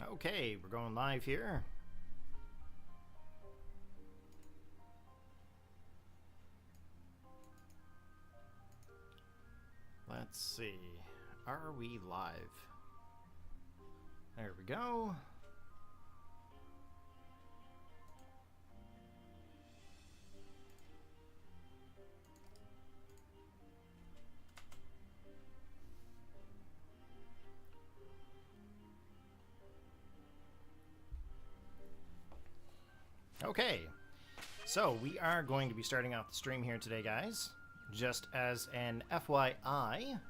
Okay, we're going live here. Let's see. Are we live? There we go. Okay, so we are going to be starting off the stream here today, guys. Just as an FYI,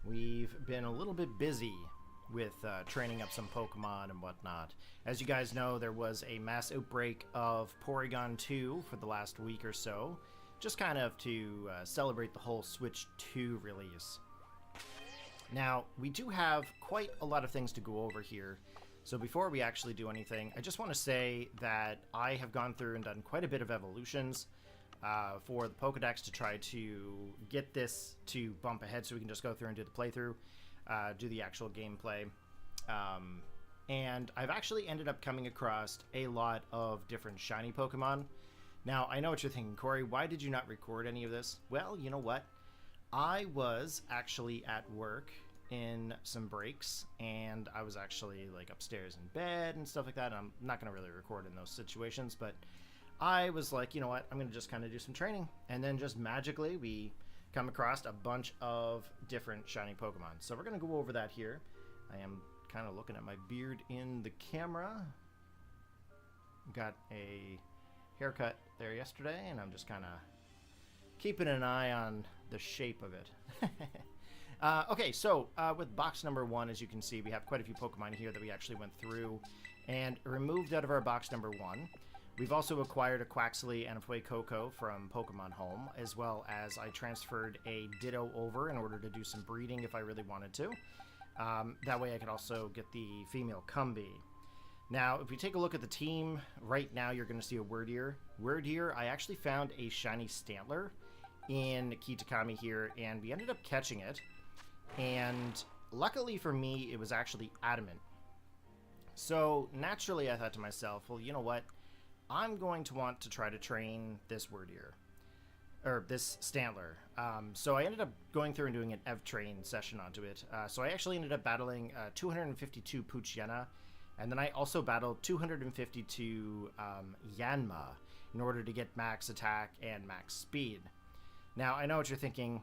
we've been a little bit busy with training up some Pokemon and whatnot. As you guys know, there was a mass outbreak of Porygon 2 for the last week or so, just kind of to celebrate the whole Switch 2 release. Now, we do have quite a lot of things to go over here. So before we actually do anything, I just want to say that I have gone through and done quite a bit of evolutions for the Pokedex to try to get this to bump ahead so we can just go through and do the playthrough, do the actual gameplay. And I've actually ended up coming across a lot of different shiny Pokemon. Now, I know what you're thinking, Corey, why did you not record any of this? Well, you know what? I was actually at work in some breaks, and I was actually like upstairs in bed and stuff like that. And I'm not going to really record in those situations, but I was like, you know what, I'm going to just kind of do some training. And then just magically we come across a bunch of different shiny Pokemon. So we're going to go over that here. I am kind of looking at my beard in the camera. Got a haircut there yesterday, and I'm just kind of keeping an eye on the shape of it. Okay, so with box number 1, as you can see, we have quite a few Pokemon here that we actually went through and removed out of our box number 1. We've also acquired a Quaxley and a Fuecoco from Pokemon Home, as well as I transferred a Ditto over in order to do some breeding if I really wanted to. That way I could also get the female Cumby. Now, if you take a look at the team, right now you're going to see a Wyrdeer. Wyrdeer, I actually found a shiny Stantler in Kitakami here, and we ended up catching it. And luckily for me, it was actually adamant. So naturally I thought to myself, well, you know what? I'm going to want to try to train this Wyrdeer, or this Stantler. So I ended up going through and doing an EV train session onto it. So I actually ended up battling 252 Poochyena, and then I also battled 252 Yanma in order to get max attack and max speed. Now, I know what you're thinking.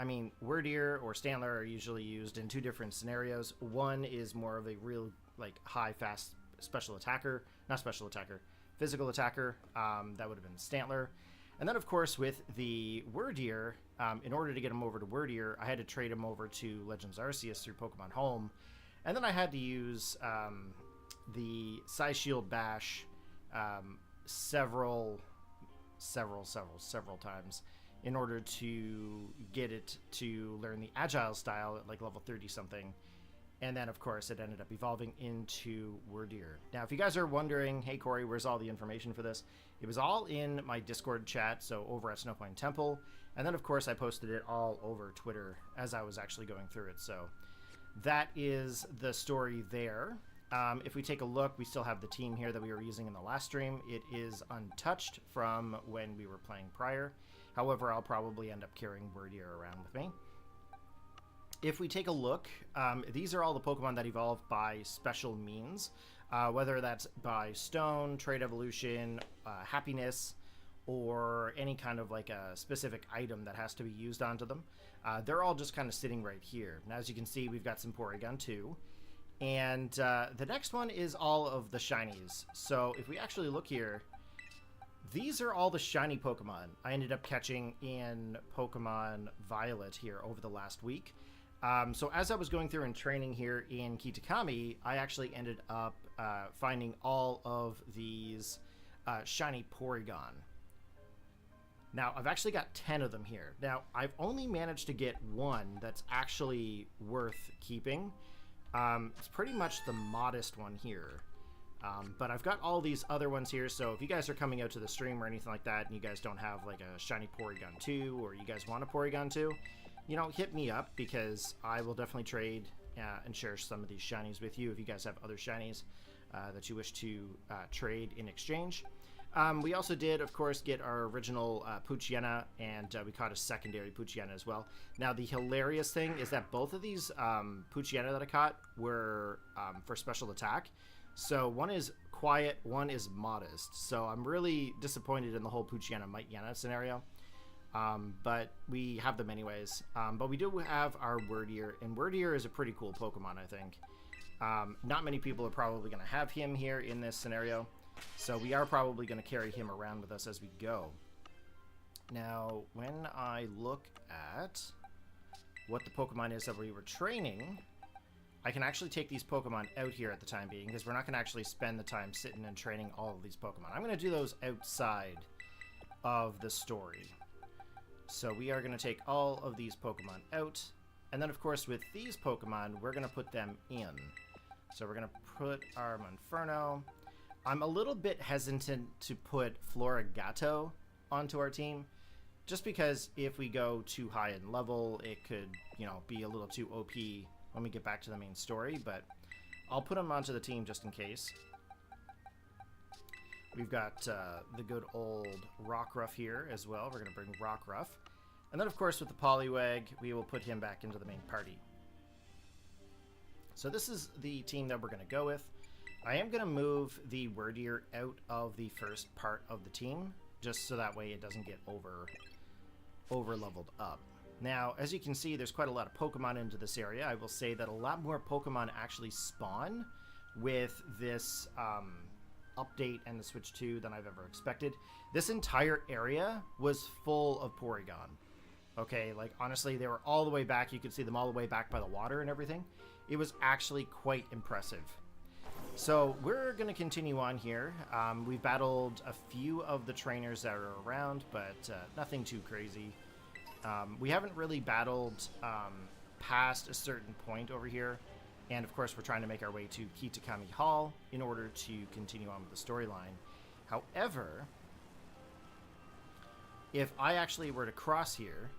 I mean, Wyrdeer or Stantler are usually used in two different scenarios. One is more of a real, like, high, fast special attacker. Not special attacker. Physical attacker. That would have been Stantler. And then, of course, with the Wyrdeer, in order to get him over to Wyrdeer, I had to trade him over to Legends Arceus through Pokemon Home. And then I had to use the Psy-Shield Bash several times in order to get it to learn the Agile style at like level 30 something. And then, of course, it ended up evolving into Wyrdeer. Now, if you guys are wondering, hey, Corey, where's all the information for this? It was all in my Discord chat, so over at Snowpoint Temple. And then, of course, I posted it all over Twitter as I was actually going through it. So that is the story there. If we take a look, we still have the team here that we were using in the last stream. It is untouched from when we were playing prior. However, I'll probably end up carrying Wyrdeer around with me. If we take a look, these are all the Pokemon that evolve by special means, whether that's by stone, trait evolution, happiness, or any kind of like a specific item that has to be used onto them. They're all just kind of sitting right here. Now, as you can see, we've got some Porygon 2. And the next one is all of the shinies. So if we actually look here, these are all the shiny Pokemon I ended up catching in Pokemon Violet here over the last week. So as I was going through and training here in Kitakami, I actually ended up finding all of these shiny Porygon. Now, I've actually got 10 of them here. Now, I've only managed to get one that's actually worth keeping. It's pretty much the modest one here. But I've got all these other ones here, so if you guys are coming out to the stream or anything like that, and you guys don't have like a shiny Porygon 2, or you guys want a Porygon 2, you know, hit me up, because I will definitely trade and share some of these shinies with you if you guys have other shinies that you wish to trade in exchange. We also did, of course, get our original Poochyena, and we caught a secondary Poochyena as well. Now, the hilarious thing is that both of these Poochyena that I caught were for special attack. So one is quiet, one is modest. So I'm really disappointed in the whole Poochyena Might Yena scenario. But we have them anyways. But we do have our Wyrdeer, and Wyrdeer is a pretty cool Pokemon, I think. Not many people are probably going to have him here in this scenario. So we are probably going to carry him around with us as we go. Now, when I look at what the Pokemon is that we were training, I can actually take these Pokemon out here at the time being, because we're not going to actually spend the time sitting and training all of these Pokemon. I'm going to do those outside of the story. So we are going to take all of these Pokemon out. And then, of course, with these Pokemon, we're going to put them in. So we're going to put our Monferno. I'm a little bit hesitant to put Florigato onto our team, just because if we go too high in level, it could, you know, be a little too OP when we get back to the main story, but I'll put him onto the team just in case. We've got the good old Rockruff here as well. We're going to bring Rockruff. And then, of course, with the Poliwag, we will put him back into the main party. So this is the team that we're going to go with. I am going to move the Wyrdeer out of the first part of the team, just so that way it doesn't get over leveled up. Now, as you can see, there's quite a lot of Pokemon into this area. I will say that a lot more Pokemon actually spawn with this update and the Switch 2 than I've ever expected. This entire area was full of Porygon. Okay, like, honestly, they were all the way back. You could see them all the way back by the water and everything. It was actually quite impressive. So we're going to continue on here. We've battled a few of the trainers that are around, but nothing too crazy. We haven't really battled past a certain point over here. And of course, we're trying to make our way to Kitakami Hall in order to continue on with the storyline. However, if I actually were to cross here,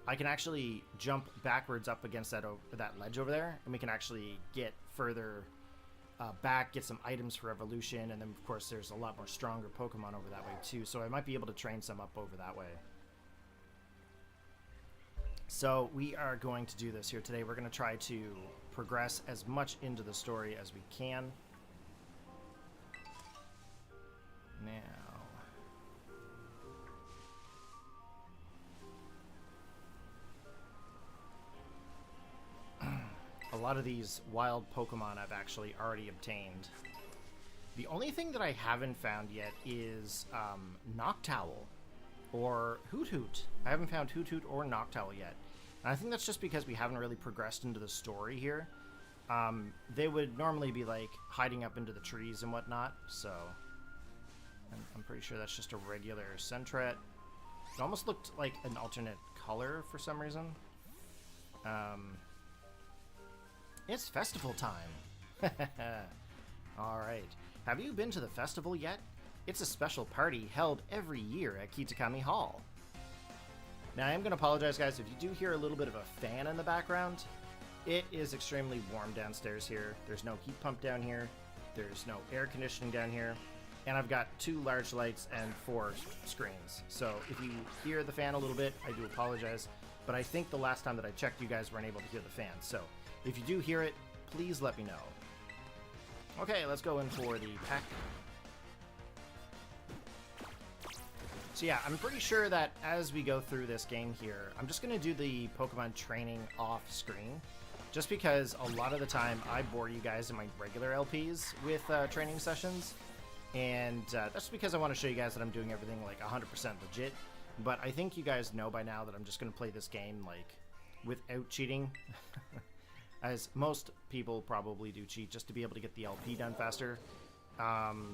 I can actually jump backwards up against that ledge over there, and we can actually get further back, get some items for evolution, and then of course there's a lot more stronger Pokemon over that way too, so I might be able to train some up over that way. So we are going to do this here today. We're going to try to progress as much into the story as we can. Now, a lot of these wild Pokemon I've actually already obtained. The only thing that I haven't found yet is Noctowl or Hoot Hoot. I haven't found Hoot Hoot or Noctowl yet. And I think that's just because we haven't really progressed into the story here. They would normally be like hiding up into the trees and whatnot, so I'm pretty sure that's just a regular Sentret. It almost looked like an alternate color for some reason. It's festival time. Alright. Have you been to the festival yet? It's a special party held every year at Kitakami Hall. Now, I am going to apologize, guys, if you do hear a little bit of a fan in the background. It is extremely warm downstairs here. There's no heat pump down here. There's no air conditioning down here. And I've got 2 large lights and 4 screens. So if you hear the fan a little bit, I do apologize. But I think the last time that I checked, you guys weren't able to hear the fan. So if you do hear it, please let me know. Okay, let's go in for the pack. So yeah, I'm pretty sure that as we go through this game here, I'm just going to do the Pokemon training off screen. Just because a lot of the time I bore you guys in my regular LPs with training sessions. And that's because I want to show you guys that I'm doing everything like 100% legit. But I think you guys know by now that I'm just going to play this game like without cheating. As most people probably do cheat just to be able to get the LP done faster.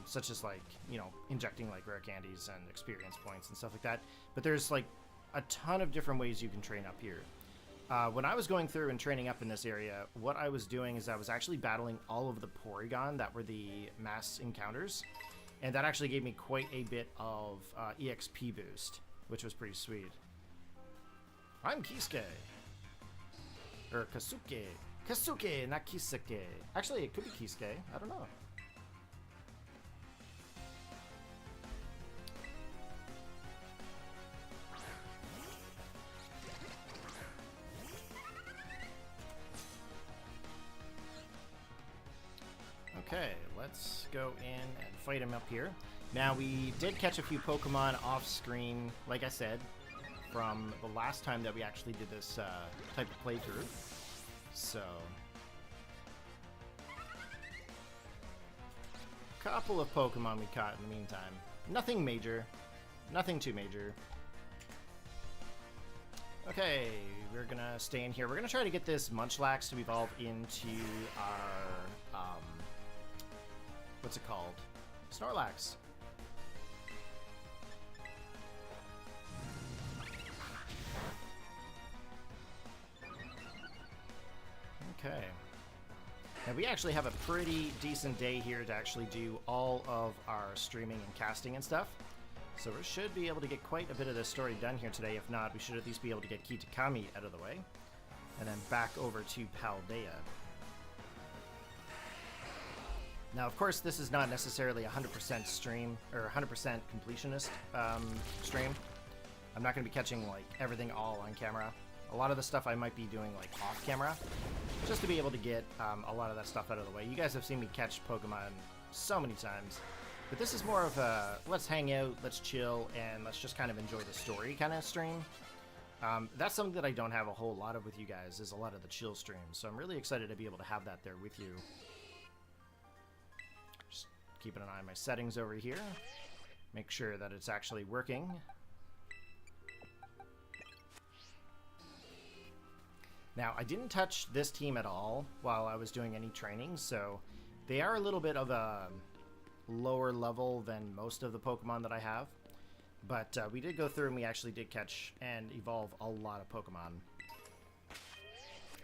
Such as like, you know, injecting like rare candies and experience points and stuff like that. But there's like a ton of different ways you can train up here. When I was going through and training up in this area, what I was doing is I was actually battling all of the Porygon that were the mass encounters. And that actually gave me quite a bit of EXP boost, which was pretty sweet. I'm Kisuke. Or Kasuke. Kasuke, not Kisuke. Actually, it could be Kisuke. I don't know. Okay, let's go in and fight him up here. Now, we did catch a few Pokemon off screen, like I said, from the last time that we actually did this type of playthrough. So, couple of Pokemon we caught in the meantime. Nothing major. Nothing too major. Okay, we're gonna stay in here. We're gonna try to get this Munchlax to evolve into our, what's it called? Snorlax. Okay. Now we actually have a pretty decent day here to actually do all of our streaming and casting and stuff. So we should be able to get quite a bit of this story done here today. If not, we should at least be able to get Kitakami out of the way. And then back over to Paldea. Now, of course, this is not necessarily a 100% stream, or 100% completionist stream. I'm not going to be catching, like, everything all on camera. A lot of the stuff I might be doing, like, off camera, just to be able to get a lot of that stuff out of the way. You guys have seen me catch Pokemon so many times, but this is more of a let's hang out, let's chill, and let's just kind of enjoy the story kind of stream. That's something that I don't have a whole lot of with you guys, is a lot of the chill streams, so I'm really excited to be able to have that there with you. Just keeping an eye on my settings over here, make sure that it's actually working. Now, I didn't touch this team at all while I was doing any training, so they are a little bit of a lower level than most of the Pokemon that I have. But we did go through and we actually did catch and evolve a lot of Pokemon.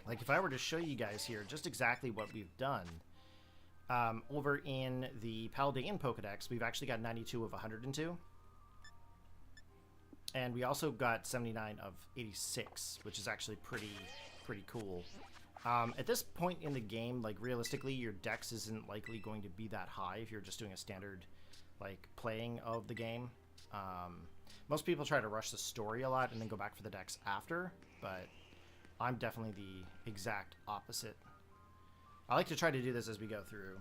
Like, if I were to show you guys here just exactly what we've done, over in the Paldean Pokedex, we've actually got 92 of 102. And we also got 79 of 86, which is actually pretty cool. At this point in the game, like, realistically, your dex isn't likely going to be that high if you're just doing a standard, like, playing of the game. Most people try to rush the story a lot and then go back for the dex after, but I'm definitely the exact opposite. I like to try to do this as we go through.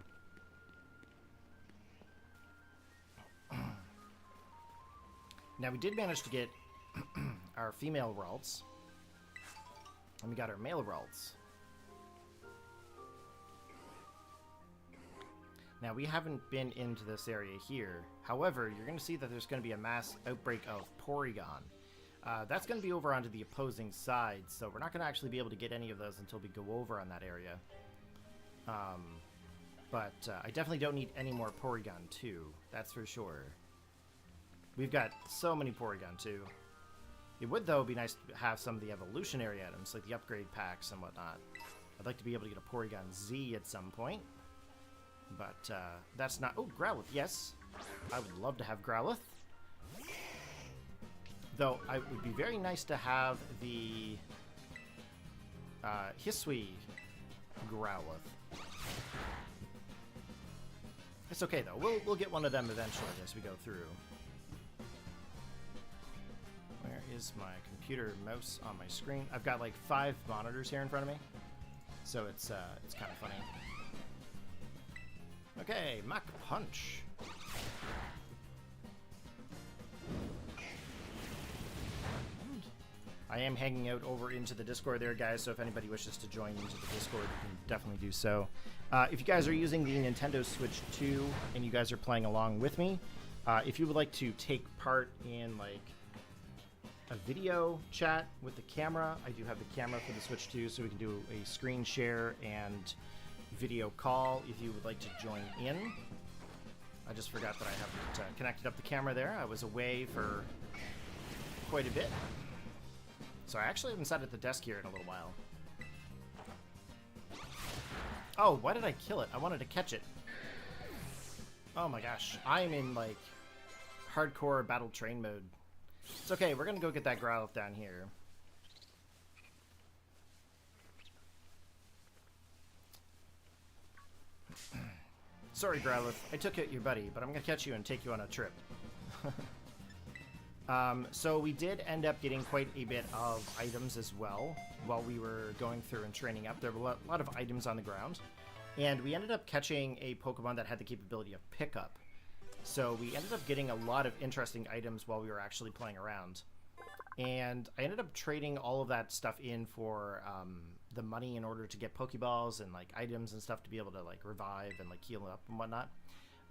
Now, we did manage to get our female Ralts. And we got our male Ralts. Now, we haven't been into this area here. However, you're going to see that there's going to be a mass outbreak of Porygon. That's going to be over onto the opposing side, so we're not going to actually be able to get any of those until we go over on that area. But I definitely don't need any more Porygon 2, that's for sure. We've got so many Porygon 2. It would, though, be nice to have some of the evolutionary items, like the upgrade packs and whatnot. I'd like to be able to get a Porygon Z at some point. But that's not... Oh, Growlithe, yes. I would love to have Growlithe. Though, it would be very nice to have the Hisui Growlithe. It's okay, though. We'll get one of them eventually as we go through. Where is my computer mouse on my screen? I've got like 5 monitors here in front of me, so it's kind of funny. Okay, Mach Punch. I am hanging out over into the Discord there, guys, so if anybody wishes to join into the Discord, you can definitely do so. If you guys are using the Nintendo Switch 2 and you guys are playing along with me, if you would like to take part in like a video chat with the camera, I do have the camera for the Switch 2, so we can do a screen share and video call if you would like to join in. I just forgot that I haven't connected up the camera there. I was away for quite a bit. So I actually haven't sat at the desk here in a little while. Oh, why did I kill it? I wanted to catch it. Oh my gosh. I'm in, like, hardcore battle train mode. It's okay, we're gonna go get that Growlithe down here. Sorry, Growlithe. I took out your buddy, but I'm going to catch you and take you on a trip. So we did end up getting quite a bit of items as well while we were going through and training up. There were a lot of items on the ground. And we ended up catching a Pokemon that had the capability of pickup. So we ended up getting a lot of interesting items while we were actually playing around. And I ended up trading all of that stuff in for the money in order to get Pokeballs and like items and stuff to be able to like revive and like heal up and whatnot.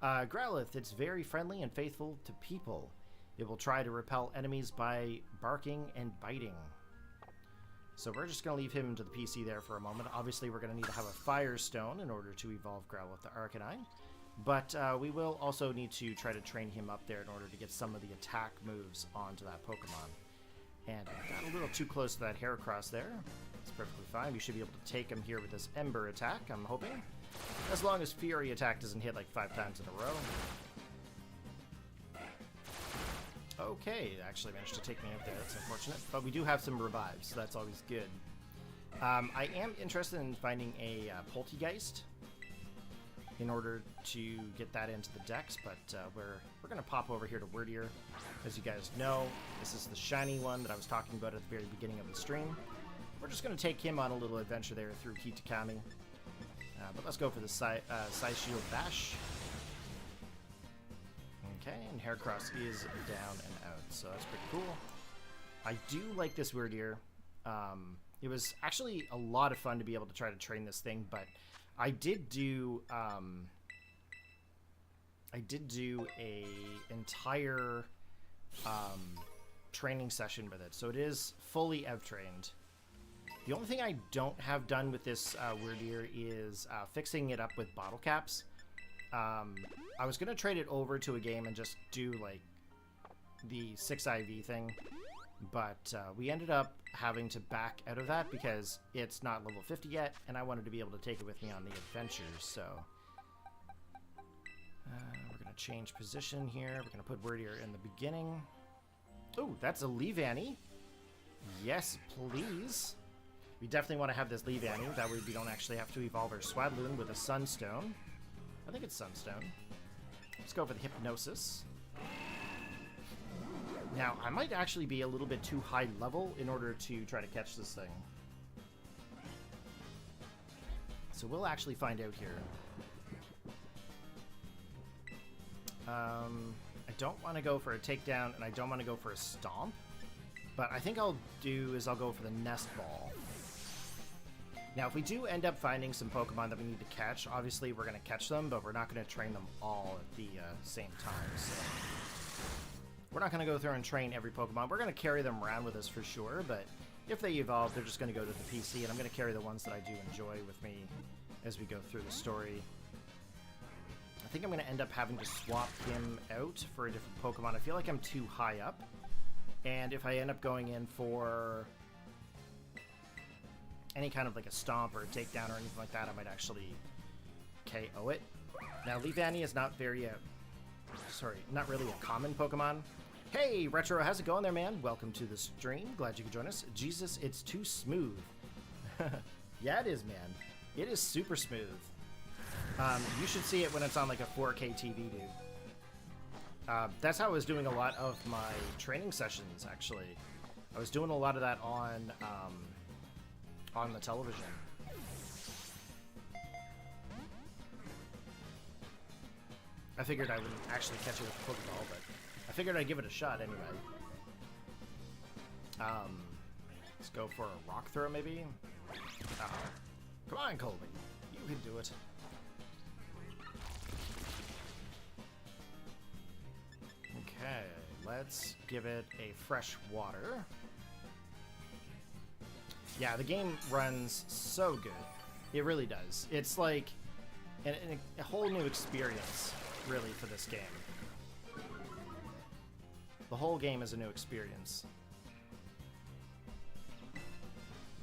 Growlithe, it's very friendly and faithful to people. It will try to repel enemies by barking and biting. So we're just going to leave him to the PC there for a moment. Obviously, we're going to need to have a Firestone in order to evolve Growlithe to Arcanine. But we will also need to try to train him up there in order to get some of the attack moves onto that Pokemon. And I got a little too close to that Heracross there. It's perfectly fine. We should be able to take him here with this Ember attack, I'm hoping. As long as Fury attack doesn't hit like 5 times in a row. Okay, it actually managed to take me out there. That's unfortunate. But we do have some revives, so that's always good. I am interested in finding a Poltegeist in order to get that into the decks, but we're going to pop over here to Wyrdeer. As you guys know, this is the shiny one that I was talking about at the very beginning of the stream. We're just going to take him on a little adventure there through Kitakami. But let's go for the Psy-Shield Bash. Okay, and Heracross is down and out, so that's pretty cool. I do like this Wyrdeer. It was actually a lot of fun to be able to try to train this thing, but I did do a entire training session with it, so it is fully EV-trained. The only thing I don't have done with this Wyrdeer is fixing it up with bottle caps. I was going to trade it over to a game and just do like the 6 IV thing, but we ended up having to back out of that because it's not level 50 yet, and I wanted to be able to take it with me on the adventures, so we're going to change position here. We're going to put Wyrdeer in the beginning. Oh, that's a Leavanny. Yes, please. We definitely want to have this Leavanny. That way we don't actually have to evolve our Swadloon with a Sunstone. I think it's Sunstone. Let's go for the Hypnosis. Now, I might actually be a little bit too high level in order to try to catch this thing. So we'll actually find out here. I don't want to go for a takedown, and I don't want to go for a stomp. But I think I'll do is I'll go for the Nest Ball. Now, if we do end up finding some Pokemon that we need to catch, obviously we're going to catch them, but we're not going to train them all at the same time. So we're not going to go through and train every Pokemon. We're going to carry them around with us for sure, but if they evolve, they're just going to go to the PC, and I'm going to carry the ones that I do enjoy with me as we go through the story. I think I'm going to end up having to swap him out for a different Pokemon. I feel like I'm too high up, and if I end up going in for any kind of like a stomp or a takedown or anything like that, I might actually KO it. Now, Leavanny is not very, not really a common Pokemon. Hey, Retro, how's it going there, man? Welcome to the stream. Glad you could join us. Jesus, it's too smooth. Yeah, it is, man. It is super smooth. You should see it when it's on like a 4K TV, dude. That's how I was doing a lot of my training sessions, actually. I was doing a lot of that on the television. I figured I wouldn't actually catch it with a Pokeball, but I figured I'd give it a shot anyway. Let's go for a Rock Throw, maybe? Come on, Colby. You can do it. Okay, let's give it a Fresh Water. Yeah, the game runs so good. It really does. It's like a whole new experience, really, for this game. The whole game is a new experience.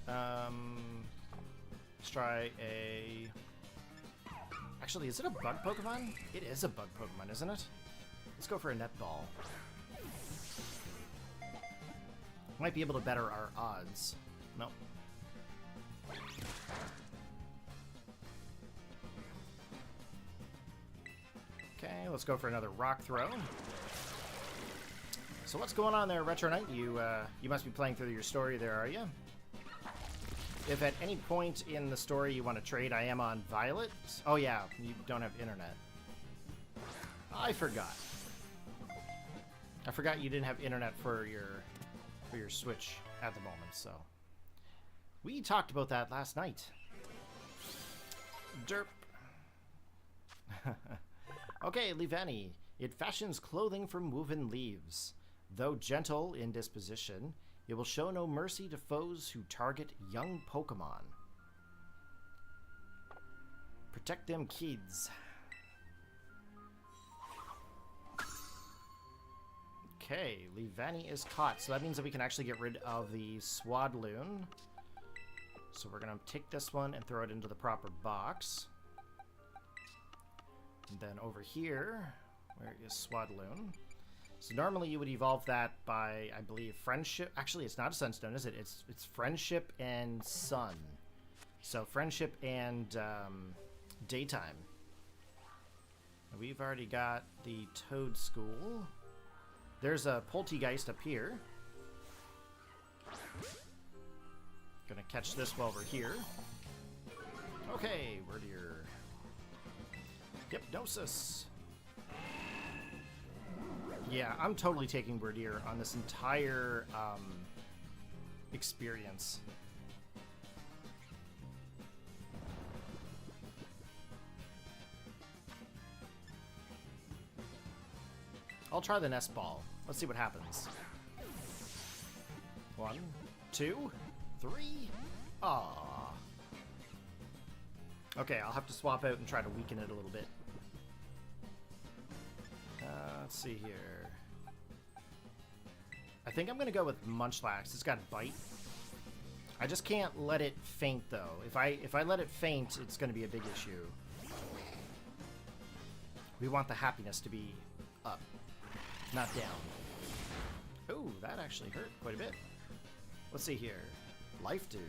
Let's try a... Actually, is it a bug Pokemon? It is a bug Pokemon, isn't it? Let's go for a Netball. Might be able to better our odds. Nope. let's go for another rock throw. So what's going on there, Retro Knight? You must be playing through your story there, are you? If at any point in the story you want to trade, I am on Violet. Oh yeah, you don't have internet. I forgot. I forgot you didn't have internet for your Switch at the moment, so. We talked about that last night. Derp. Okay, Livani. It fashions clothing from woven leaves. Though gentle in disposition, it will show no mercy to foes who target young Pokemon. Protect them kids. Okay, Livani is caught, so that means that we can actually get rid of the Swadloon. So we're going to take this one and throw it into the proper box. And then over here, where is Swadloon? So normally you would evolve that by, I believe, Friendship. Actually, it's not a Sunstone, is it? It's Friendship and Sun. So Friendship and Daytime. We've already got the Toad School. There's a Poltegeist up here. Gonna catch this while we're here. Okay, Wyrdeer. Hypnosis. Yeah, I'm totally taking Wyrdeer on this entire experience. I'll try the Nest Ball. Let's see what happens. 1, 2, 3. Ah. Okay, I'll have to swap out and try to weaken it a little bit. Let's see here. I think I'm gonna go with Munchlax. It's got Bite. I just can't let it faint though. If I let it faint, it's gonna be a big issue. We want the happiness to be up, not down. Ooh, that actually hurt quite a bit. Let's see here. Life Dew.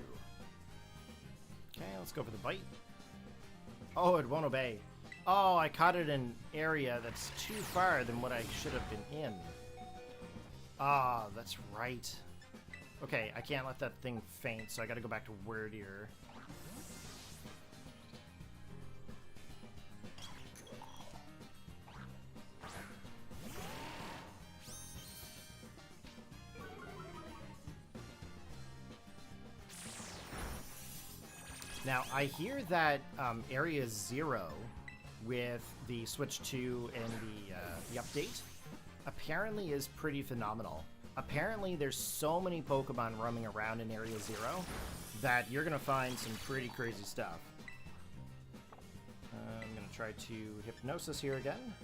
Okay, let's go for the Bite. Oh, it won't obey. Oh, I caught it in an area that's too far than what I should have been in. Ah, that's right. Okay, I can't let that thing faint, so I gotta go back to Wyrdeer. Now, I hear that Area 0 with the Switch 2 and the update apparently is pretty phenomenal. Apparently, there's so many Pokemon roaming around in Area 0 that you're going to find some pretty crazy stuff. I'm going to try to Hypnosis here again.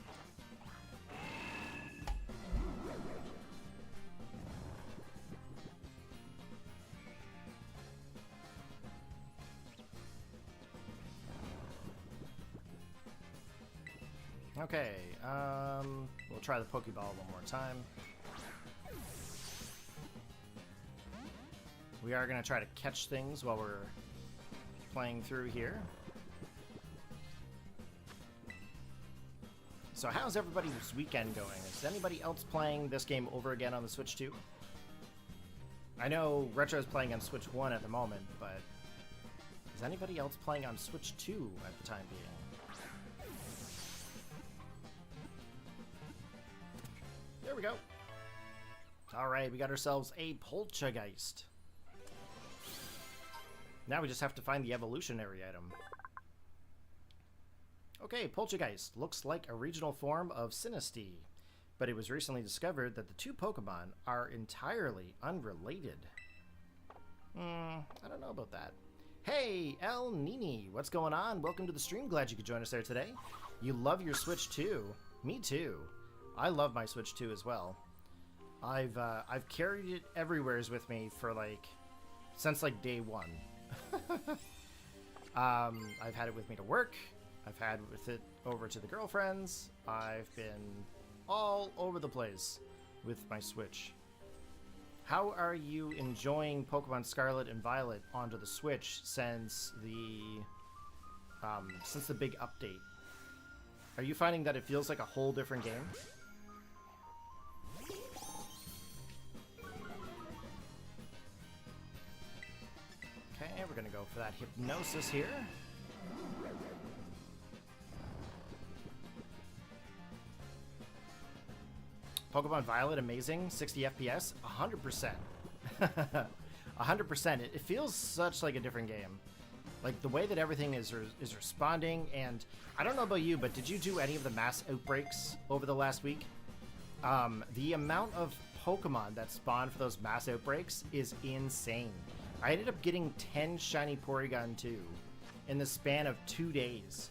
Okay, we'll try the Pokeball one more time. We are going to try to catch things while we're playing through here. So how's everybody's weekend going? Is anybody else playing this game over again on the Switch 2? I know Retro's playing on Switch 1 at the moment, but is anybody else playing on Switch 2 at the time being? There we go. Alright, we got ourselves a Poltegeist. Now we just have to find the evolutionary item. Okay, Poltegeist looks like a regional form of Sinistea, but it was recently discovered that the two Pokemon are entirely unrelated. I don't know about that. Hey, El Nini, what's going on? Welcome to the stream. Glad you could join us there today. You love your Switch 2. Me too. I love my Switch 2 as well. I've carried it everywheres with me for since day one. I've had it with me to work. I've had with it over to the girlfriends. I've been all over the place with my Switch. How are you enjoying Pokemon Scarlet and Violet onto the Switch since the big update? Are you finding that it feels like a whole different game? Okay, we're gonna go for that hypnosis here. Pokemon Violet, amazing. 60 FPS, 100%. 100%. It feels such like a different game. Like the way that everything is responding, and I don't know about you, but did you do any of the mass outbreaks over the last week? The amount of Pokemon that spawn for those mass outbreaks is insane. I ended up getting 10 shiny Porygon 2 in the span of 2 days,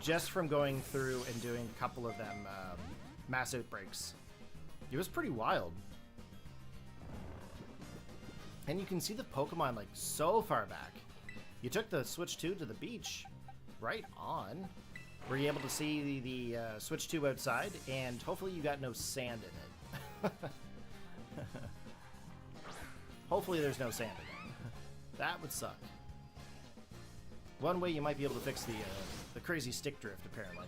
just from going through and doing a couple of them mass outbreaks. It was pretty wild. And you can see the Pokemon like so far back. You took the Switch 2 to the beach. Right on. Were you able to see the Switch 2 outside? And hopefully you got no sand in it. Hopefully there's no sand in it. That would suck. One way you might be able to fix the crazy stick drift, apparently.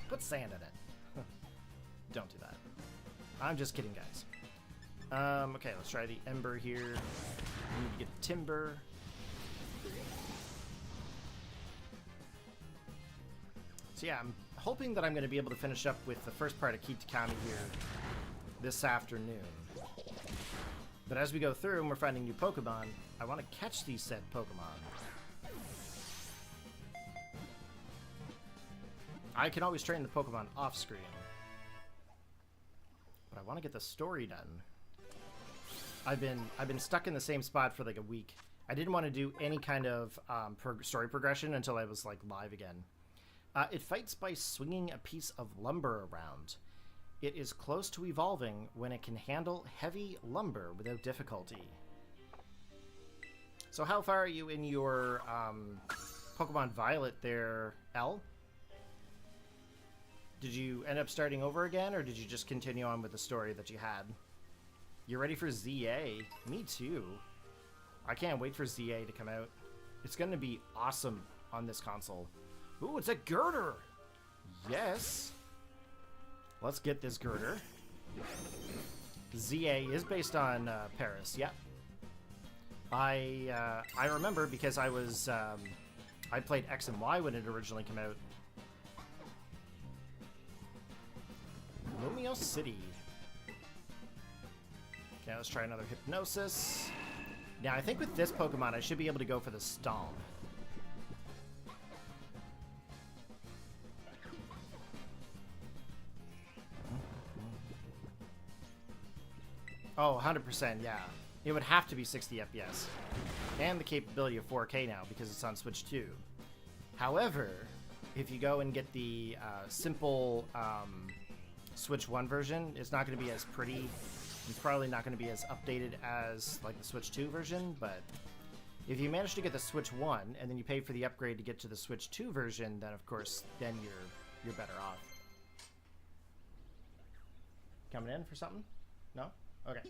Put sand in it. Don't do that. I'm just kidding, guys. Okay, let's try the Ember here. We need to get Timber. So yeah, I'm hoping that I'm going to be able to finish up with the first part of Kitakami here this afternoon. But as we go through and we're finding new Pokemon, I want to catch these said Pokemon. I can always train the Pokemon off screen. But I want to get the story done. I've been stuck in the same spot for like a week. I didn't want to do any kind of story progression until I was like live again. It fights by swinging a piece of lumber around. It is close to evolving when it can handle heavy lumber without difficulty. So how far are you in your Pokemon Violet there, L? Did you end up starting over again, or did you just continue on with the story that you had? You're ready for ZA? Me too. I can't wait for ZA to come out. It's going to be awesome on this console. Ooh, it's a Girder! Yes! Let's get this Girder. ZA is based on Paris, yep. I remember because I was... I played X and Y when it originally came out. Lumio City. Okay, let's try another Hypnosis. Now, I think with this Pokemon, I should be able to go for the Stomp. Oh, 100%, yeah. It would have to be 60 FPS. And the capability of 4K now, because it's on Switch 2. However, if you go and get the simple Switch 1 version, it's not going to be as pretty. It's probably not going to be as updated as like the Switch 2 version, but if you manage to get the Switch 1 and then you pay for the upgrade to get to the Switch 2 version, then of course, then you're better off. Coming in for something? No? Okay.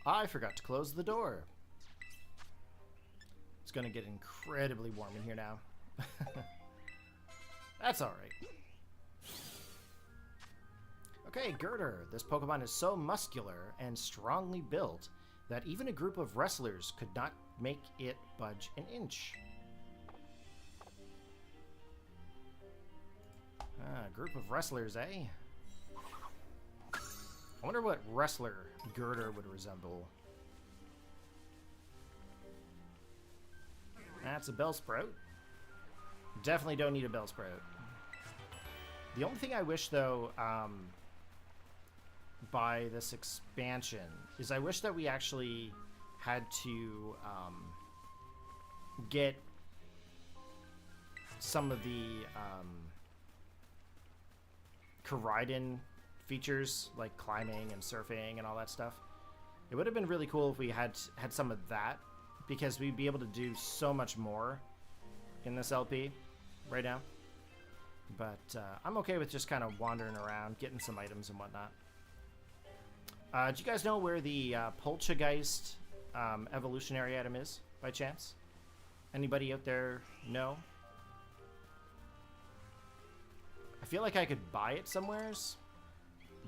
I forgot to close the door. It's going to get incredibly warm in here now. That's alright. Okay, Girder. This Pokemon is so muscular and strongly built that even a group of wrestlers could not make it budge an inch. Ah, a group of wrestlers, eh? I wonder what wrestler Girder would resemble. That's a Bellsprout. Definitely don't need a Bellsprout. The only thing I wish, though, by this expansion is I wish that we actually had to get some of the Koraidon features like climbing and surfing and all that stuff. It would have been really cool if we had some of that, because we'd be able to do so much more in this LP right now. But I'm okay with just kind of wandering around, getting some items and whatnot. Do you guys know where the Poltergeist evolutionary item is, by chance? Anybody out there know? I feel like I could buy it somewheres,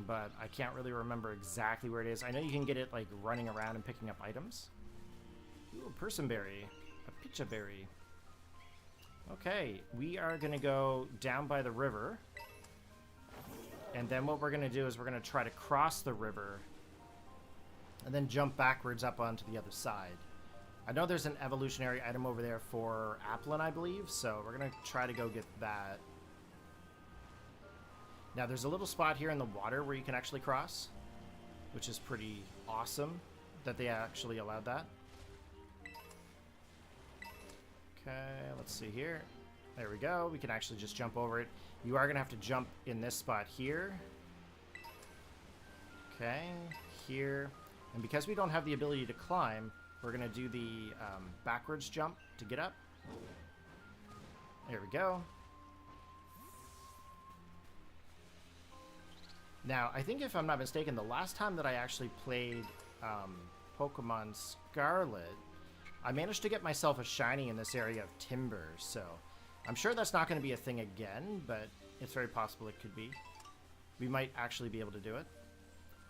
but I can't really remember exactly where it is. I know you can get it like running around and picking up items. Ooh, a personberry, a pitcha berry. Okay, we are gonna go down by the river, and then what we're gonna do is we're gonna try to cross the river and then jump backwards up onto the other side. I know there's an evolutionary item over there for Applin, I believe, so we're gonna try to go get that. Now, there's a little spot here in the water where you can actually cross, which is pretty awesome that they actually allowed that. Okay, let's see here. There we go. We can actually just jump over it. You are going to have to jump in this spot here. Okay, here. And because we don't have the ability to climb, we're going to do the backwards jump to get up. There we go. Now, I think if I'm not mistaken, the last time that I actually played Pokemon Scarlet, I managed to get myself a shiny in this area of Timber, so I'm sure that's not going to be a thing again, but it's very possible it could be. We might actually be able to do it.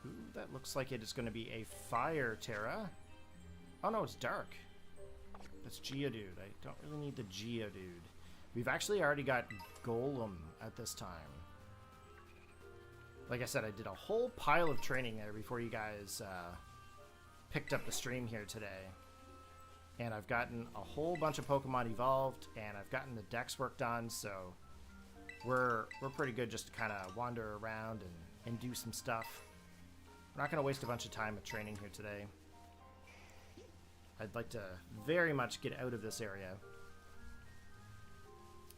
Ooh, that looks like it is going to be a Fire Terra. Oh no, it's dark. That's Geodude. I don't really need the Geodude. We've actually already got Golem at this time. Like I said, I did a whole pile of training there before you guys picked up the stream here today. And I've gotten a whole bunch of Pokemon evolved, and I've gotten the Dex worked on, so we're pretty good just to kind of wander around and do some stuff. We're not going to waste a bunch of time with training here today. I'd like to very much get out of this area.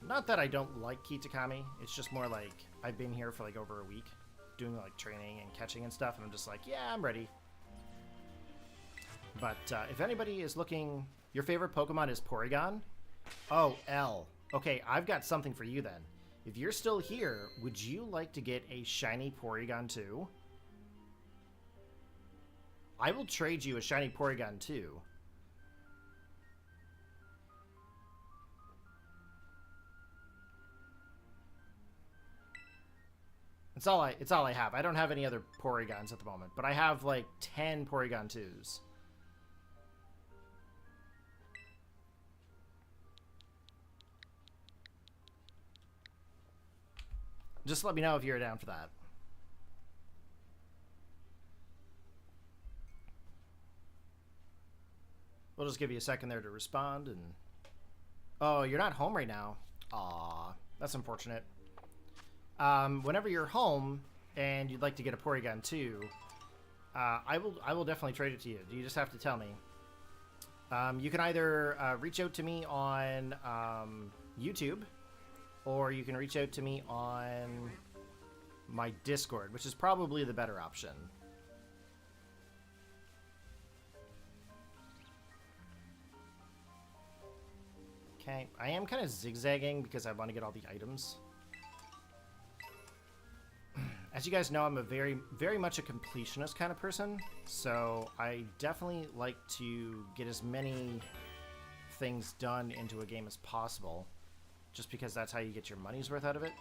Not that I don't like Kitakami, it's just more like I've been here for like over a week doing like training and catching and stuff, and I'm just like, yeah, I'm ready. But if anybody is looking, your favorite Pokemon is Porygon? Oh, L. Okay, I've got something for you then. If you're still here, would you like to get a shiny Porygon too? I will trade you a shiny Porygon too. It's all I have. I don't have any other Porygons at the moment, but I have like 10 Porygon 2s. Just let me know if you're down for that. We'll just give you a second there to respond. And oh, you're not home right now. Aw, that's unfortunate. Whenever you're home and you'd like to get a Porygon 2, I will definitely trade it to you. You just have to tell me. You can either reach out to me on YouTube, or you can reach out to me on my Discord, which is probably the better option. Okay, I am kind of zigzagging because I want to get all the items. As you guys know, I'm a very much a completionist kind of person, so I definitely like to get as many things done into a game as possible, just because that's how you get your money's worth out of it.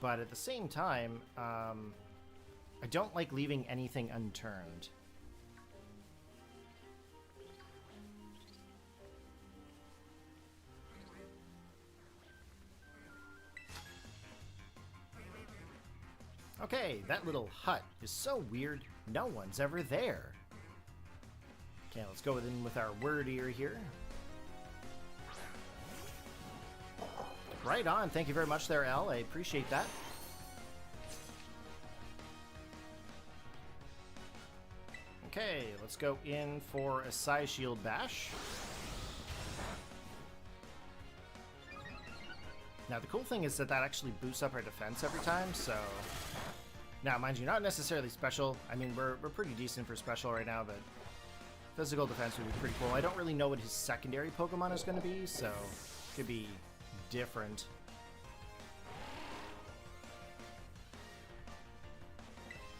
But at the same time, I don't like leaving anything unturned. Okay, that little hut is so weird, no one's ever there. Okay, let's go in with our Wyrdeer here. Right on, thank you very much there, Al, I appreciate that. Okay, let's go in for a Psy Shield Bash. Now, the cool thing is that actually boosts up our defense every time, so... Now, mind you, not necessarily special. I mean, we're pretty decent for special right now, but physical defense would be pretty cool. I don't really know what his secondary Pokemon is going to be, so it could be different.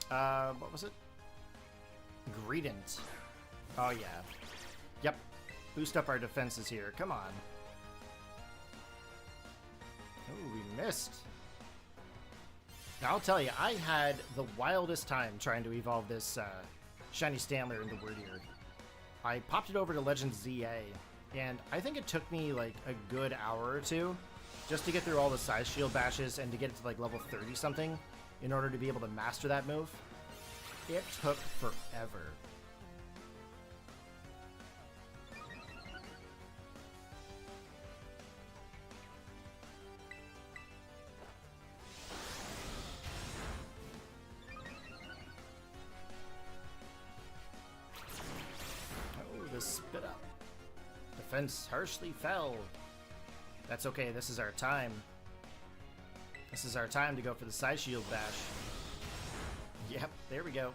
What was it? Greedent. Oh, yeah. Yep. Boost up our defenses here. Come on. Oh, we missed. I'll tell you, I had the wildest time trying to evolve this Shiny Standler into Wyrdeer. I popped it over to Legend ZA, and I think it took me like a good hour or two just to get through all the size shield bashes and to get it to like level 30 something in order to be able to master that move. It took forever. Spit up. Defense harshly fell. That's okay, this is our time. This is our time to go for the side shield bash. Yep, there we go.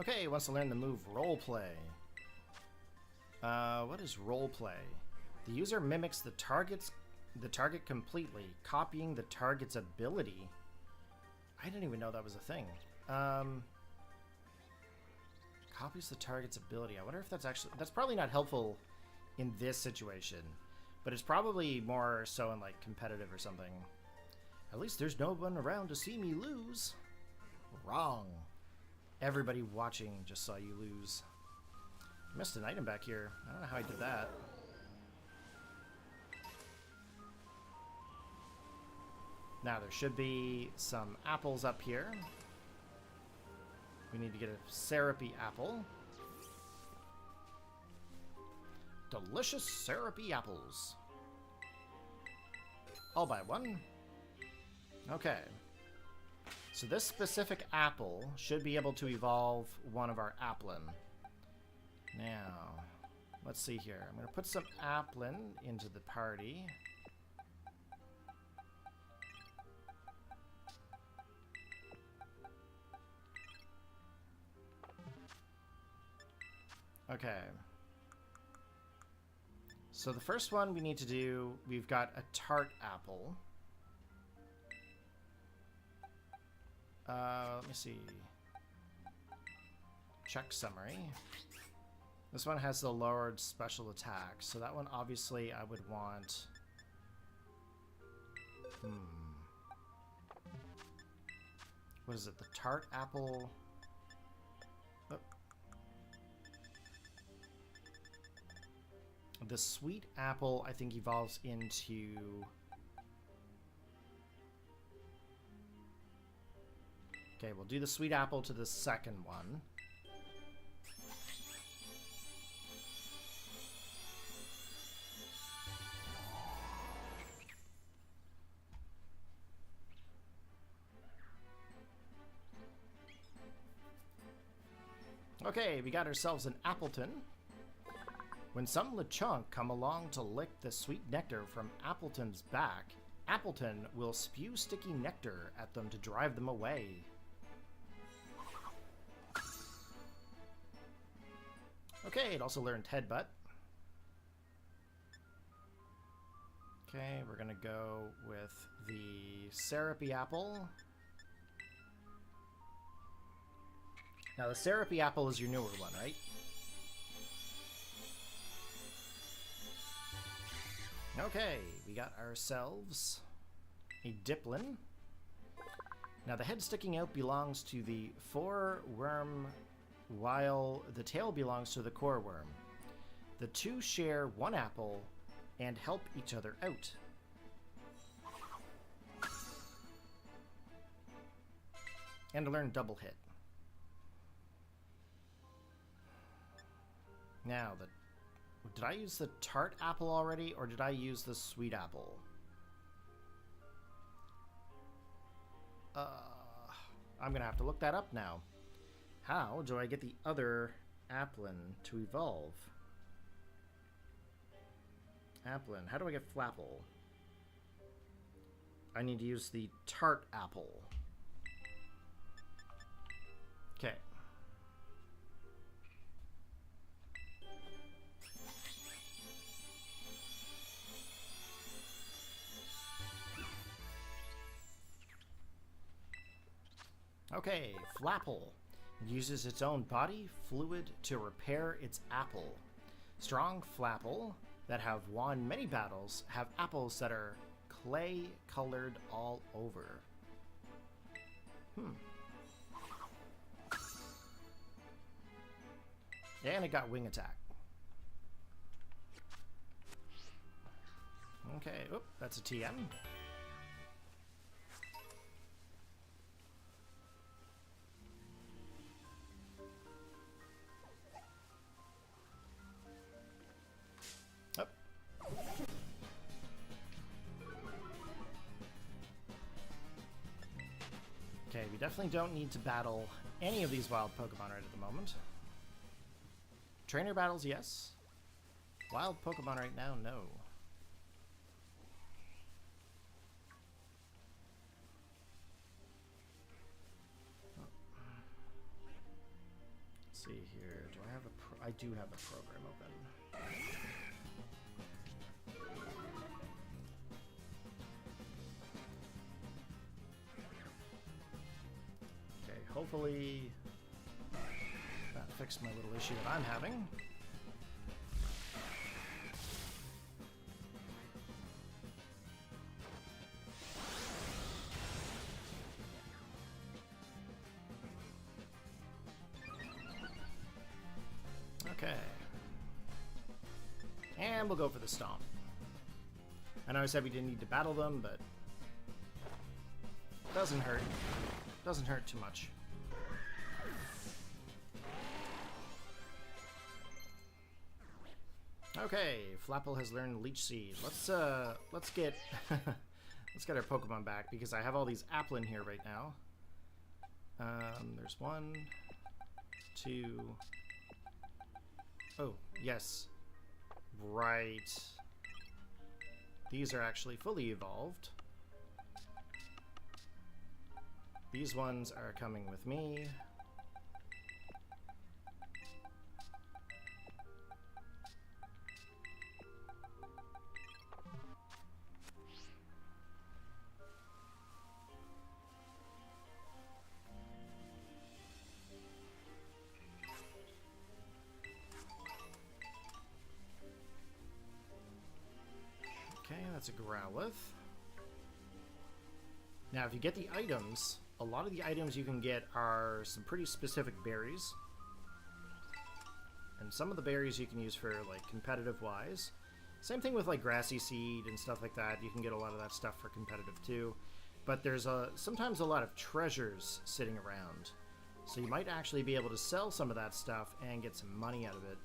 Okay, wants to learn the move roleplay. What is roleplay? The user mimics the target completely, copying the target's ability. I didn't even know that was a thing. Copies the target's ability. I wonder if that's probably not helpful in this situation, but it's probably more so in like competitive or something. At least there's no one around to see me lose. Wrong. Everybody watching just saw you lose. I missed an item back here. I don't know how I did that. Now there should be some apples up here. We need to get a syrupy apple. Delicious syrupy apples. I'll buy one. Okay. So this specific apple should be able to evolve one of our applin. Now, let's see here. I'm going to put some applin into the party. Okay. So the first one we need to do, we've got a tart apple. Let me see. Check summary. This one has the lowered special attack, so that one obviously I would want. What is it? The tart apple. Oh. The sweet apple, I think, evolves into. Okay, we'll do the sweet apple to the second one. Okay, we got ourselves an Appleton. When some Lechonk come along to lick the sweet nectar from Appleton's back, Appleton will spew sticky nectar at them to drive them away. Okay, it also learned Headbutt. Okay, we're gonna go with the syrupy apple. Now the syrupy apple is your newer one, right? Okay, we got ourselves a Diplin. Now the head sticking out belongs to the foreworm, while the tail belongs to the core worm. The two share one apple and help each other out. And to learn double hit. Now, did I use the tart apple already, or did I use the sweet apple? I'm gonna have to look that up now. How do I get the other applin to evolve? Applin. How do I get Flapple? I need to use the tart apple. Okay. Okay, Flapple. It uses its own body fluid to repair its apple. Strong Flapple that have won many battles have apples that are clay-colored all over. And it got wing attack. Okay, oop, that's a TM. Okay, we definitely don't need to battle any of these wild Pokemon right at the moment. Trainer battles, yes. Wild Pokemon right now, no. Let's see here. Do I have a I do have a program open. Okay, hopefully that fixed my little issue that I'm having. Okay. And we'll go for the Stomp. I know I said we didn't need to battle them, but doesn't hurt. Doesn't hurt too much. Okay, Flapple has learned Leech Seed. Let's get let's get our Pokemon back because I have all these Applin here right now. There's 1, 2. Oh, yes. Right. These are actually fully evolved. These ones are coming with me. Okay, that's a Growlithe. Now, if you get the items, a lot of the items you can get are some pretty specific berries. And some of the berries you can use for, like, competitive-wise. Same thing with, like, Grassy Seed and stuff like that. You can get a lot of that stuff for competitive, too. But there's sometimes a lot of treasures sitting around. So you might actually be able to sell some of that stuff and get some money out of it.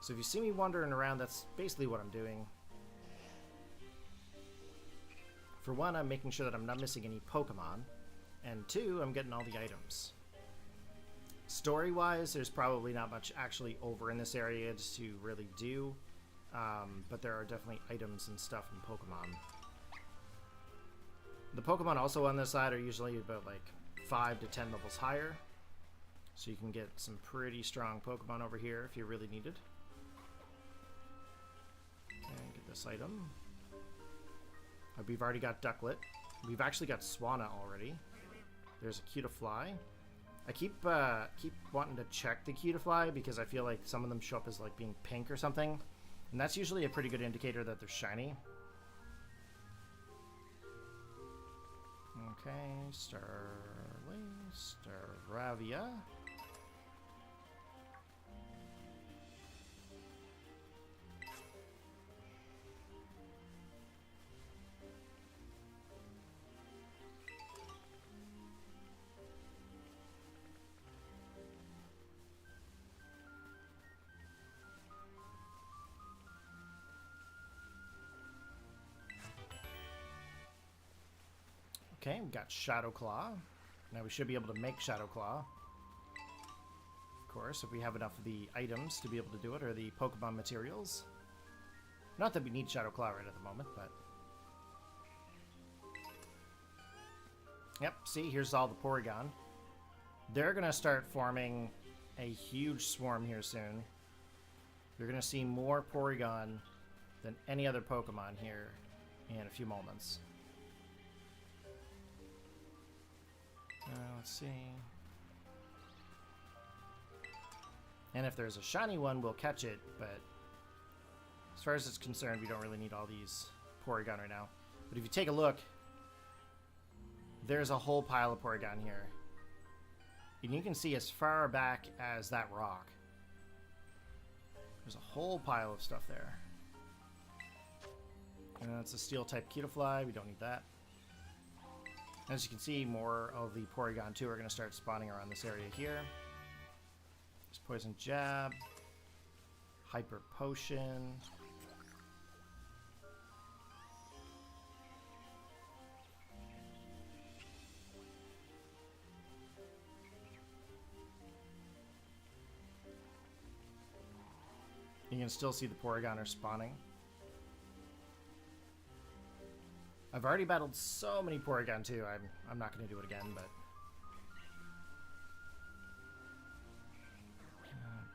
So if you see me wandering around, that's basically what I'm doing. For one, I'm making sure that I'm not missing any Pokemon. And two, I'm getting all the items. Story-wise, there's probably not much actually over in this area to really do. But there are definitely items and stuff in Pokemon. The Pokemon also on this side are usually about like 5 to 10 levels higher. So you can get some pretty strong Pokemon over here if you really need it. And get this item. We've already got Ducklet. We've actually got Swanna already. There's a Cutiefly. I keep wanting to check the Cutiefly because I feel like some of them show up as like being pink or something. And that's usually a pretty good indicator that they're shiny. Okay, Staravia. Okay, we got Shadow Claw. Now we should be able to make Shadow Claw. Of course, if we have enough of the items to be able to do it, or the Pokemon materials. Not that we need Shadow Claw right at the moment, but... Yep, see, here's all the Porygon. They're going to start forming a huge swarm here soon. You're going to see more Porygon than any other Pokemon here in a few moments. Let's see. And if there's a shiny one, we'll catch it, but as far as it's concerned, we don't really need all these Porygon right now. But if you take a look, there's a whole pile of Porygon here. And you can see as far back as that rock. There's a whole pile of stuff there. And that's a Steel-type Kitafly. We don't need that. As you can see, more of the Porygon 2 are going to start spawning around this area here. There's Poison Jab. Hyper Potion. You can still see the Porygon are spawning. I've already battled so many Porygon too. I'm not going to do it again, but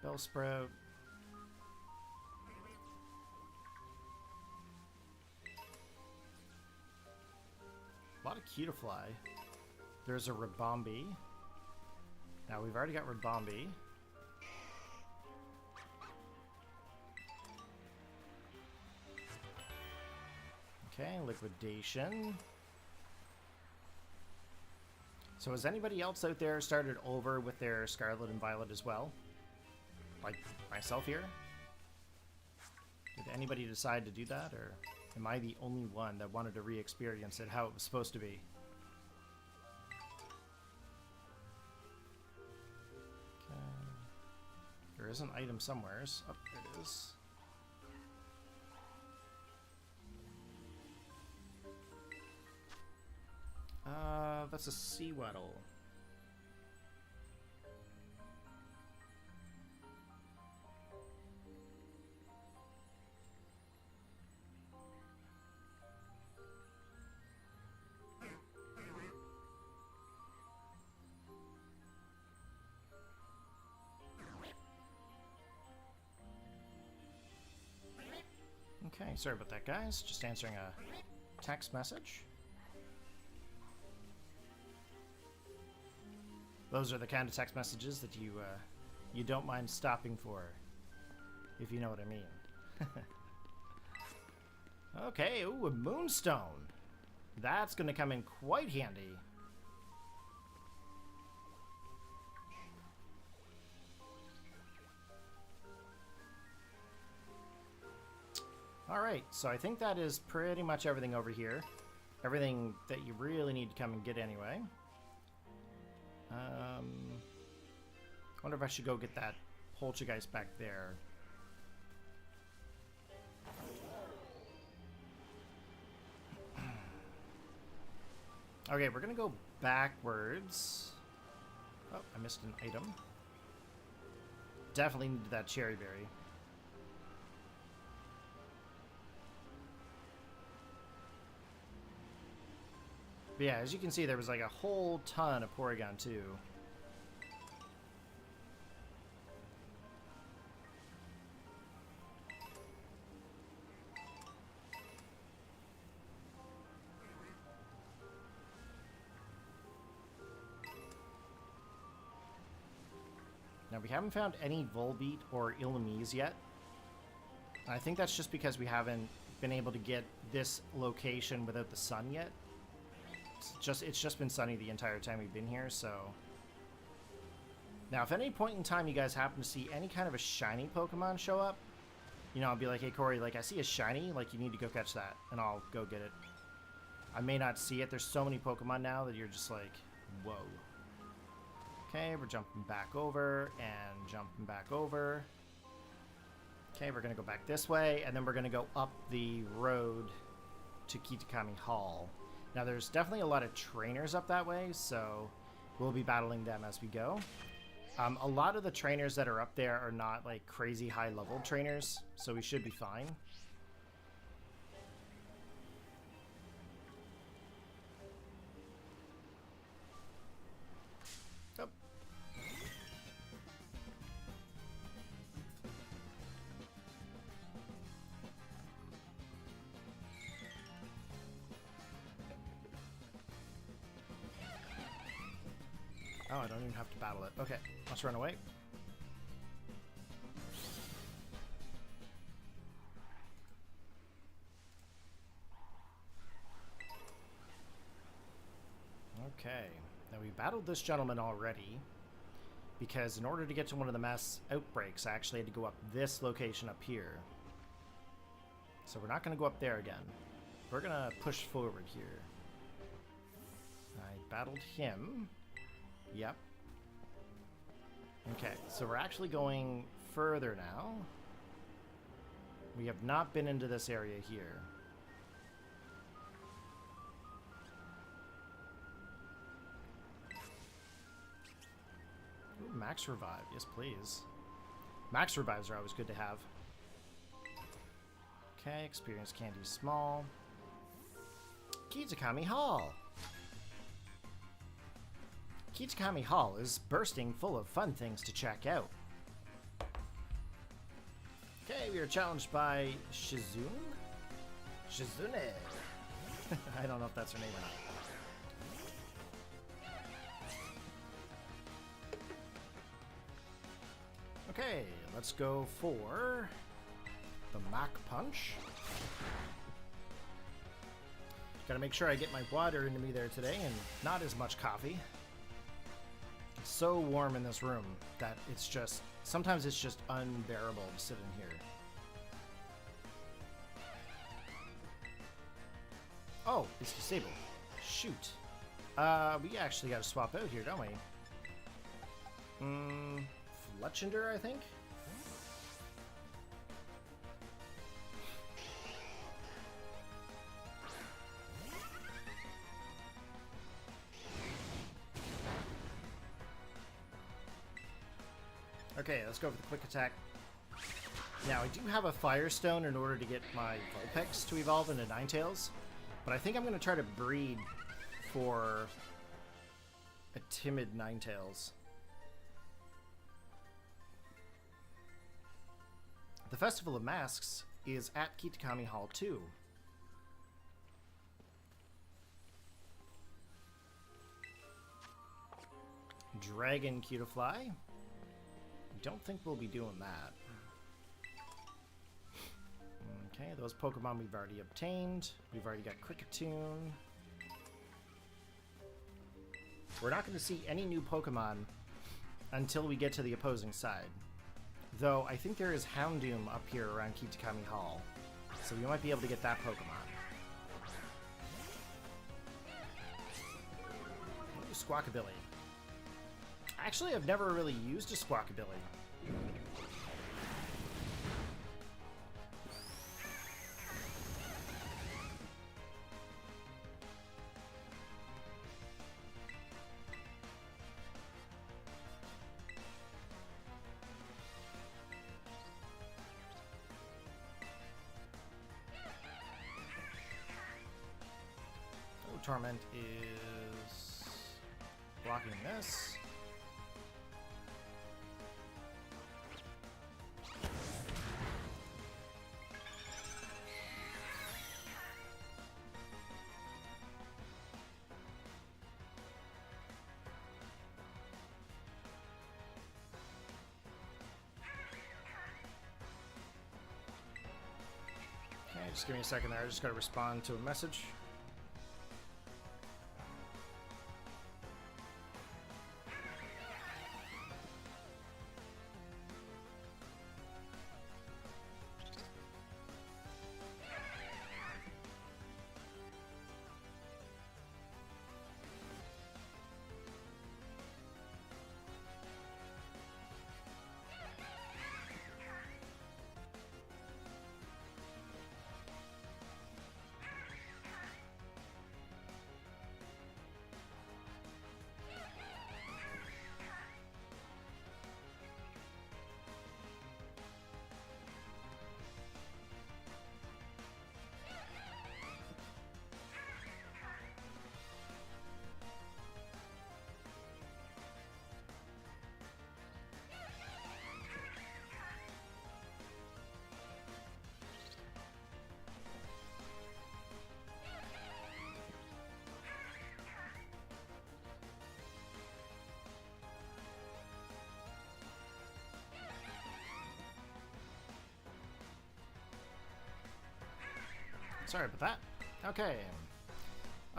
Bellsprout. A lot of Cutiefly. There's a Ribombee. Now we've already got Ribombee. Okay, Liquidation. So has anybody else out there started over with their Scarlet and Violet as well? Like myself here? Did anybody decide to do that, or am I the only one that wanted to re-experience it how it was supposed to be? Okay. There is an item somewheres. Oh, there it is. That's a Seawaddle. Okay, sorry about that, guys. Just answering a text message. Those are the kind of text messages that you don't mind stopping for, if you know what I mean. Okay, ooh, a Moonstone. That's going to come in quite handy. Alright, so I think that is pretty much everything over here. Everything that you really need to come and get anyway. I wonder if I should go get that Poltergeist back there. Okay, we're gonna go backwards. Oh, I missed an item. Definitely needed that Cherry Berry. But yeah, as you can see, there was like a whole ton of Porygon too. Now, we haven't found any Volbeat or Illumise yet. I think that's just because we haven't been able to get this location without the sun yet. It's just been sunny the entire time we've been here, so... Now, if at any point in time you guys happen to see any kind of a shiny Pokemon show up, you know, I'll be like, hey, Corey, like, I see a shiny, like, you need to go catch that, and I'll go get it. I may not see it. There's so many Pokemon now that you're just like, whoa. Okay, we're jumping back over, and jumping back over. Okay, we're going to go back this way, and then we're going to go up the road to Kitakami Hall. Now, there's definitely a lot of trainers up that way, so we'll be battling them as we go. A lot of the trainers that are up there are not, like, crazy high-level trainers, so we should be fine. Oh. Oh, I don't even have to battle it. Okay, let's run away. Okay, now we battled this gentleman already, because in order to get to one of the mass outbreaks, I actually had to go up this location up here. So we're not going to go up there again. We're going to push forward here. I battled him. Yep. Okay, so we're actually going further now. We have not been into this area here. Ooh, max revive. Yes, please. Max revives are always good to have. Okay, experience candy small. Kitakami Hall. Kitakami Hall is bursting full of fun things to check out. Okay, we are challenged by Shizune? Shizune. I don't know if that's her name or not. Okay, let's go for the Mach Punch. Gotta make sure I get my water into me there today and not as much coffee. It's so warm in this room that it's just, sometimes it's just unbearable to sit in here. Oh, it's disabled. Shoot. We actually gotta swap out here, don't we? Fletchender, I think? Okay, let's go for the quick attack. Now, I do have a Firestone in order to get my Vulpix to evolve into Ninetales, but I think I'm going to try to breed for a timid Ninetales. The Festival of Masks is at Kitakami Hall 2. Dragon Cutiefly. I don't think we'll be doing that. Okay, those Pokemon we've already obtained. We've already got Kricketune. We're not going to see any new Pokemon until we get to the opposing side. Though, I think there is Houndoom up here around Kitakami Hall. So we might be able to get that Pokemon. Ooh, Squawkabilly. Actually, I've never really used a Squawkabilly. Oh, Torment is blocking this. Okay, just give me a second there. I just got to respond to a message. Sorry about that. Okay.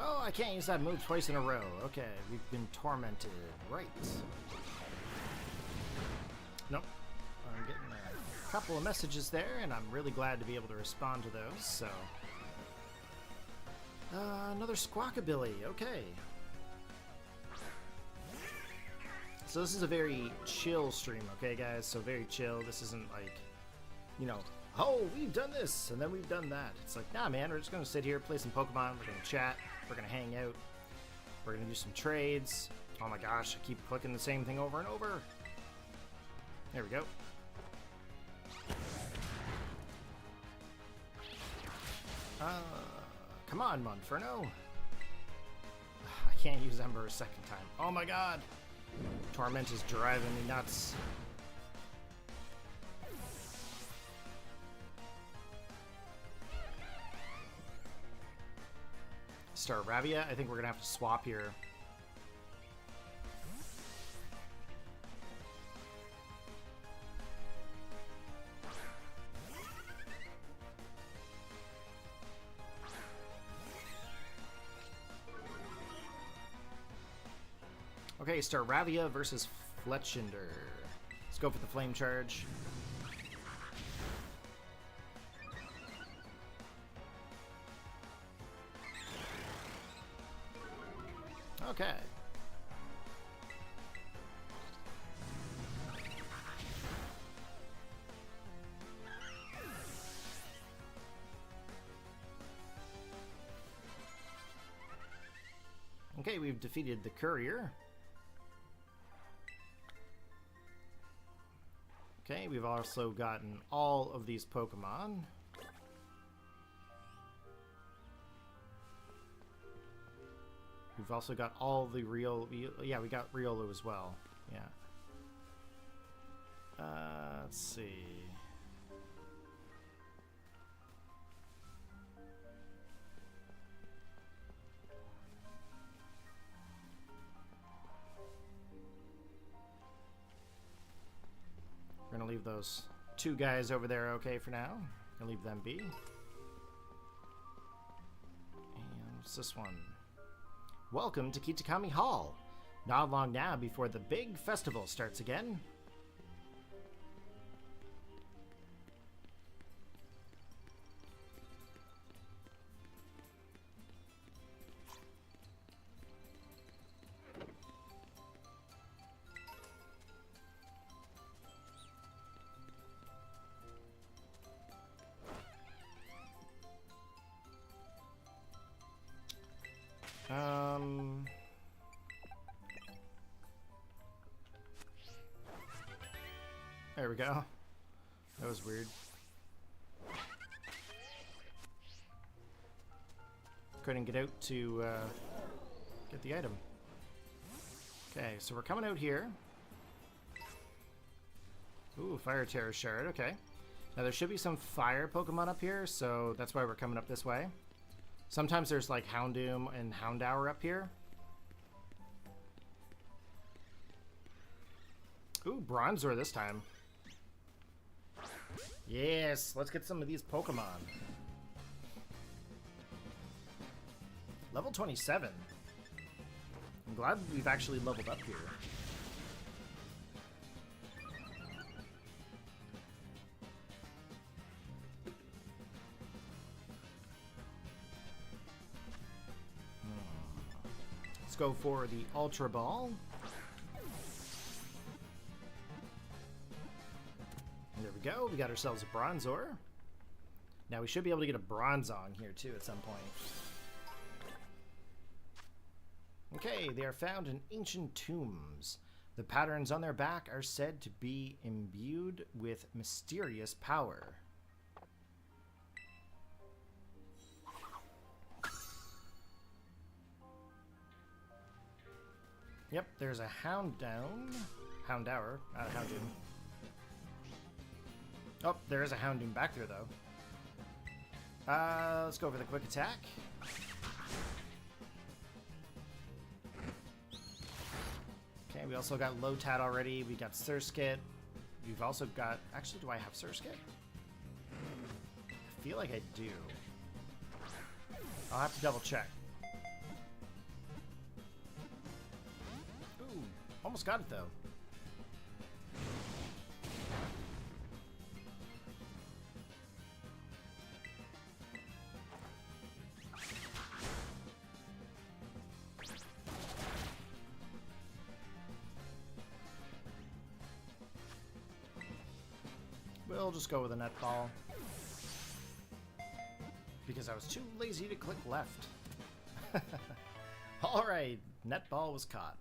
Oh, I can't use that move twice in a row. Okay, we've been tormented. Right. Nope. I'm getting a couple of messages there, and I'm really glad to be able to respond to those, so... another Squawkabilly. Okay. So this is a very chill stream, okay, guys? So very chill. This isn't like, you know, oh, we've done this, and then we've done that. It's like, nah, man, we're just going to sit here, play some Pokemon, we're going to chat, we're going to hang out, we're going to do some trades. Oh my gosh, I keep clicking the same thing over and over. There we go. Come on, Monferno. I can't use Ember a second time. Oh my god. Torment is driving me nuts. Staravia, I think we're gonna have to swap here. Okay, Staravia versus Fletchinder. Let's go for the Flame Charge. Okay. Okay, we've defeated the Courier. Okay, we've also gotten all of these Pokemon. We've also got all the real... Yeah, we got Riolu as well. Yeah. Let's see. We're gonna leave those two guys over there okay for now. Gonna leave them be. And what's this one? Welcome to Kitakami Hall. Not long now before the big festival starts again. There we go. That was weird. Couldn't get out to get the item. Okay, so we're coming out here. Ooh, Fire Terror Shard, okay. Now there should be some fire Pokemon up here, so that's why we're coming up this way. Sometimes there's like Houndoom and Houndour up here. Ooh, Bronzor this time. Yes, let's get some of these Pokemon. Level 27. I'm glad we've actually leveled up here. Let's go for the Ultra Ball. There we go. We got ourselves a Bronzor. Now we should be able to get a Bronzong here too at some point. Okay, they are found in ancient tombs. The patterns on their back are said to be imbued with mysterious power. Yep, there's a Houndour, not a Houndoom. Oh, there is a Houndoom back there, though. Let's go for the quick attack. Okay, we also got Lotad already. We got Surskit. We've also got... Actually, do I have Surskit? I feel like I do. I'll have to double check. Almost got it, though. We'll just go with a net ball. Because I was too lazy to click left. Alright, net ball was caught.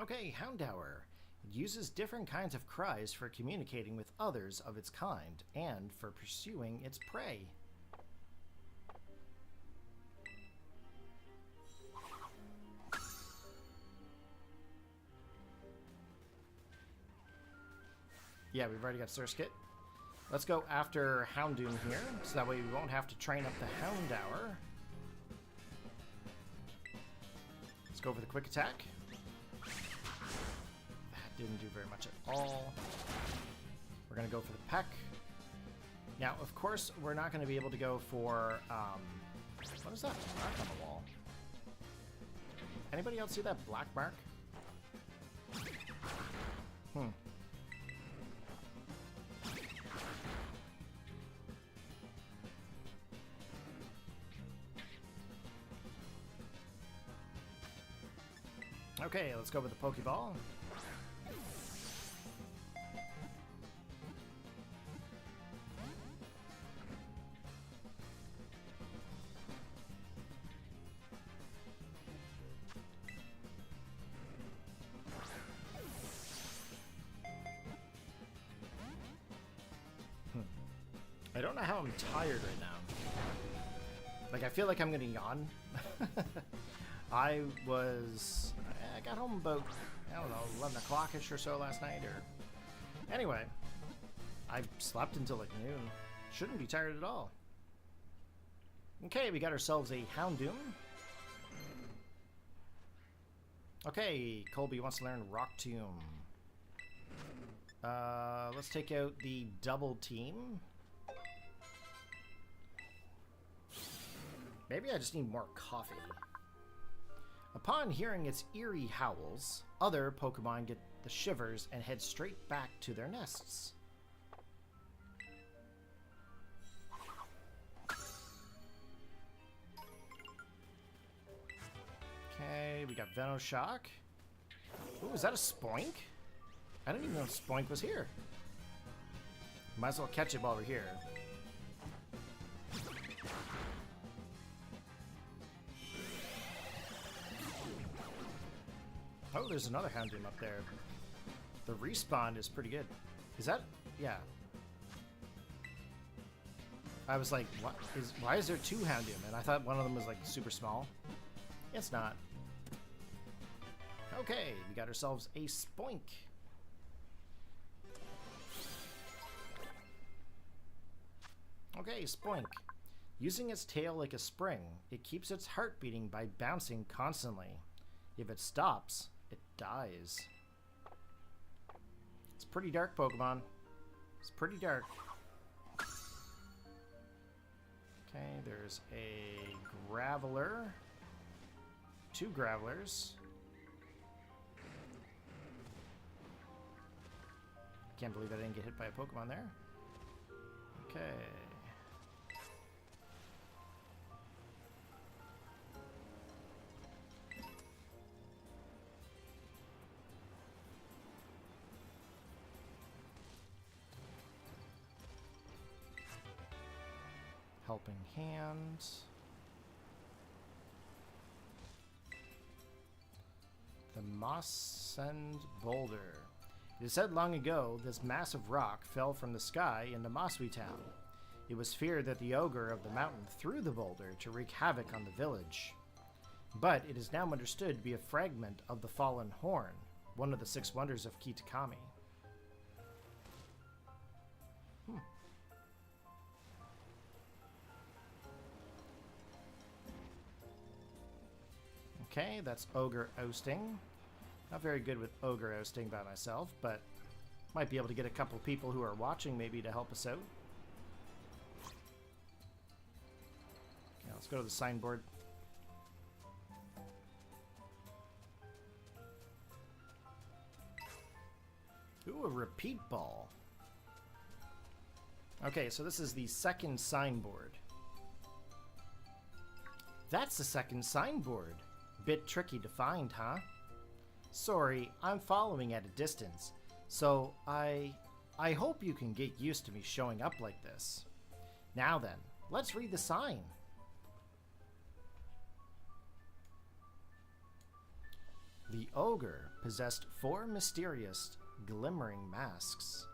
Okay, Houndour. It uses different kinds of cries for communicating with others of its kind and for pursuing its prey. Yeah, we've already got Surskit. Let's go after Houndoom here, so that way we won't have to train up the Houndour. Let's go for the quick attack. That didn't do very much at all. We're going to go for the peck. Now, of course, we're not going to be able to go for... what is that mark on the wall? Anybody else see that black mark? Okay, let's go with the Pokeball. I don't know how I'm tired right now. Like, I feel like I'm gonna yawn. I got home about, I don't know, 11 o'clock-ish or so last night, or... Anyway, I slept until like noon. Shouldn't be tired at all. Okay, we got ourselves a Houndoom. Okay, Colby wants to learn Rock Tomb. Let's take out the double team. Maybe I just need more coffee. Upon hearing its eerie howls, other Pokemon get the shivers and head straight back to their nests. Okay, we got Venoshock. Ooh, is that a Spoink? I didn't even know Spoink was here. Might as well catch it while we're here. Oh, there's another Houndoom up there. The respawn is pretty good. Is that... yeah. I was like, what is... why is there two Houndoom? And I thought one of them was like super small. It's not. Okay, we got ourselves a Spoink. Okay, Spoink. Using its tail like a spring, it keeps its heart beating by bouncing constantly. If it stops, it dies. It's pretty dark, Pokemon. It's pretty dark. Okay, there's a Graveler. Two Gravelers. Can't believe I didn't get hit by a Pokemon there. Okay. Helping Hand. The Mossend Boulder. It is said long ago this massive rock fell from the sky into Mosswe Town. It was feared that the ogre of the mountain threw the boulder to wreak havoc on the village. But it is now understood to be a fragment of the fallen horn, one of the 6 wonders of Kitakami. Okay, that's Ogre Ousting. Not very good with Ogre Ousting by myself, but might be able to get a couple people who are watching maybe to help us out. Okay, I'll let's go to the signboard. Ooh, a repeat ball. Okay, so this is the second signboard. That's the second signboard. Bit tricky to find, huh? Sorry, I'm following at a distance, so I hope you can get used to me showing up like this. Now then, let's read the sign. The ogre possessed 4 mysterious, glimmering masks.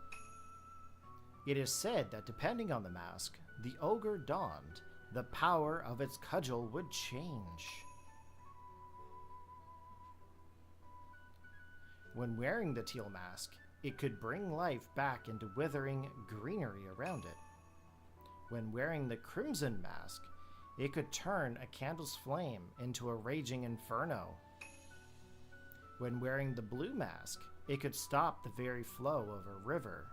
It is said that depending on the mask the ogre donned, the power of its cudgel would change. When wearing the teal mask, it could bring life back into withering greenery around it. When wearing the crimson mask, it could turn a candle's flame into a raging inferno. When wearing the blue mask, it could stop the very flow of a river.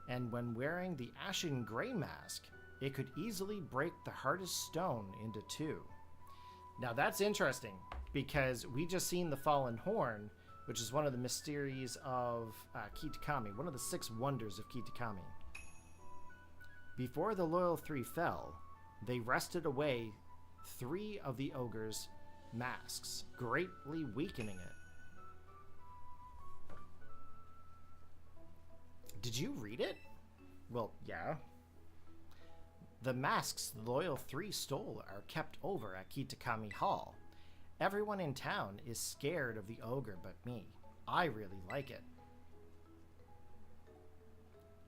And when wearing the ashen gray mask, it could easily break the hardest stone into 2. Now that's interesting, because we just seen the Fallen Horn, which is one of the mysteries of Kitakami, one of the 6 wonders of Kitakami. Before the Loyal 3 fell, they wrested away 3 of the ogre's masks, greatly weakening it. Did you read it? Well, yeah. The masks the Loyal 3 stole are kept over at Kitakami Hall. Everyone in town is scared of the ogre but me. I really like it.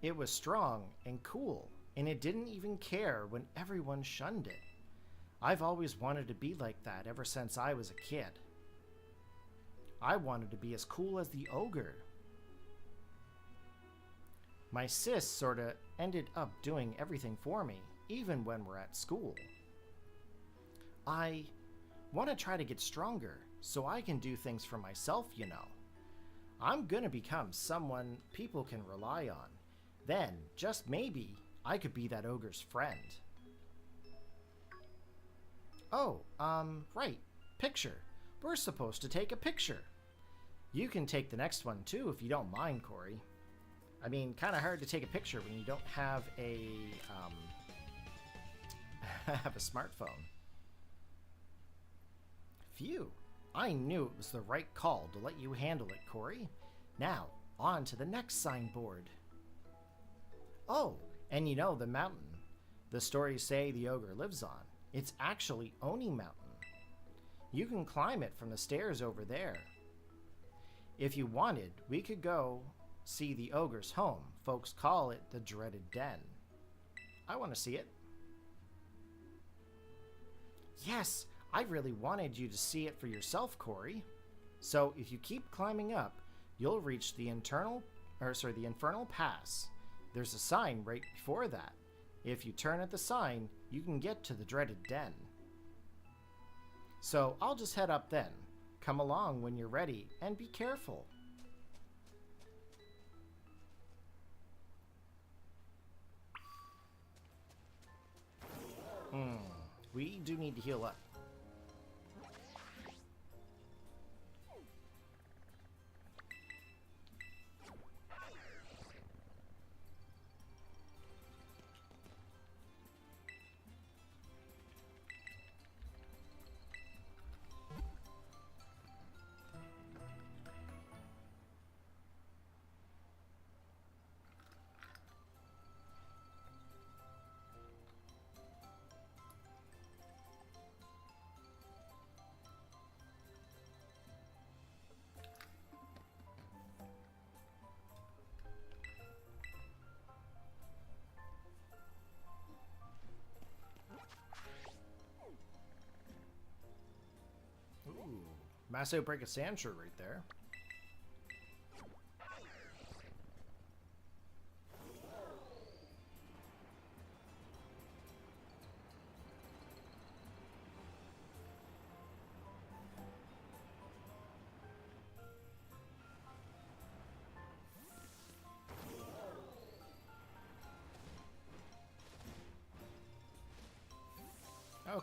It was strong and cool, and it didn't even care when everyone shunned it. I've always wanted to be like that ever since I was a kid. I wanted to be as cool as the ogre. My sis sorta ended up doing everything for me, even when we're at school. I want to try to get stronger so I can do things for myself, you know. I'm gonna become someone people can rely on. Then, just maybe, I could be that ogre's friend. Oh, right. Picture. We're supposed to take a picture. You can take the next one too if you don't mind, Corey. I mean, kind of hard to take a picture when you don't have a have a smartphone. Phew, I knew it was the right call to let you handle it, Corey. Now, on to the next signboard. Oh, and you know the mountain the stories say the ogre lives on. It's actually Oni Mountain. You can climb it from the stairs over there. If you wanted, we could go see the ogre's home. Folks call it the Dreaded Den. I want to see it. Yes, I really wanted you to see it for yourself, Corey. So if you keep climbing up, you'll reach the Infernal Pass. There's a sign right before that. If you turn at the sign, you can get to the Dreaded Den. So I'll just head up then. Come along when you're ready, and be careful. We do need to heal up. Mass outbreak of Sandshrew right there.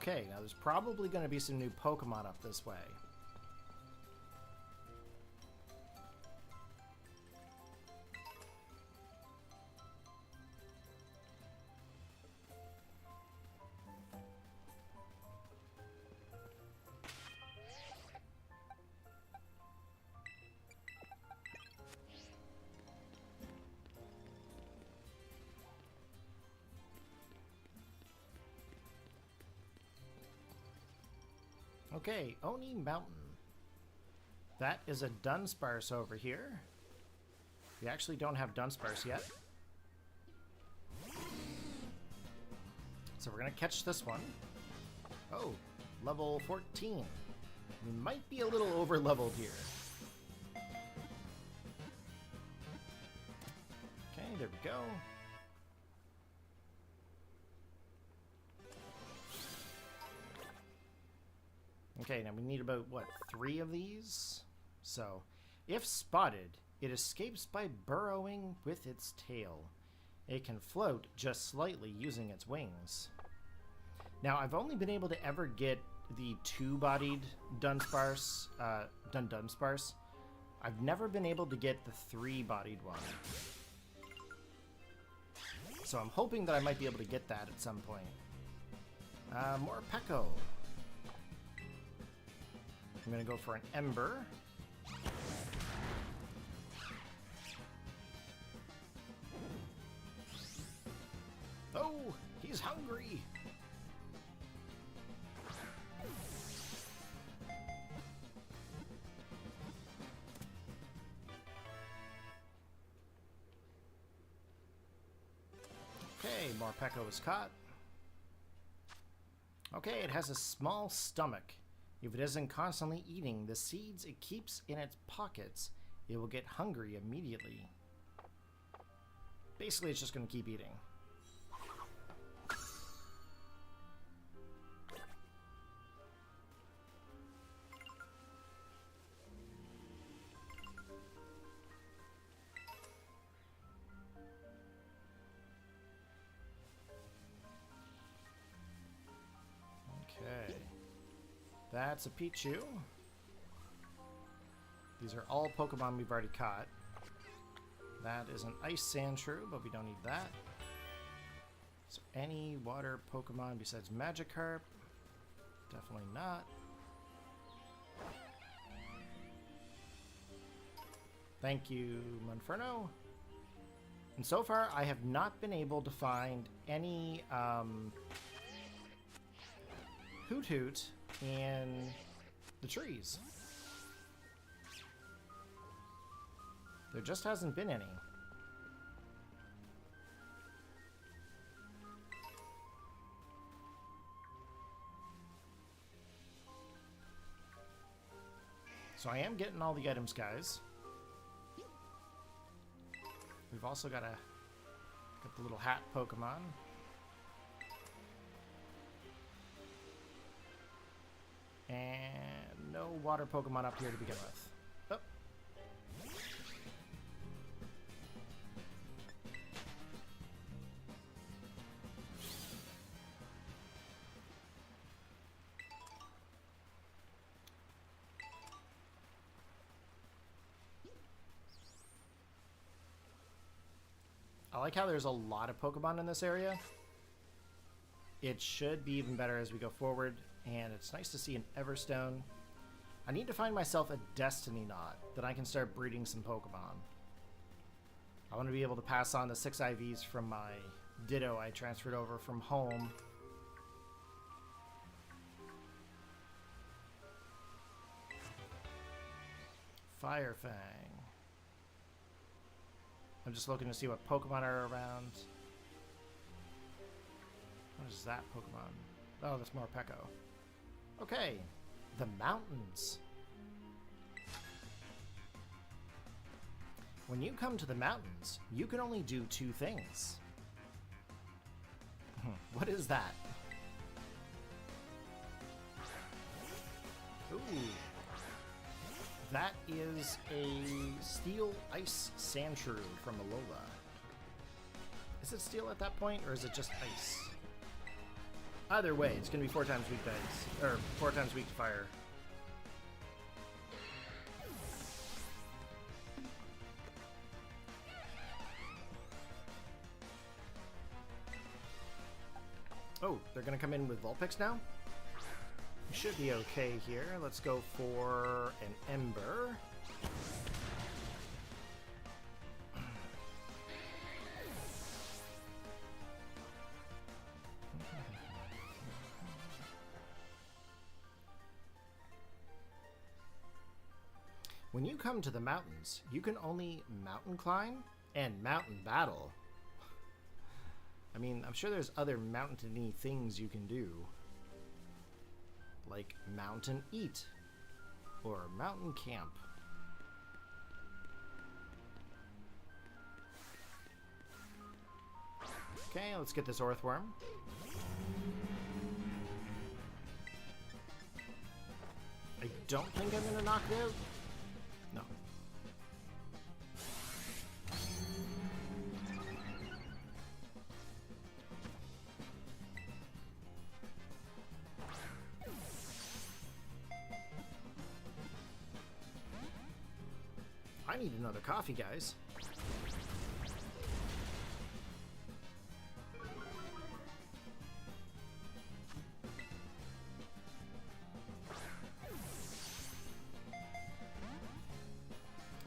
Okay, now there's probably going to be some new Pokemon up this way. Okay, Oni Mountain. That is a Dunsparce over here. We actually don't have Dunsparce yet. So we're going to catch this one. Oh, level 14. We might be a little over-leveled here. Okay, there we go. Okay, now we need about, what, 3 of these? So, if spotted, it escapes by burrowing with its tail. It can float just slightly using its wings. Now, I've only been able to ever get the 2-bodied Dunsparce, Dunsparce. I've never been able to get the 3-bodied one. So I'm hoping that I might be able to get that at some point. More Peko. I'm going to go for an Ember. Oh, he's hungry. Okay, Morpeko is caught. Okay, it has a small stomach. If it isn't constantly eating the seeds it keeps in its pockets, it will get hungry immediately. Basically, it's just going to keep eating. Okay. That's a Pichu. These are all Pokemon we've already caught. That is an Ice Sandshrew, but we don't need that. Is there any water Pokemon besides Magikarp? Definitely not. Thank you, Monferno. And so far, I have not been able to find any Hoot Hoot in the trees. There just hasn't been any. So I am getting all the items, guys. We've also got the little hat Pokemon. And no water Pokemon up here to begin with. Oh. I like how there's a lot of Pokemon in this area. It should be even better as we go forward. And it's nice to see an Everstone. I need to find myself a Destiny Knot that I can start breeding some Pokemon. I want to be able to pass on the 6 IVs from my Ditto I transferred over from home. Firefang. I'm just looking to see what Pokemon are around. What is that Pokemon? Oh, that's more Peko. Okay, the mountains. When you come to the mountains, you can only do 2 things. What is that? Ooh. That is a Steel Ice Sandshrew from Alola. Is it steel at that point, or is it just ice? Either way, it's going to be 4 times weak to ice, or 4 times weak to fire. Oh, they're going to come in with Vulpix now? We should be okay here. Let's go for an Ember. When you come to the mountains, you can only mountain climb and mountain battle. I mean, I'm sure there's other mountainy things you can do. Like mountain eat. Or mountain camp. Okay, let's get this Orthworm. I don't think I'm gonna knock it out. No. I need another coffee, guys.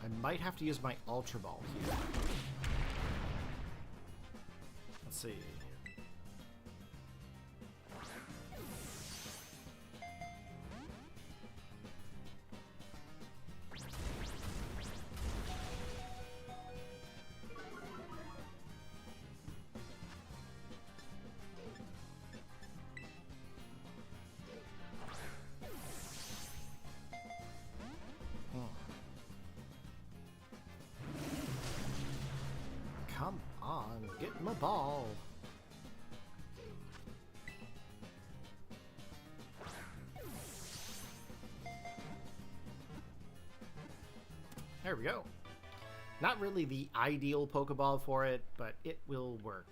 I might have to use my Ultra Ball here. Let's see. Come on, get my ball. There we go. Not really the ideal Pokeball for it, but it will work.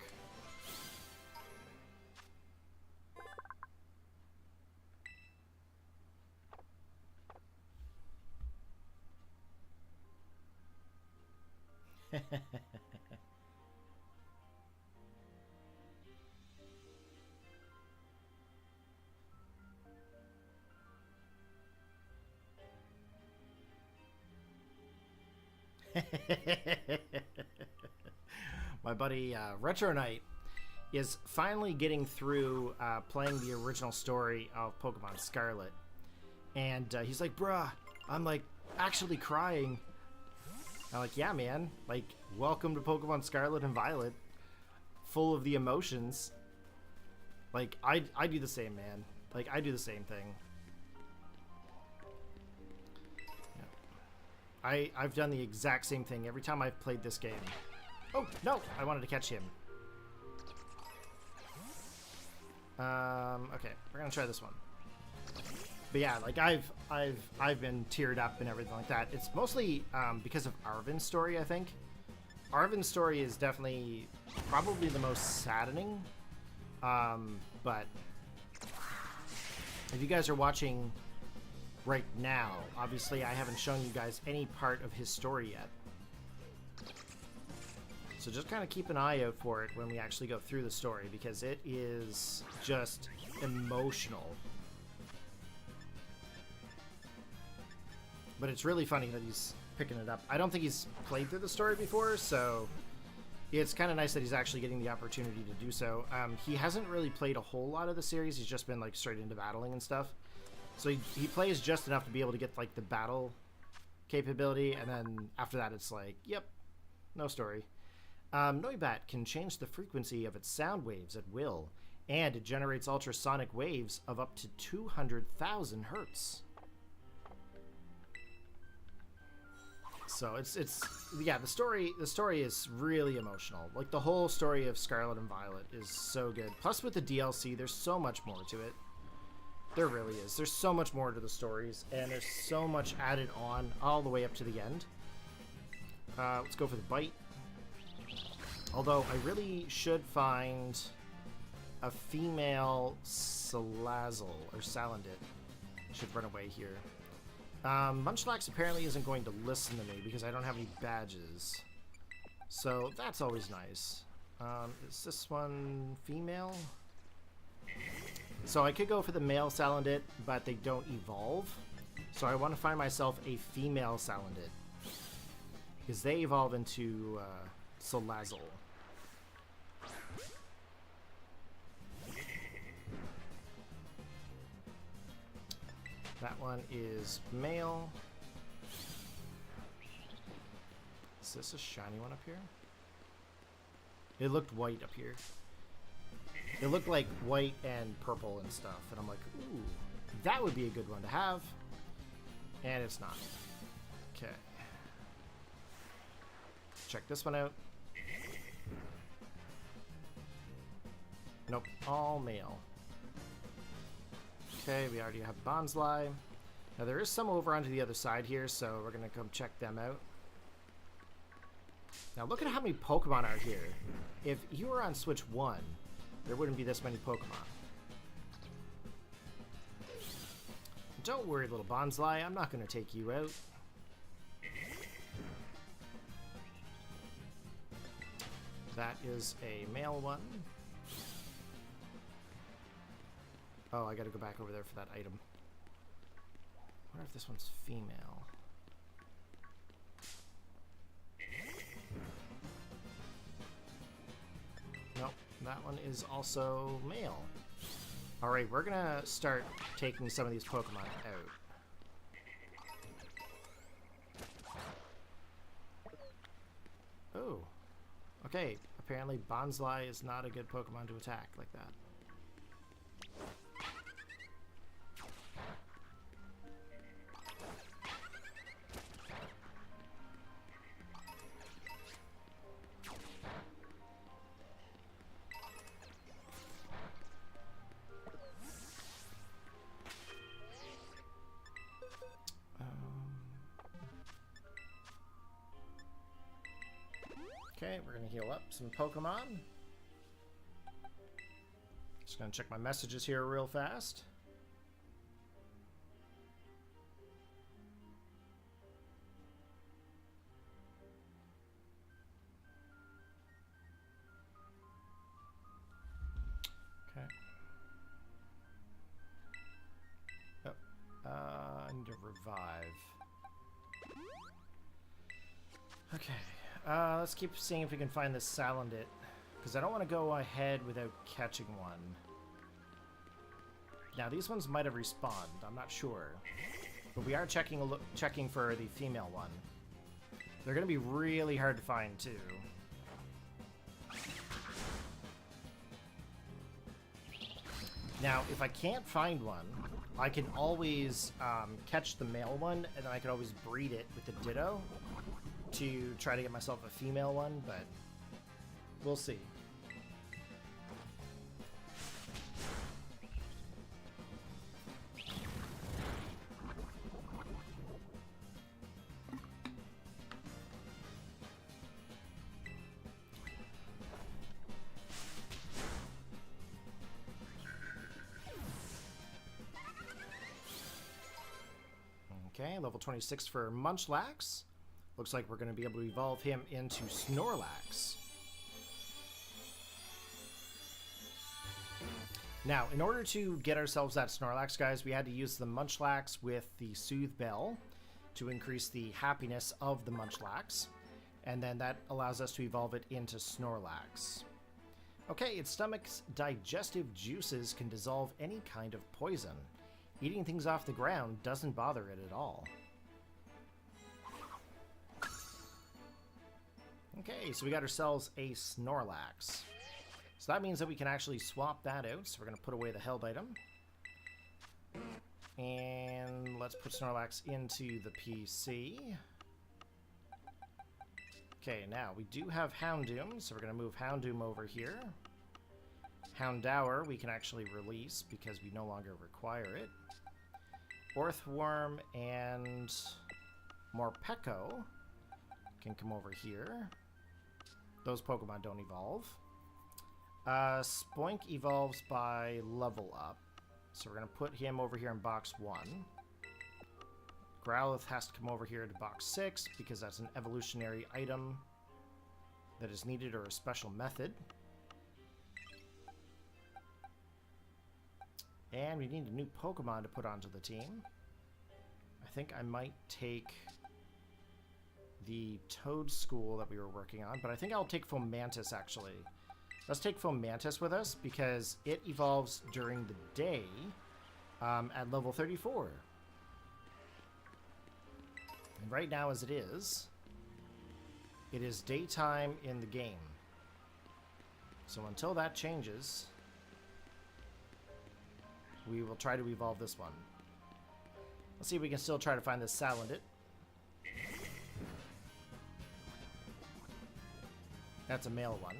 My buddy Retro Knight is finally getting through playing the original story of Pokemon Scarlet, and he's like, bruh, I'm like actually crying. I'm like, yeah man, like welcome to Pokemon Scarlet and Violet, full of the emotions. Like I do the same, man. Like I do the same thing. I've done the exact same thing every time I've played this game. Oh, no! I wanted to catch him. Okay, we're gonna try this one. But yeah, like I've been teared up and everything like that. It's mostly because of Arven's story, I think. Arven's story is definitely probably the most saddening. But if you guys are watching right now, obviously I haven't shown you guys any part of his story yet, so just kind of keep an eye out for it when we actually go through the story, because it is just emotional. But it's really funny that he's picking it up. I don't think he's played through the story before, so it's kind of nice that he's actually getting the opportunity to do so. He hasn't really played a whole lot of the series. He's just been like straight into battling and stuff. So he plays just enough to be able to get like the battle capability, and then after that it's like, yep, no story. Noibat can change the frequency of its sound waves at will, and it generates ultrasonic waves of up to 200,000 hertz. So it's yeah, the story is really emotional. Like the whole story of Scarlet and Violet is so good. Plus with the DLC, there's so much more to it. There really is. There's so much more to the stories, and there's so much added on all the way up to the end. Let's go for the bite. Although I really should find a female Salazzle, or Salandit, should run away here. Munchlax apparently isn't going to listen to me because I don't have any badges. So that's always nice. Is this one female? So I could go for the male Salandit, but they don't evolve. So I want to find myself a female Salandit, because they evolve into Salazzle. That one is male. Is this a shiny one up here? It looked white up here. It looked like white and purple and stuff, and I'm like, ooh, that would be a good one to have. And it's not. Okay. Check this one out. Nope, all male. Okay, we already have Bonsly. Now there is some over onto the other side here, so we're gonna come check them out. Now look at how many Pokemon are here. If you were on Switch 1, there wouldn't be this many Pokemon. Don't worry, little Bonsly, I'm not gonna take you out. That is a male one. Oh, I gotta go back over there for that item. I wonder if this one's female. Nope, that one is also male. Alright, we're gonna start taking some of these Pokemon out. Oh. Okay, apparently Bonsly is not a good Pokemon to attack like that. Okay, we're gonna heal up some Pokemon. Just gonna check my messages here real fast. Okay. Oh, I need to revive. Okay. Let's keep seeing if we can find this Salandit, because I don't want to go ahead without catching one. Now, these ones might have respawned. I'm not sure. But we are checking for the female one. They're going to be really hard to find, too. Now, if I can't find one, I can always catch the male one, and then I can always breed it with the Ditto to try to get myself a female one, but we'll see. Okay, level 26 for Munchlax. Looks like we're going to be able to evolve him into Snorlax. Now, in order to get ourselves that Snorlax, guys, we had to use the Munchlax with the Soothe Bell to increase the happiness of the Munchlax. And then that allows us to evolve it into Snorlax. Okay, its stomach's digestive juices can dissolve any kind of poison. Eating things off the ground doesn't bother it at all. Okay, so we got ourselves a Snorlax. So that means that we can actually swap that out. So we're going to put away the held item. And let's put Snorlax into the PC. Okay, now we do have Houndoom, so we're going to move Houndoom over here. Houndour we can actually release because we no longer require it. Orthworm and Morpeko can come over here. Those Pokemon don't evolve. Spoink evolves by level up. So we're going to put him over here in box 1. Growlithe has to come over here to box 6 because that's an evolutionary item that is needed or a special method. And we need a new Pokemon to put onto the team. I think I might take the Toad School that we were working on, but I think I'll take Fomantis actually. Let's take Fomantis with us because it evolves during the day at level 34. And right now as it is daytime in the game. So until that changes, we will try to evolve this one. Let's see if we can still try to find this Salandit. That's a male one.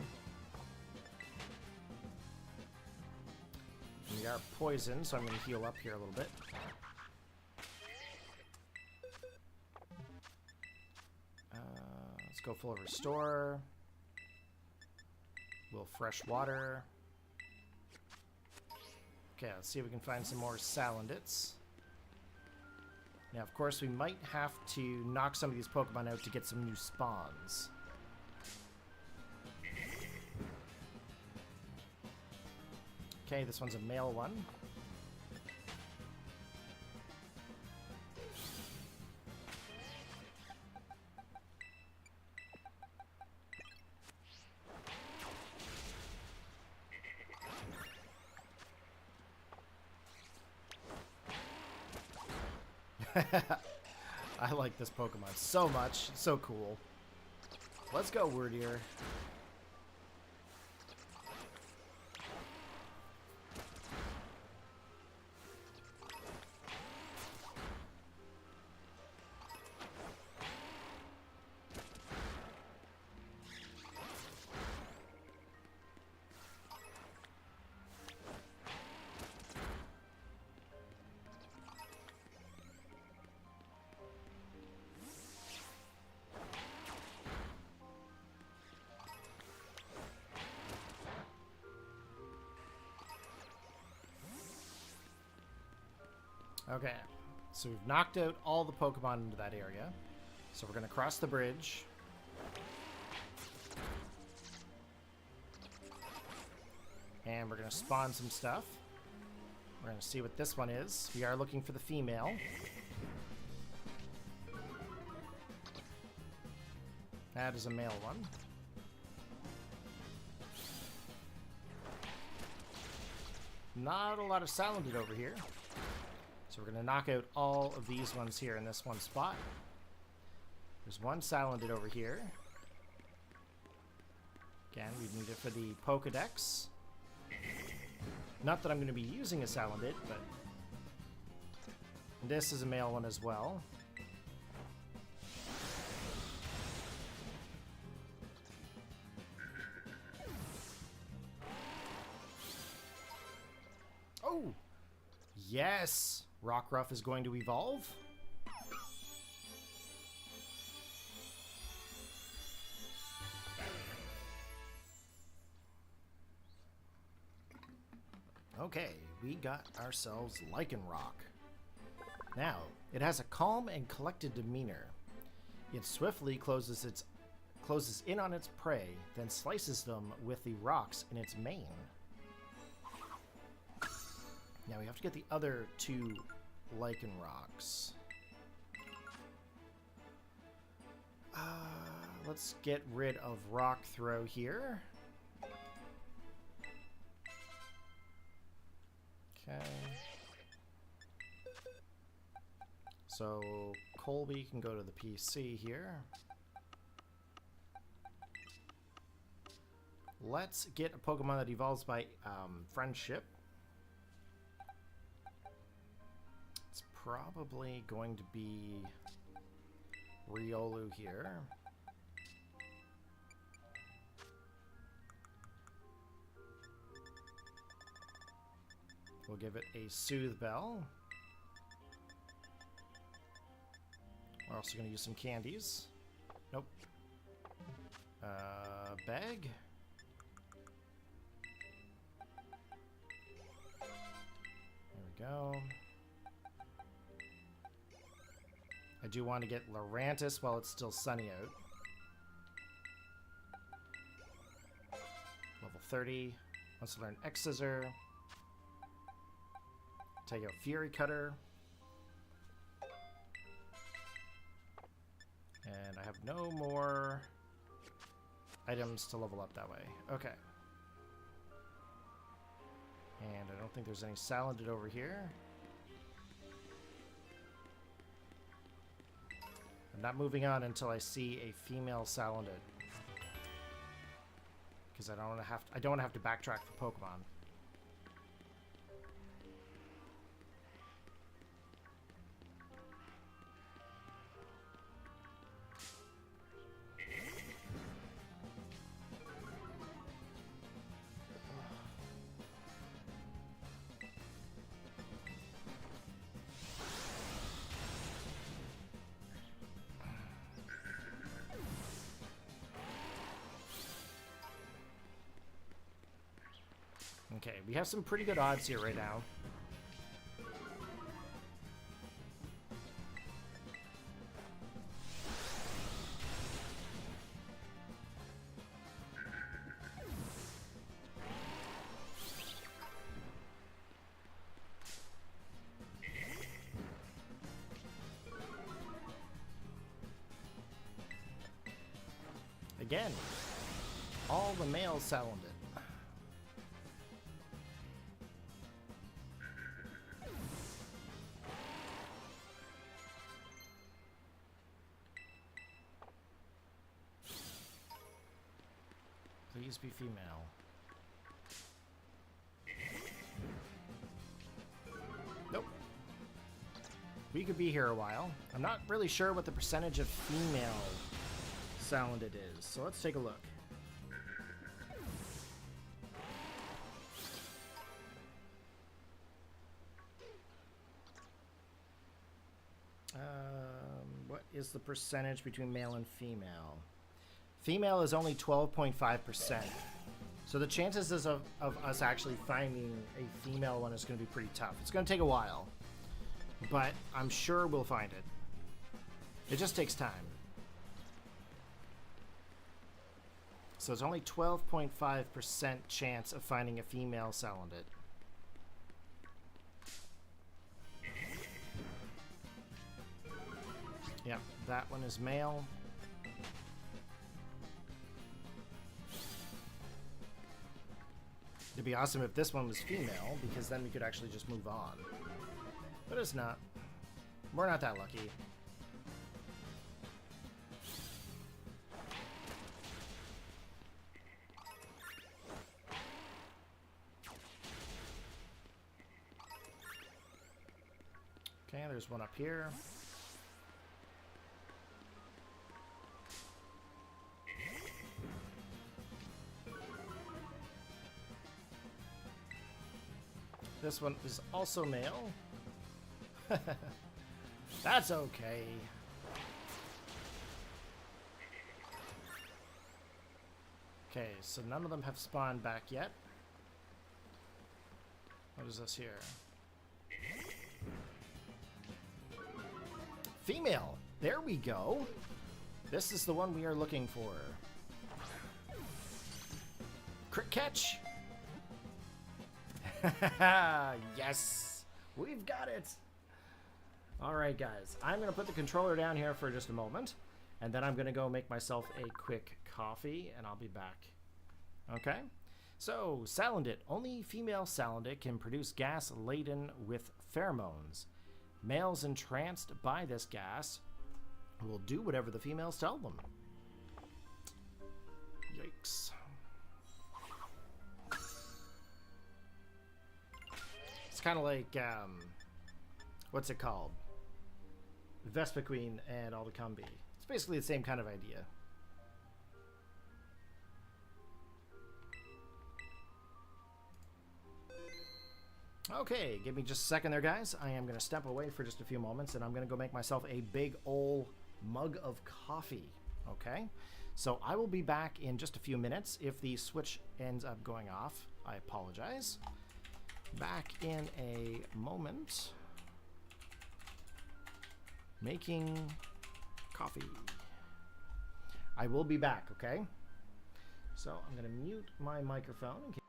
We are poisoned, so I'm going to heal up here a little bit. Let's go full restore. We'll fresh water. Okay, let's see if we can find some more Salandits. Now, of course, we might have to knock some of these Pokemon out to get some new spawns. Okay, this one's a male one. I like this Pokemon so much. It's so cool. Let's go, Wyrdeer. Okay, so we've knocked out all the Pokemon into that area. So we're going to cross the bridge. And we're going to spawn some stuff. We're going to see what this one is. We are looking for the female. That is a male one. Not a lot of Salandit over here. So we're going to knock out all of these ones here in this one spot. There's one Salandit over here. Again, we need it for the Pokedex. Not that I'm going to be using a Salandit, but this is a male one as well. Oh! Yes! Rockruff is going to evolve. Okay, we got ourselves Lycanroc. Now, it has a calm and collected demeanor. It swiftly closes in on its prey, then slices them with the rocks in its mane. Now we have to get the other two Lycanrocs. Let's get rid of Rock Throw here. Okay. So Colby can go to the PC here. Let's get a Pokemon that evolves by friendship. It's probably going to be Riolu here. We'll give it a Soothe Bell. We're also going to use some candies. Nope. Bag. go. I do want to get Lorantis while it's still sunny out. Level 30. Wants to learn X-Scissor. Take out Fury Cutter. And I have no more items to level up that way. Okay. And I don't think there's any Salandit over here. I'm not moving on until I see a female Salandit. Because I don't want to have to backtrack for Pokemon. Okay, we have some pretty good odds here right now. Again, all the male Salandit. Please be female. Nope. We could be here a while. I'm not really sure what the percentage of female Salandit is, so let's take a look. What is the percentage between male and female? Female is only 12.5%. So the chances of us actually finding a female one is going to be pretty tough. It's going to take a while, but I'm sure we'll find it. It just takes time. So it's only 12.5% chance of finding a female Salandit. Yeah, that one is male. It'd be awesome if this one was female, because then we could actually just move on. But it's not. We're not that lucky. Okay, there's one up here. This one is also male. That's okay. Okay, so none of them have spawned back yet. What is this here? Female! There we go! This is the one we are looking for. Crit catch! Yes! We've got it! Alright guys, I'm going to put the controller down here for just a moment, and then I'm going to go make myself a quick coffee, and I'll be back. Okay? So, Salandit. Only female Salandit can produce gas laden with pheromones. Males entranced by this gas will do whatever the females tell them. Yikes. It's kind of like, what's it called? Vespiquen and Aldecumbe. It's basically the same kind of idea. Okay, give me just a second there, guys. I am going to step away for just a few moments, and I'm going to go make myself a big ol' mug of coffee. Okay? So I will be back in just a few minutes. If the switch ends up going off, I apologize. Back in a moment. Making coffee. I will be back, okay? So I'm going to mute my microphone in case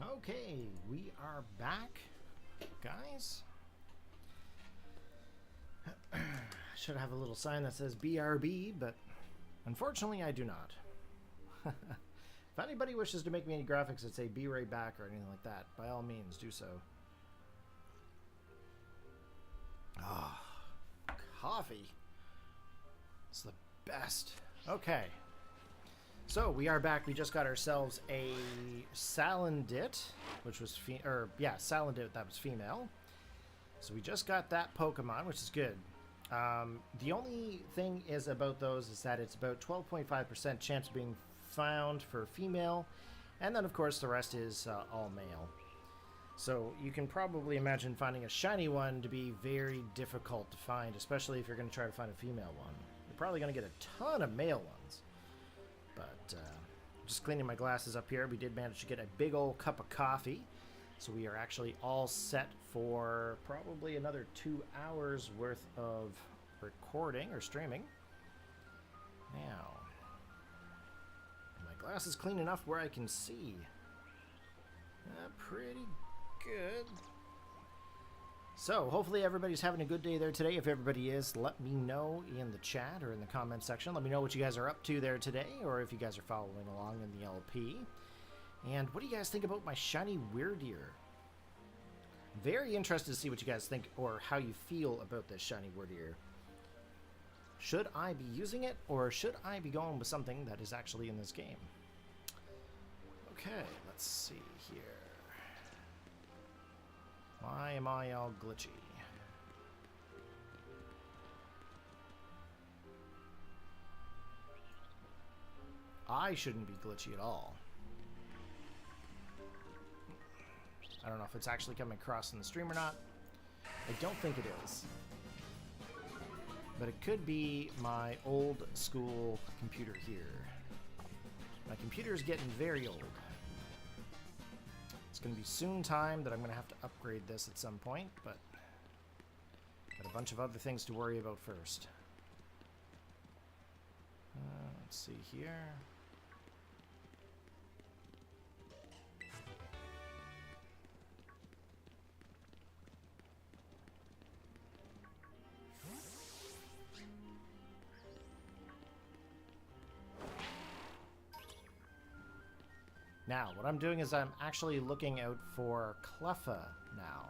Okay, we are back, guys. Should have a little sign that says BRB, but unfortunately I do not. If anybody wishes to make me any graphics that say be right back or anything like that, by all means do so. Ah, coffee. It's the best. Okay. So we are back. We just got ourselves a Salandit, which was Salandit, that was female. So we just got that Pokemon, which is good. The only thing is about those is that it's about 12.5% chance of being found for female, and then of course the rest is all male. So you can probably imagine finding a shiny one to be very difficult to find, especially if you're going to try to find a female one. You're probably going to get a ton of male ones. But just cleaning my glasses up here, we did manage to get a big old cup of coffee. So we are actually all set for probably another 2 hours worth of recording or streaming. Now, my glass is clean enough where I can see. Pretty good. So, hopefully everybody's having a good day there today. If everybody is, let me know in the chat or in the comment section. Let me know what you guys are up to there today, or if you guys are following along in the LP. And what do you guys think about my shiny Wyrdeer? Very interested to see what you guys think or how you feel about this shiny Wyrdeer. Should I be using it, or should I be going with something that is actually in this game? Okay, let's see here. Why am I all glitchy? I shouldn't be glitchy at all. I don't know if it's actually coming across in the stream or not. I don't think it is. But it could be my old school computer here. My computer is getting very old. It's going to be soon time that I'm going to have to upgrade this at some point, but got a bunch of other things to worry about first. Let's see here. Now, what I'm doing is I'm actually looking out for Cleffa now.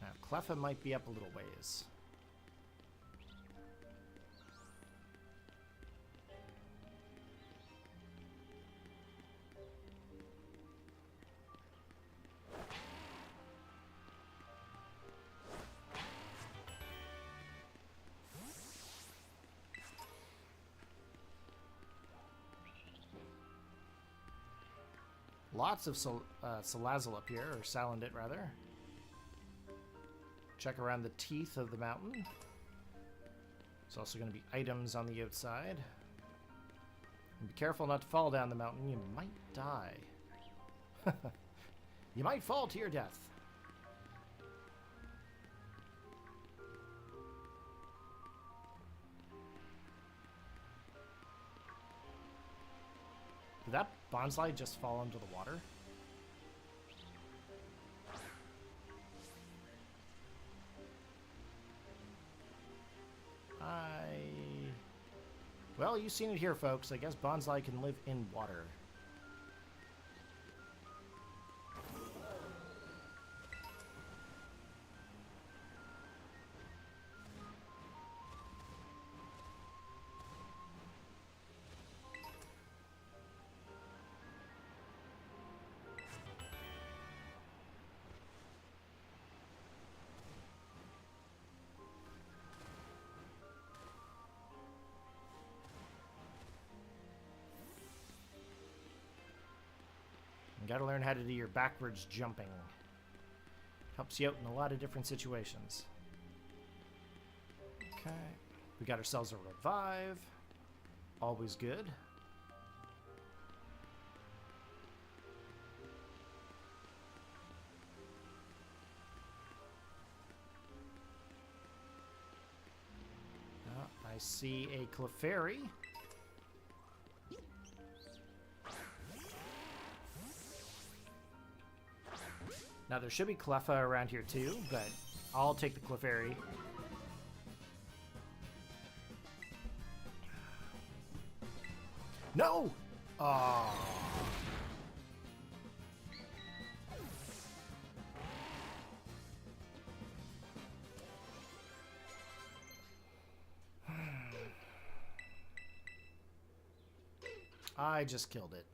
Now, Cleffa might be up a little ways. Lots of Salazzle up here, or Salandit rather. Check around the teeth of the mountain. There's also going to be items on the outside. And be careful not to fall down the mountain, you might die. You might fall to your death. Did that bonsai just fall into the water? Well, you've seen it here, folks. I guess bonsai can live in water. Gotta learn how to do your backwards jumping. Helps you out in a lot of different situations. Okay. We got ourselves a revive. Always good. I see a Clefairy. Now there should be Cleffa around here too, but I'll take the Clefairy. No! Oh. I just killed it.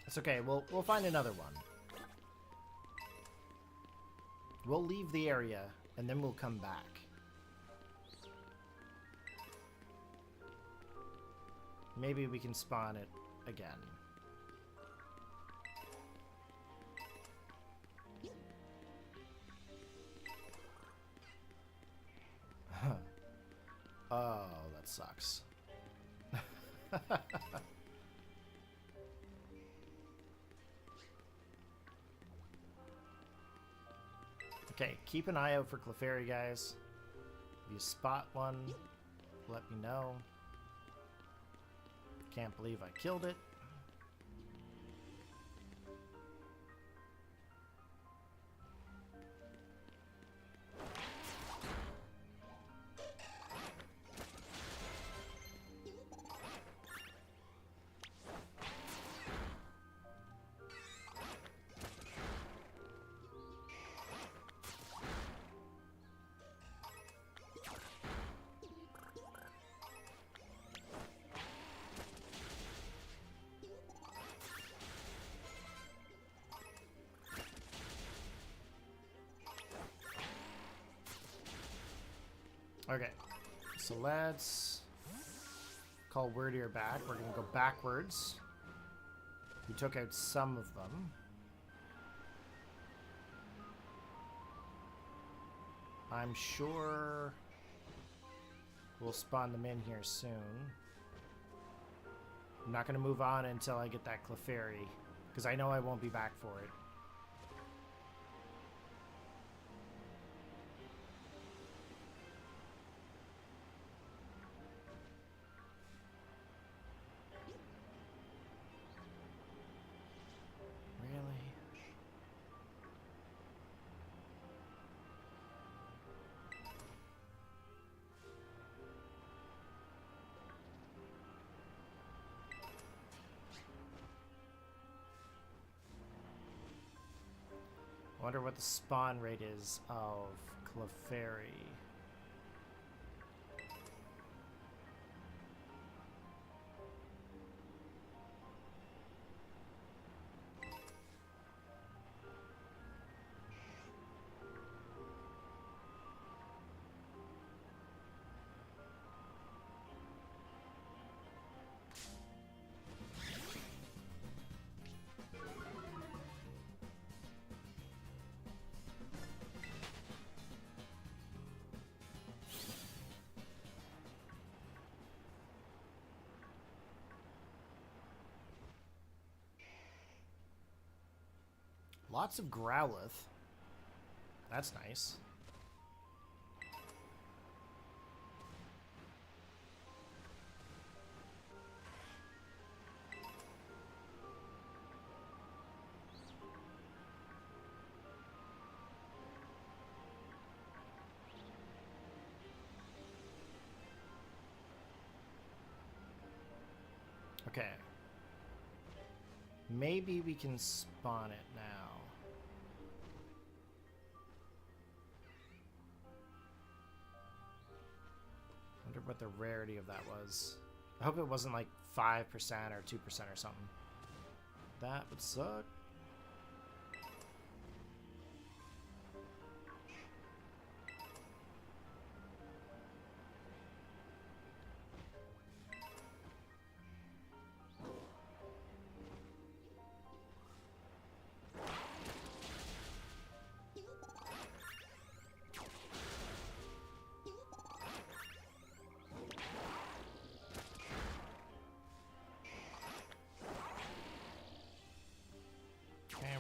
It's okay. We'll find another one. We'll leave the area and then we'll come back. Maybe we can spawn it again. Oh, that sucks. Okay, keep an eye out for Clefairy, guys. If you spot one, let me know. Can't believe I killed it. Okay, so let's call Wyrdeer back. We're going to go backwards. We took out some of them. I'm sure we'll spawn them in here soon. I'm not going to move on until I get that Clefairy, because I know I won't be back for it. I wonder what the spawn rate is of Clefairy. Lots of Growlithe. That's nice. Okay. Maybe we can spawn it now. Wonder what the rarity of that was. I hope it wasn't like 5% or 2% or something. That would suck.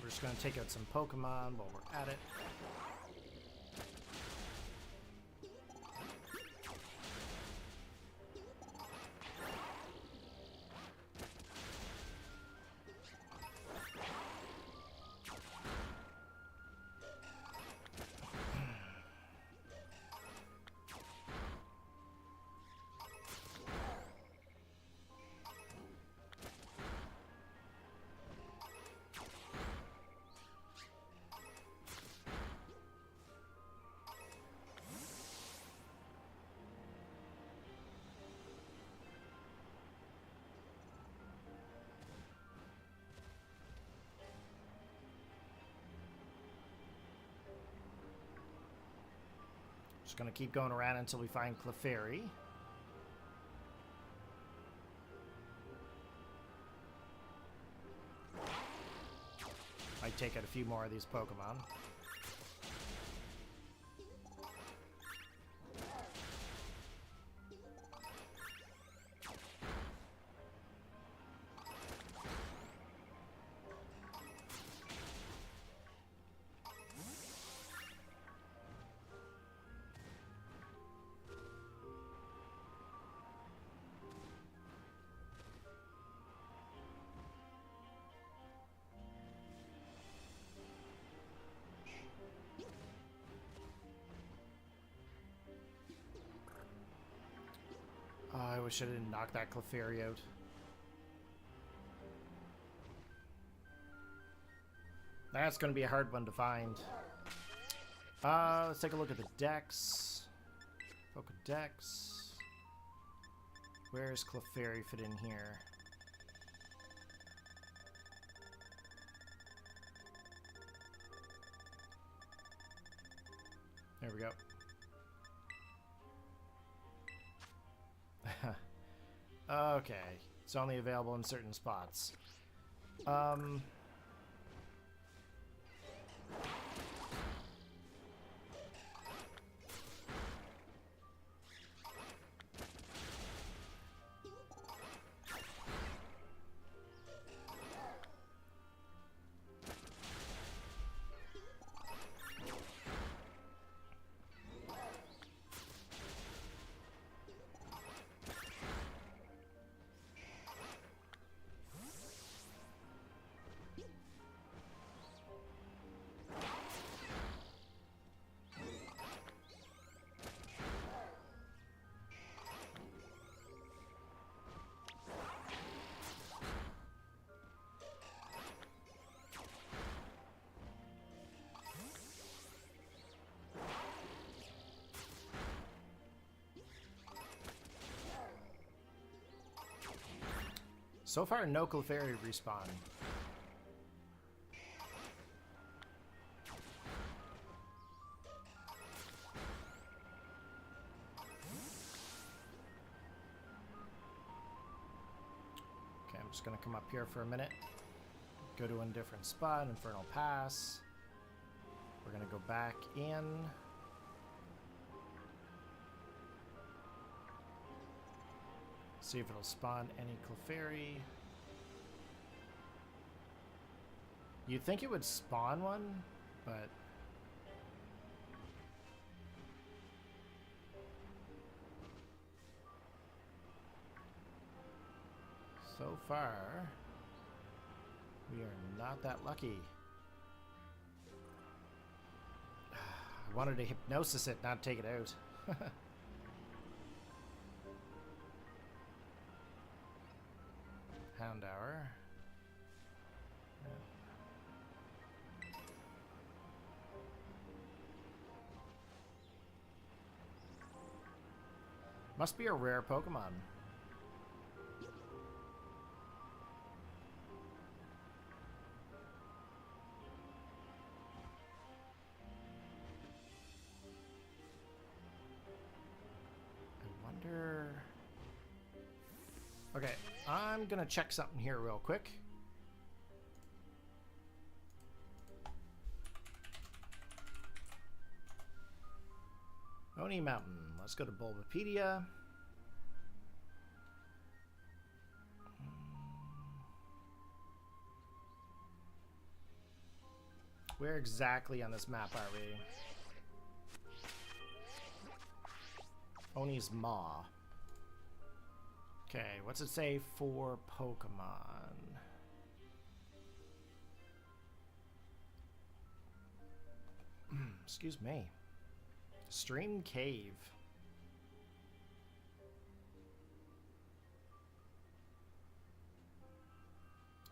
We're just going to take out some Pokemon while we're at it. Just gonna keep going around until we find Clefairy. Might take out a few more of these Pokemon. I wish I didn't knock that Clefairy out. That's going to be a hard one to find. Let's take a look at the Dex. Pokedex. Where's Clefairy fit in here? There we go. Okay, it's only available in certain spots. So far, no Clefairy respawn. Okay, I'm just gonna come up here for a minute. Go to a different spot, Infernal Pass. We're gonna go back in. See if it'll spawn any Clefairy. You'd think it would spawn one, but so far we are not that lucky. I wanted to hypnosis it, not take it out. Houndour. Yeah. Must be a rare Pokemon. I wonder... Okay, I'm gonna check something here real quick. Oni Mountain. Let's go to Bulbapedia. Where exactly on this map are we? Oni's Maw. Okay, what's it say for Pokemon? Excuse me. Stream Cave.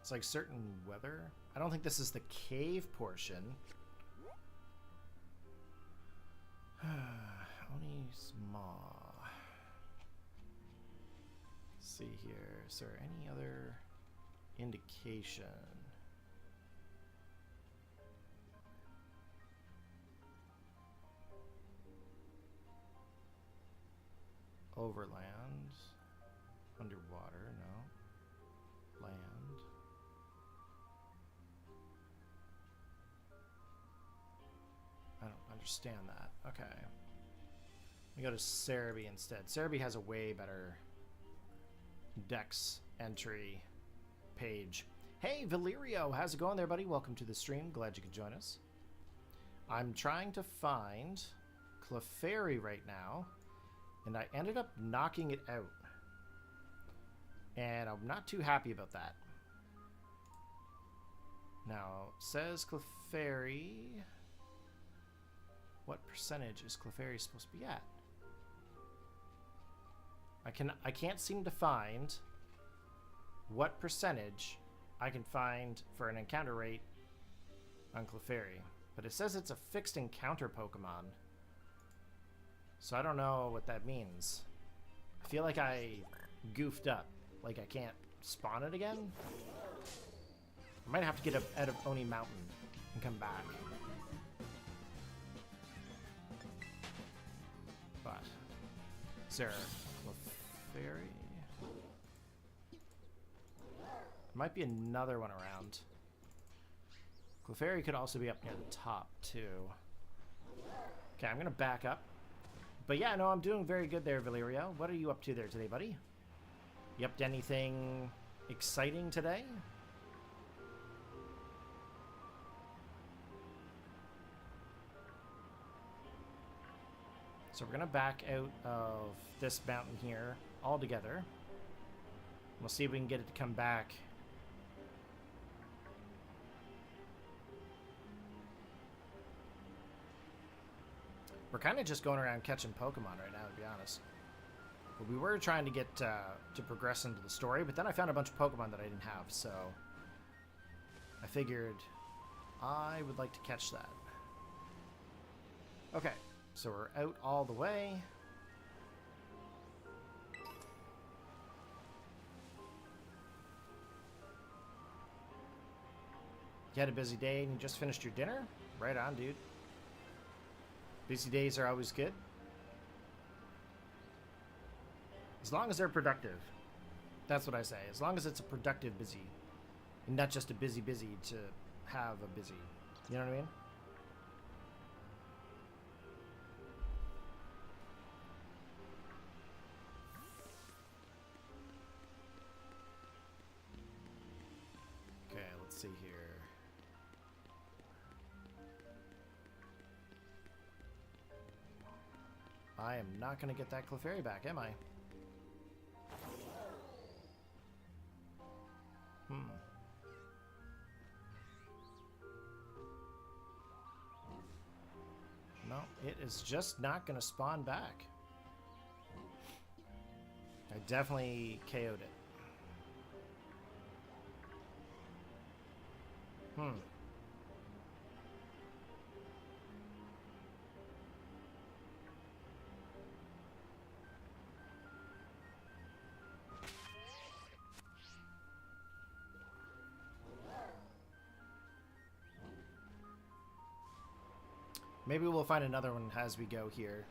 It's like certain weather. I don't think this is the cave portion. Oni's Maw. Let's see here. Is there any other indication? Overland. Underwater, no. Land. I don't understand that. Okay. We go to Cerebi instead. Cerebi has a way better Dex entry page. Hey, Valerio, how's it going there, buddy? Welcome to the stream. Glad you could join us. I'm trying to find Clefairy right now, and I ended up knocking it out. And I'm not too happy about that. Now, it says Clefairy. What percentage is Clefairy supposed to be at? I can't seem to find what percentage I can find for an encounter rate on Clefairy. But it says it's a fixed encounter Pokemon. So I don't know what that means. I feel like I goofed up. Like I can't spawn it again? I might have to get out of Oni Mountain and come back. But is there a Clefairy? There might be another one around. Clefairy could also be up near the top too. Okay, I'm gonna back up. But yeah, no, I'm doing very good there, Valerio. What are you up to there today, buddy? You up to anything exciting today? So we're gonna back out of this mountain here altogether. We'll see if we can get it to come back. We're kind of just going around catching Pokemon right now, to be honest. But we were trying to get to progress into the story, but then I found a bunch of Pokemon that I didn't have, so I figured I would like to catch that. Okay, so we're out all the way. You had a busy day and you just finished your dinner? Right on, dude. Busy days are always good. As long as they're productive. That's what I say. As long as it's a productive busy. And not just a busy to have a busy. You know what I mean? Okay, let's see here. I am not going to get that Clefairy back, am I? No, it is just not going to spawn back. I definitely KO'd it. Maybe we'll find another one as we go here.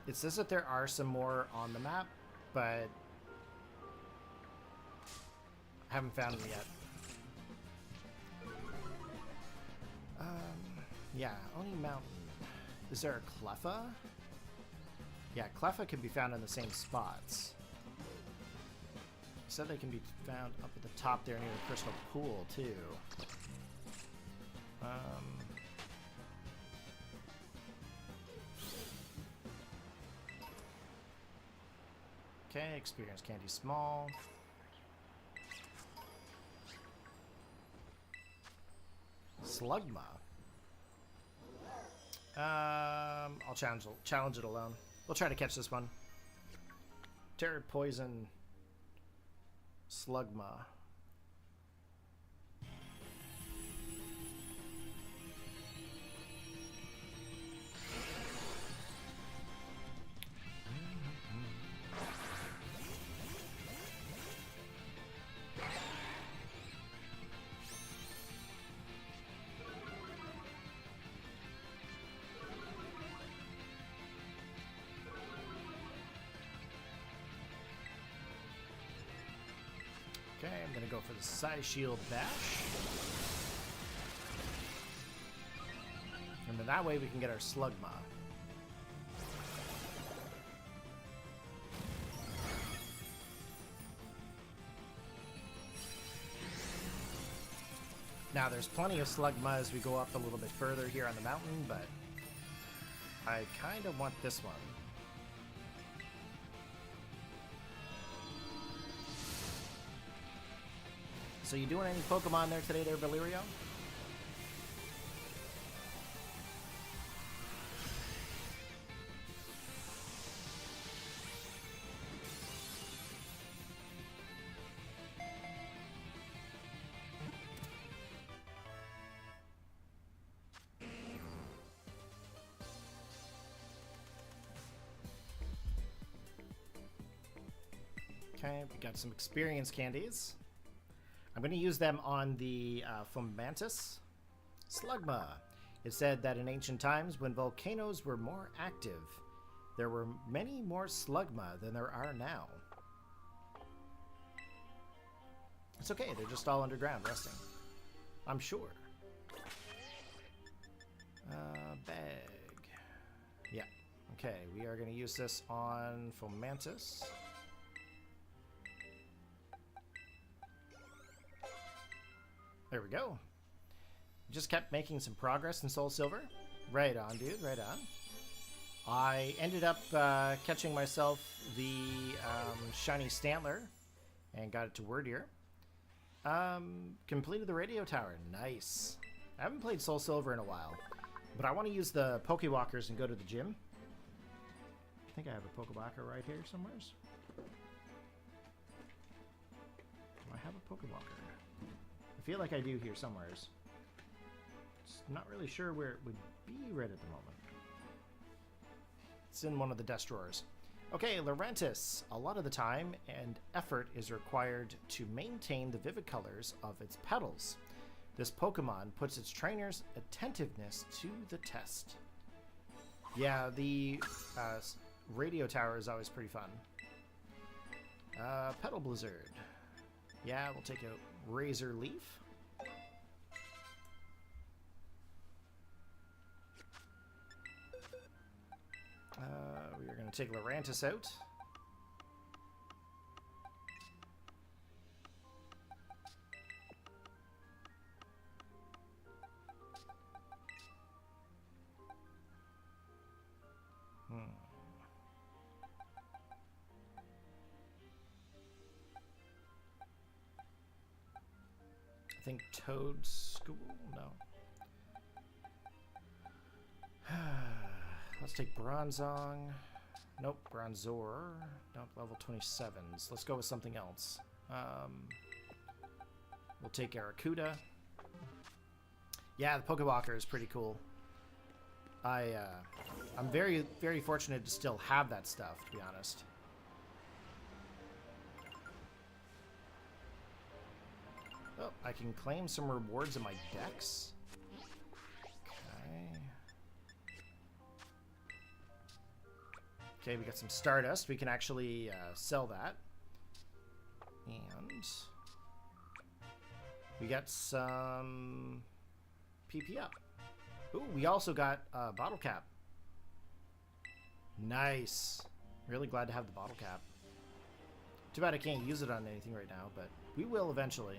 It says that there are some more on the map, but I haven't found them yet. Yeah, Oni Mountain. Is there a Cleffa? Yeah, Cleffa can be found in the same spots. Said they can be found up at the top there near the Crystal Pool, too. Okay, experience candy small. Slugma. I'll challenge it alone. We'll try to catch this one. Terror Poison Slugma. Okay, I'm gonna go for the Psy Shield Bash. And then that way we can get our Slugma. Now there's plenty of Slugma as we go up a little bit further here on the mountain, but I kind of want this one. So you doing any Pokemon there today there, Valerio? Okay, we got some experience candies. I'm going to use them on the Fomantis. Slugma. It said that in ancient times, when volcanoes were more active, there were many more Slugma than there are now. It's okay, they're just all underground resting. I'm sure. Bag. Yeah. Okay, we are going to use this on Fomantis. There we go. Just kept making some progress in Soul Silver. Right on, dude. Right on. I ended up catching myself the shiny Stantler and got it to Wyrdeer. Completed the radio tower. Nice. I haven't played Soul Silver in a while, but I want to use the Pokewalkers and go to the gym. I think I have a Pokewalker right here somewhere. Do I have a Pokewalker? I feel like I do here somewhere. Just not really sure where it would be right at the moment. It's in one of the desk drawers. Okay, Lurantis. A lot of the time and effort is required to maintain the vivid colors of its petals. This Pokemon puts its trainer's attentiveness to the test. Yeah, the radio tower is always pretty fun. Petal Blizzard. Yeah, we'll take a Razor Leaf. We are going to take Lurantis out. I think Toad School? No. Let's take Bronzong. Nope, Bronzor. Nope, level 27s. Let's go with something else. We'll take Arrokuda. Yeah, the Pokewalker is pretty cool. I'm very, very fortunate to still have that stuff, to be honest. Oh, I can claim some rewards in my decks. Okay. Okay, we got some Stardust. We can actually sell that. And we got some PP up. Ooh, we also got Bottle Cap. Nice. Really glad to have the Bottle Cap. Too bad I can't use it on anything right now, but we will eventually.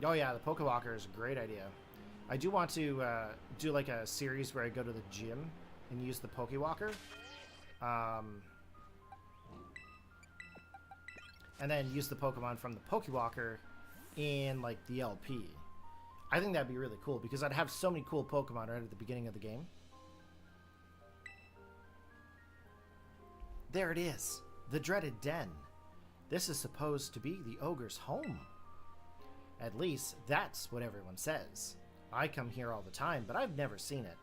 Oh yeah, the Pokewalker is a great idea. I do want to do like a series where I go to the gym and use the Pokewalker. And then use the Pokemon from the Pokewalker in like the LP. I think that'd be really cool because I'd have so many cool Pokemon right at the beginning of the game. There it is, the dreaded den. This is supposed to be the ogre's home. At least that's what everyone says. I come here all the time, but I've never seen it.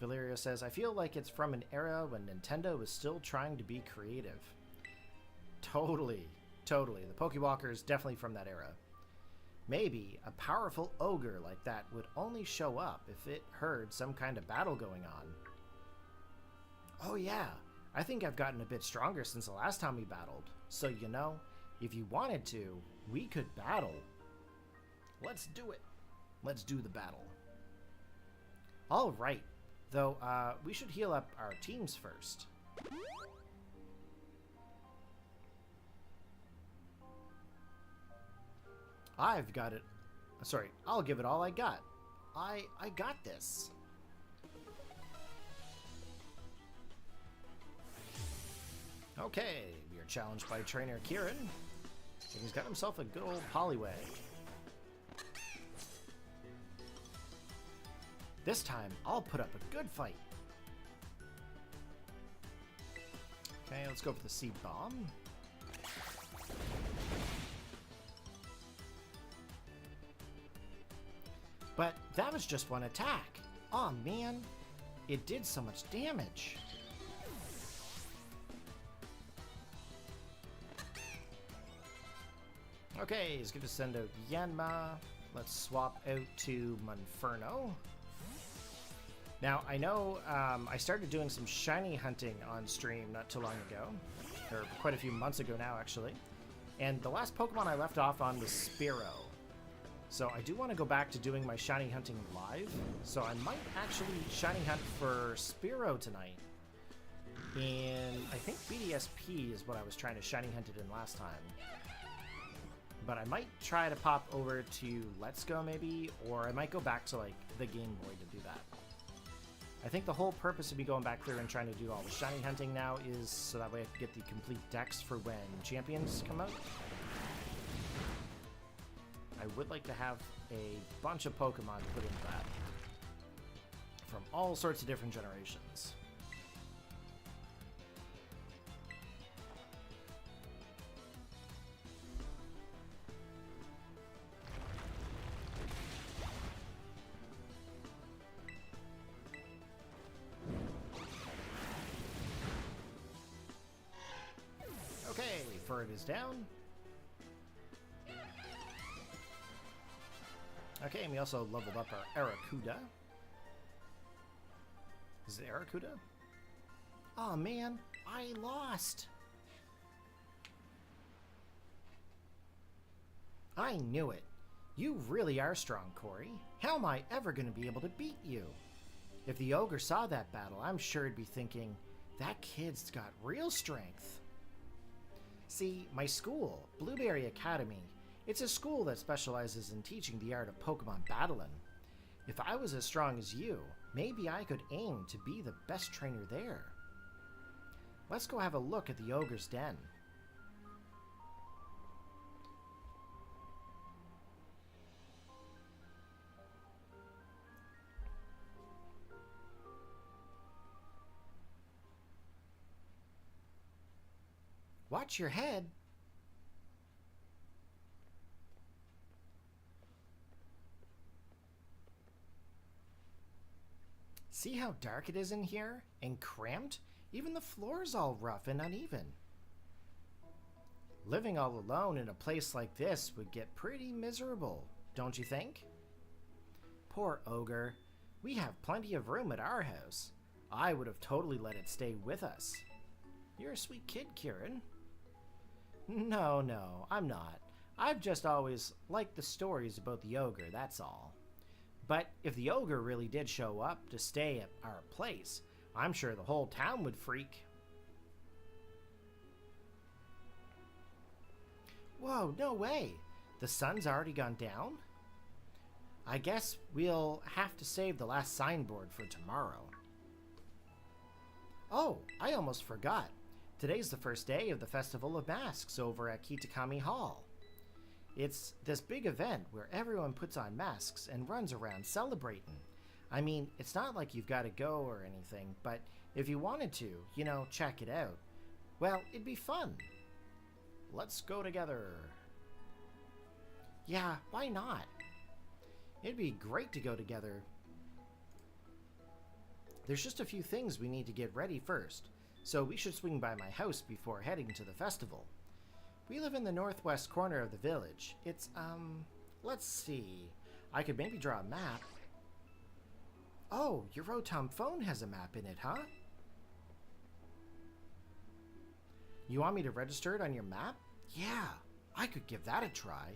Valeria says, I feel like it's from an era when Nintendo was still trying to be creative. Totally. The Pokewalker is definitely from that era. Maybe a powerful ogre like that would only show up if it heard some kind of battle going on. Oh yeah, I think I've gotten a bit stronger since the last time we battled. So you know, if you wanted to, we could battle. Let's do it. Let's do the battle. Alright, though we should heal up our teams first. I've got it. Sorry, I'll give it all I got. I got this. Okay, we are challenged by trainer Kieran. And he's got himself a good old Poliwag. This time, I'll put up a good fight. Okay, let's go for the Seed Bomb. But that was just one attack. Aw, man. It did so much damage. Okay, it's good to send out Yanma. Let's swap out to Monferno. Now, I know I started doing some shiny hunting on stream not too long ago. Or quite a few months ago now, actually. And the last Pokemon I left off on was Spearow. So I do want to go back to doing my shiny hunting live. So I might actually shiny hunt for Spearow tonight. And I think BDSP is what I was trying to shiny hunt it in last time. But I might try to pop over to Let's Go maybe, or I might go back to like the Game Boy to do that. I think the whole purpose of me going back through and trying to do all the shiny hunting now is so that way I can get the complete decks for when champions come out. I would like to have a bunch of Pokemon put into that from all sorts of different generations. Okay, Ferd is down. Okay, and we also leveled up our Arrokuda. Is it Arrokuda? Oh man, I lost! I knew it. You really are strong, Corey. How am I ever going to be able to beat you? If the ogre saw that battle, I'm sure he'd be thinking, that kid's got real strength. See, my school, Blueberry Academy, it's a school that specializes in teaching the art of Pokemon battling. If I was as strong as you, maybe I could aim to be the best trainer there. Let's go have a look at the ogre's den. Watch your head. See how dark it is in here? And cramped? Even the floor's all rough and uneven. Living all alone in a place like this would get pretty miserable, don't you think? Poor ogre. We have plenty of room at our house. I would have totally let it stay with us. You're a sweet kid, Kieran. No, I'm not. I've just always liked the stories about the ogre, that's all. But if the ogre really did show up to stay at our place, I'm sure the whole town would freak. Whoa, no way! The sun's already gone down? I guess we'll have to save the last signboard for tomorrow. Oh, I almost forgot. Today's the first day of the Festival of Masks over at Kitakami Hall. It's this big event where everyone puts on masks and runs around celebrating. I mean, it's not like you've got to go or anything, but if you wanted to, you know, check it out, well, it'd be fun. Let's go together. Yeah, why not? It'd be great to go together. There's just a few things we need to get ready first, so we should swing by my house before heading to the festival. We live in the northwest corner of the village. It's, let's see. I could maybe draw a map. Oh, your Rotom phone has a map in it, huh? You want me to register it on your map? Yeah, I could give that a try.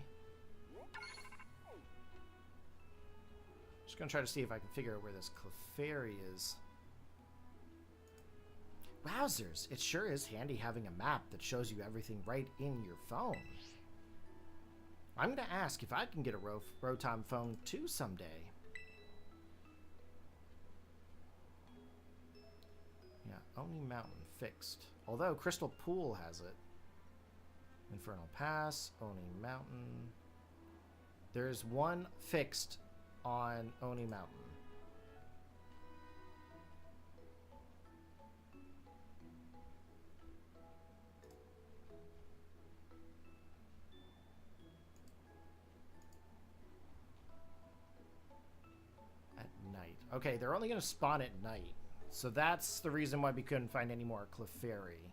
Just gonna try to see if I can figure out where this Clefairy is. Wowzers, it sure is handy having a map that shows you everything right in your phone. I'm gonna ask if I can get a Rotom phone too someday. Yeah, Oni Mountain fixed. Although Crystal Pool has it. Infernal Pass, Oni Mountain. There's one fixed on Oni Mountain. At night. Okay, they're only going to spawn at night. So that's the reason why we couldn't find any more Clefairy.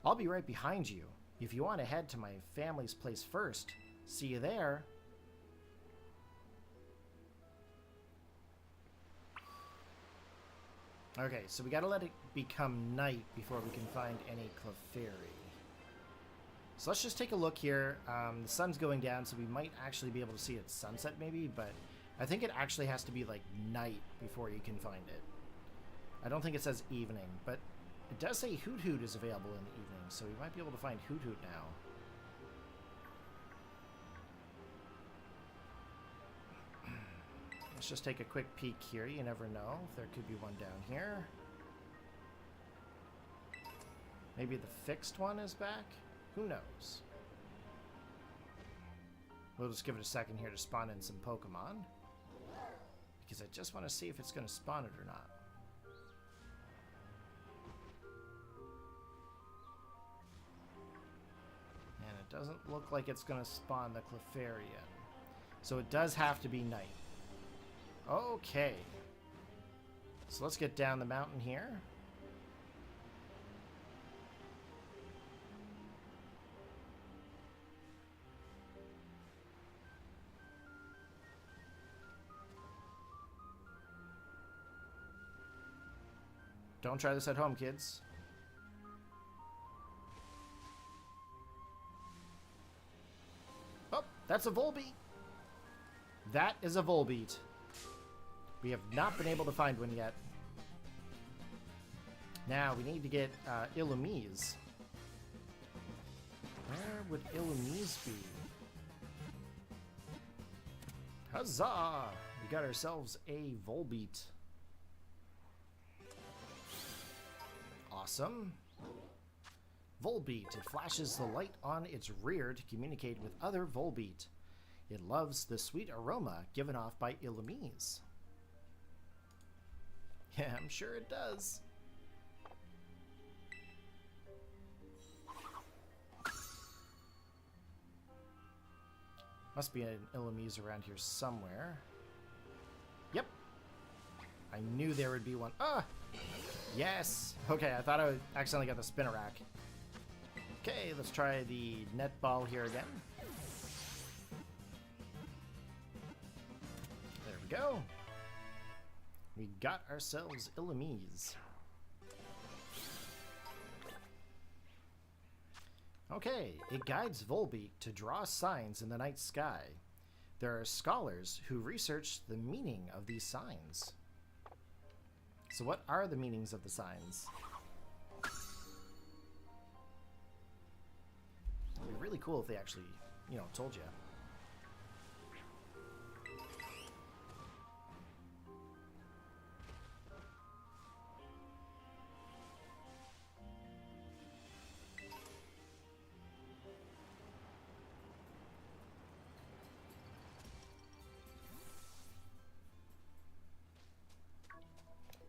I'll be right behind you. If you want to head to my family's place first, see you there. Okay, so we gotta let it become night before we can find any Clefairy. So let's just take a look here. The sun's going down, so we might actually be able to see it at sunset maybe, but I think it actually has to be like night before you can find it. I don't think it says evening, but it does say Hoot Hoot is available in the evening, so we might be able to find Hoot Hoot now. Let's just take a quick peek here. You never know. There could be one down here. Maybe the fixed one is back? Who knows? We'll just give it a second here to spawn in some Pokemon. Because I just want to see if it's going to spawn it or not. And it doesn't look like it's going to spawn the Clefairy yet. So it does have to be night. Okay. So let's get down the mountain here. Don't try this at home, kids. Oh, that's a Volbeat. That is a Volbeat. We have not been able to find one yet. Now, we need to get Illumise. Where would Illumise be? Huzzah! We got ourselves a Volbeat. Awesome. Volbeat. It flashes the light on its rear to communicate with other Volbeat. It loves the sweet aroma given off by Illumise. Yeah, I'm sure it does. Must be an Illumise around here somewhere. Yep. I knew there would be one. Ah! Yes! Okay, I thought I accidentally got the Spinnerack. Okay, let's try the net ball here again. There we go. We got ourselves Illumise. Okay, it guides Volbeat to draw signs in the night sky. There are scholars who research the meaning of these signs. So what are the meanings of the signs? It'd be really cool if they actually, you know, told you.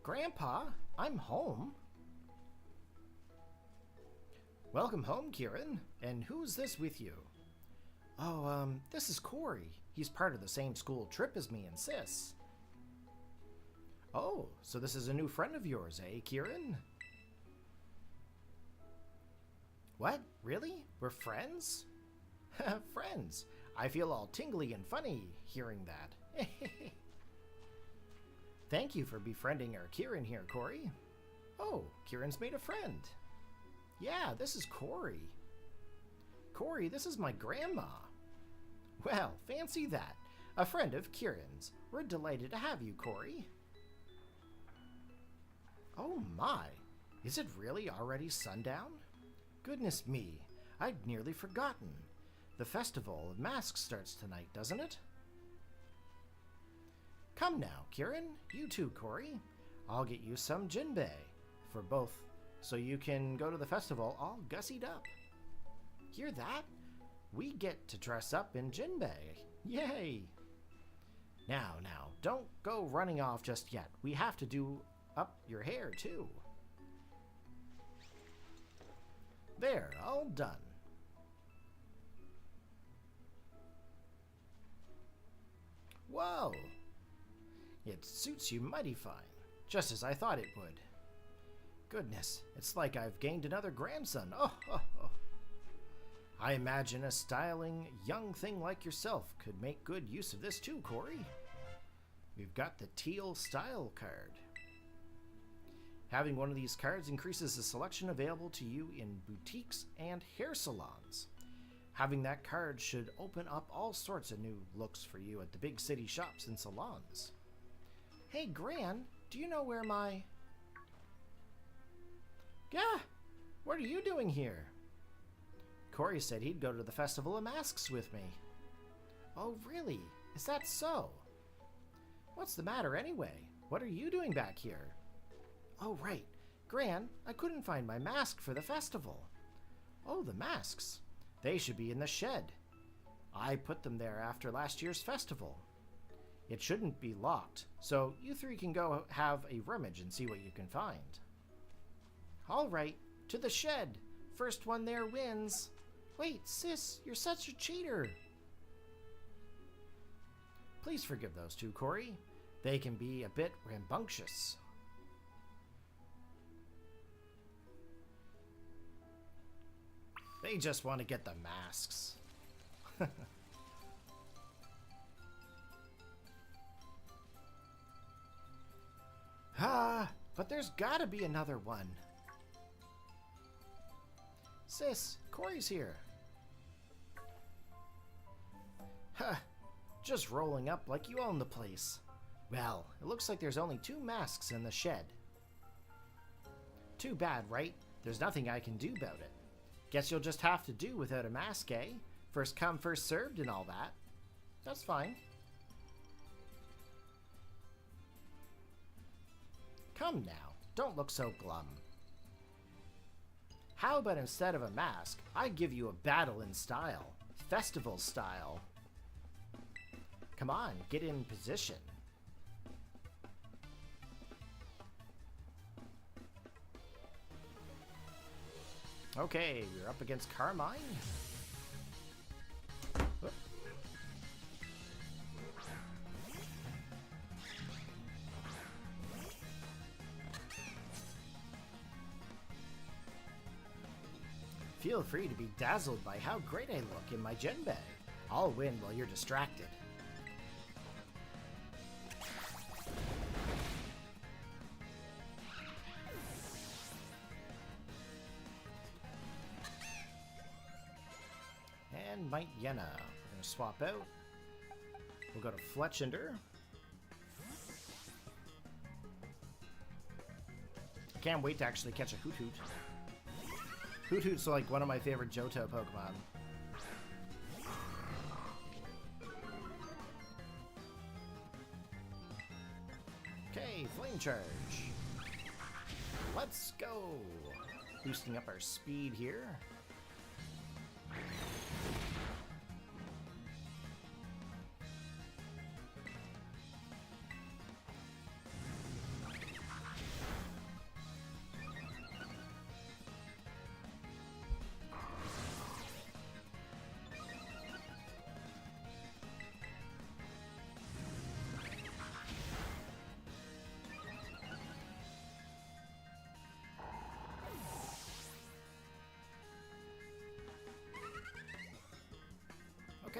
Grandpa, I'm home. Welcome home, Kieran. And who's this with you? Oh, this is Corey. He's part of the same school trip as me and Sis. Oh, so this is a new friend of yours, eh, Kieran? What? Really? We're friends? Friends. I feel all tingly and funny hearing that. Thank you for befriending our Kieran here, Corey. Oh, Kieran's made a friend. Yeah, this is Corey. Corey, this is my grandma. Well, fancy that. A friend of Kieran's. We're delighted to have you, Corey. Oh my, is it really already sundown? Goodness me, I'd nearly forgotten. The Festival of Masks starts tonight, doesn't it? Come now, Kieran. You too, Corey. I'll get you some jinbei for both, so you can go to the festival all gussied up. Hear that? We get to dress up in jinbei. Yay! Now, don't go running off just yet. We have to do up your hair, too. There, all done. Whoa! It suits you mighty fine, just as I thought it would. Goodness, it's like I've gained another grandson. Oh. I imagine a styling young thing like yourself could make good use of this too, Corey. We've got the teal style card. Having one of these cards increases the selection available to you in boutiques and hair salons. Having that card should open up all sorts of new looks for you at the big city shops and salons. Hey, Gran, do you know where my... Gah! What are you doing here? Corey said he'd go to the Festival of Masks with me. Oh, really? Is that so? What's the matter anyway? What are you doing back here? Oh, right. Gran, I couldn't find my mask for the festival. Oh, the masks. They should be in the shed. I put them there after last year's festival. It shouldn't be locked, so you three can go have a rummage and see what you can find. All right, to the shed. First one there wins. Wait, Sis, you're such a cheater. Please forgive those two, Corey. They can be a bit rambunctious. They just want to get the masks. But there's gotta be another one. Sis, Corey's here. Just rolling up like you own the place. Well, it looks like there's only 2 masks in the shed. Too bad, right? There's nothing I can do about it. Guess you'll just have to do without a mask, eh? First come, first served and all that. That's fine. Come now, don't look so glum. How about instead of a mask, I give you a battle in style. Festival style. Come on, get in position. Okay, we're up against Carmine. Whoop. Feel free to be dazzled by how great I look in my jinbei. I'll win while you're distracted. And Might Yenna. We're going to swap out. We'll go to Fletchender. I can't wait to actually catch a Hoot Hoot. Hoot Hoot's like one of my favorite Johto Pokemon. Okay, Flame Charge. Let's go! Boosting up our speed here.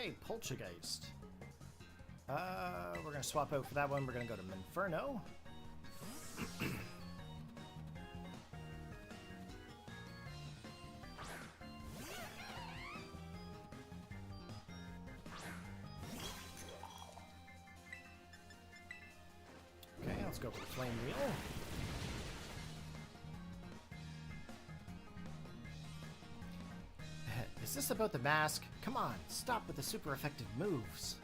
Okay, Poltergeist. We're gonna swap out for that one. We're gonna go to Minferno. Okay, let's go for the Flame Wheel. Is this about the mask? Come on, stop with the super effective moves.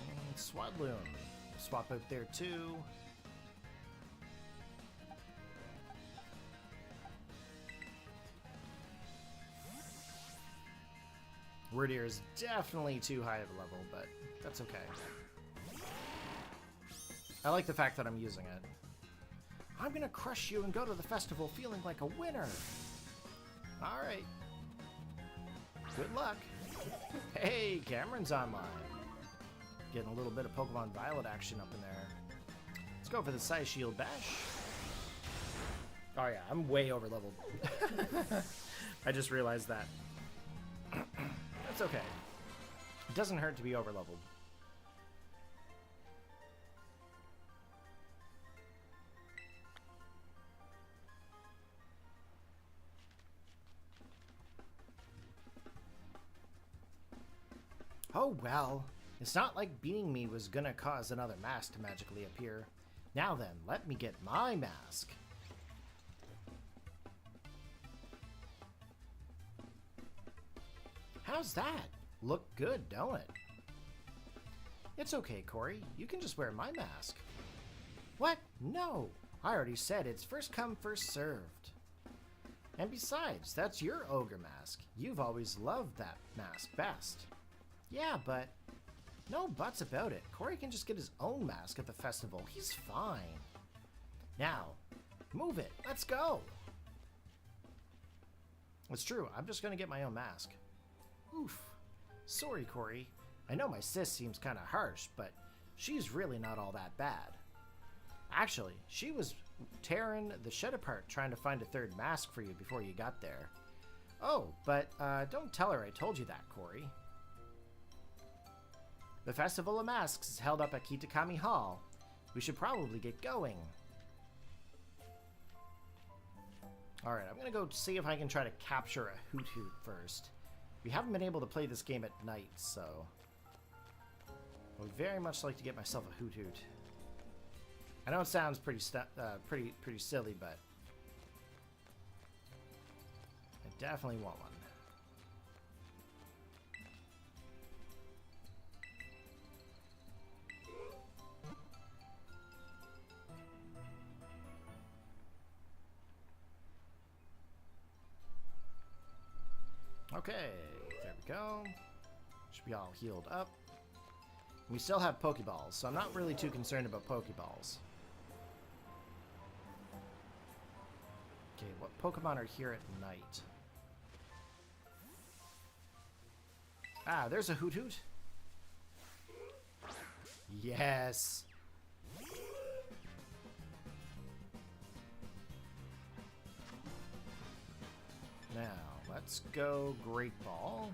And Swadloon. Swap out there too. Wyrdeer is definitely too high of a level, but that's okay. I like the fact that I'm using it. I'm gonna crush you and go to the festival feeling like a winner. Alright. Good luck. Hey, Cameron's online. Getting a little bit of Pokemon Violet action up in there. Let's go for the Psy Shield Bash. Oh yeah, I'm way over leveled. I just realized that. That's okay. It doesn't hurt to be over leveled. Oh well, it's not like beating me was gonna cause another mask to magically appear. Now then, let me get my mask. How's that? Look good, don't it? It's okay, Corey. You can just wear my mask. What? No! I already said it's first come, first served. And besides, that's your ogre mask. You've always loved that mask best. Yeah, but no buts about it. Corey can just get his own mask at the festival. He's fine. Now, move it. Let's go. It's true. I'm just going to get my own mask. Oof. Sorry, Corey. I know my sis seems kind of harsh, but she's really not all that bad. Actually, she was tearing the shed apart trying to find a third mask for you before you got there. Oh, but don't tell her I told you that, Corey. The Festival of Masks is held up at Kitakami Hall. We should probably get going. Alright, I'm gonna go see if I can try to capture a Hoot Hoot first. We haven't been able to play this game at night, so I would very much like to get myself a Hoot Hoot. I know it sounds pretty silly, but I definitely want one. Okay, there we go. Should be all healed up. We still have Pokeballs, so I'm not really too concerned about Pokeballs. Okay, what Pokemon are here at night? Ah, there's a Hoot Hoot. Yes! Now, let's go Great Ball.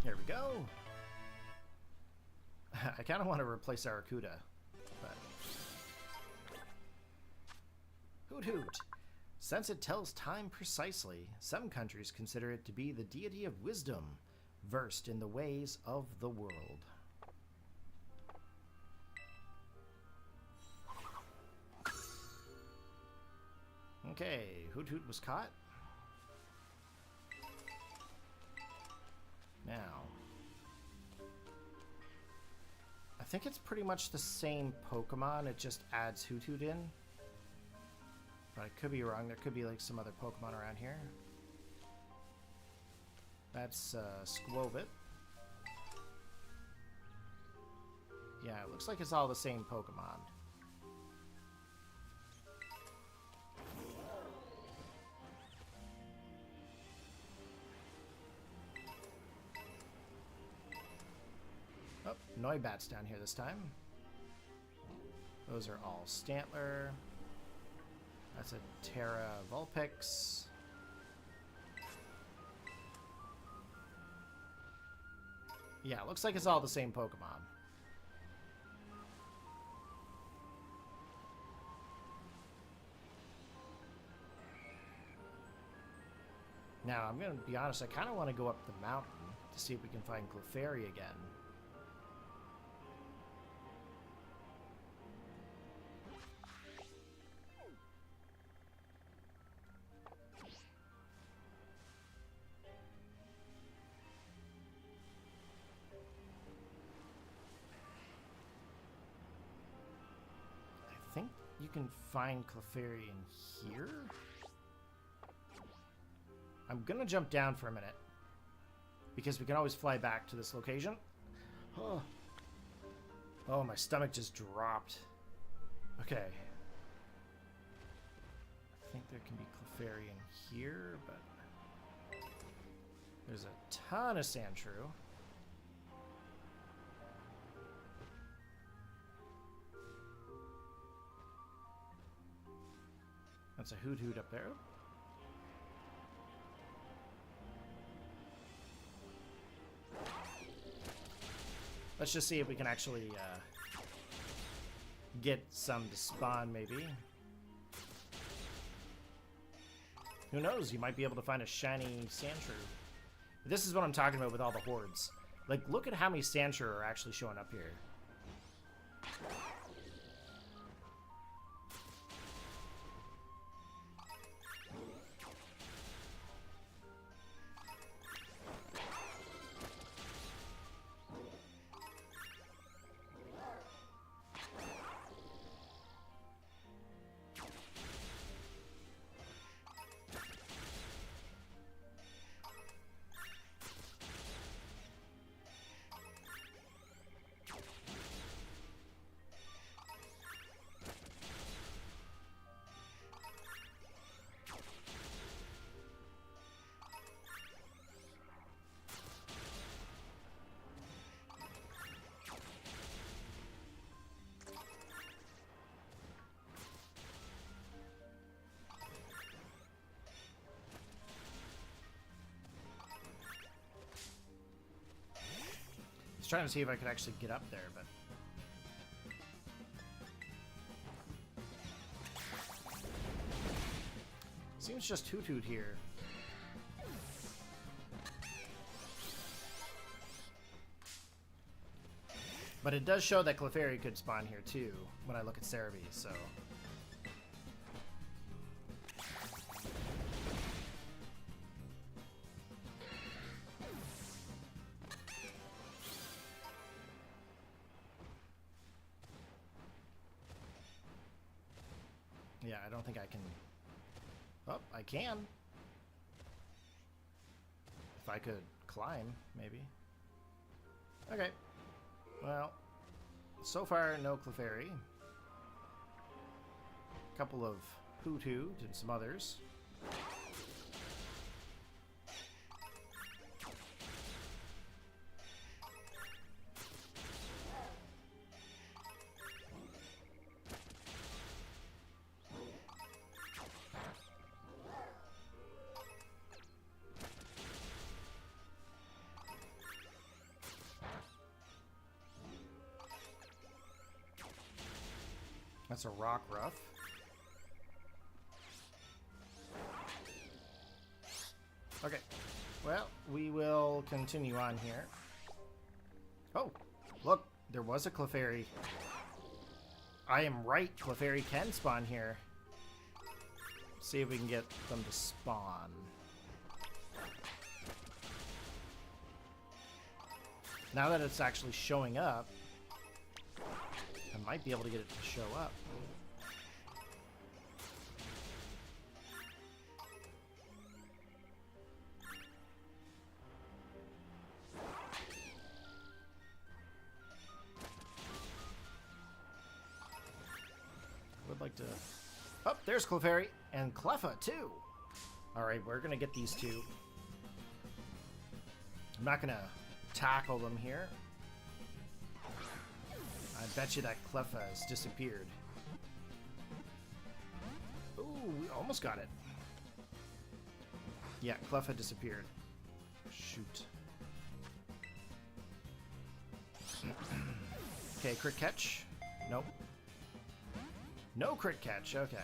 There we go. I kind of want to replace Arcuda, but Hoot Hoot. Since it tells time precisely, some countries consider it to be the deity of wisdom, versed in the ways of the world. Okay, Hoot Hoot was caught. Now, I think it's pretty much the same Pokemon, it just adds Hoot Hoot in. But I could be wrong, there could be like some other Pokemon around here. That's Squovit. Yeah, it looks like it's all the same Pokemon. Oh, Noibat's down here this time. Those are all Stantler. That's a Terra Vulpix. Yeah, it looks like it's all the same Pokemon. Now, I'm going to be honest, I kind of want to go up the mountain to see if we can find Clefairy again. I think you can find Clefairy in here? I'm gonna jump down for a minute because we can always fly back to this location. Oh, oh, my stomach just dropped. Okay. I think there can be Clefairy in here, but there's a ton of Sandshrew. That's a Hoot up there. Let's just see if we can actually get some to spawn, maybe. Who knows? You might be able to find a shiny Sandshrew. This is what I'm talking about with all the hordes. Like, look at how many Sandshrew are actually showing up here. Trying to see if I could actually get up there, but seems just Hoot here. But it does show that Clefairy could spawn here too when I look at Cerebi, so yeah, I don't think I can. Oh, I can. If I could climb, maybe. Okay. Well, so far, no Clefairy. A couple of Hoot and some others. That's a Rock Ruff. Okay. Well, we will continue on here. Oh, look, there was a Clefairy. I am right, Clefairy can spawn here. See if we can get them to spawn. Now that it's actually showing up, I might be able to get it to show up. Would like to... Oh, there's Clefairy and Cleffa too. Alright, we're gonna get these two. I'm not gonna tackle them here. I'm bet you that Cleffa has disappeared. Ooh, we almost got it. Yeah, Cleffa disappeared. Shoot. Okay, crit catch. Nope. No crit catch, okay.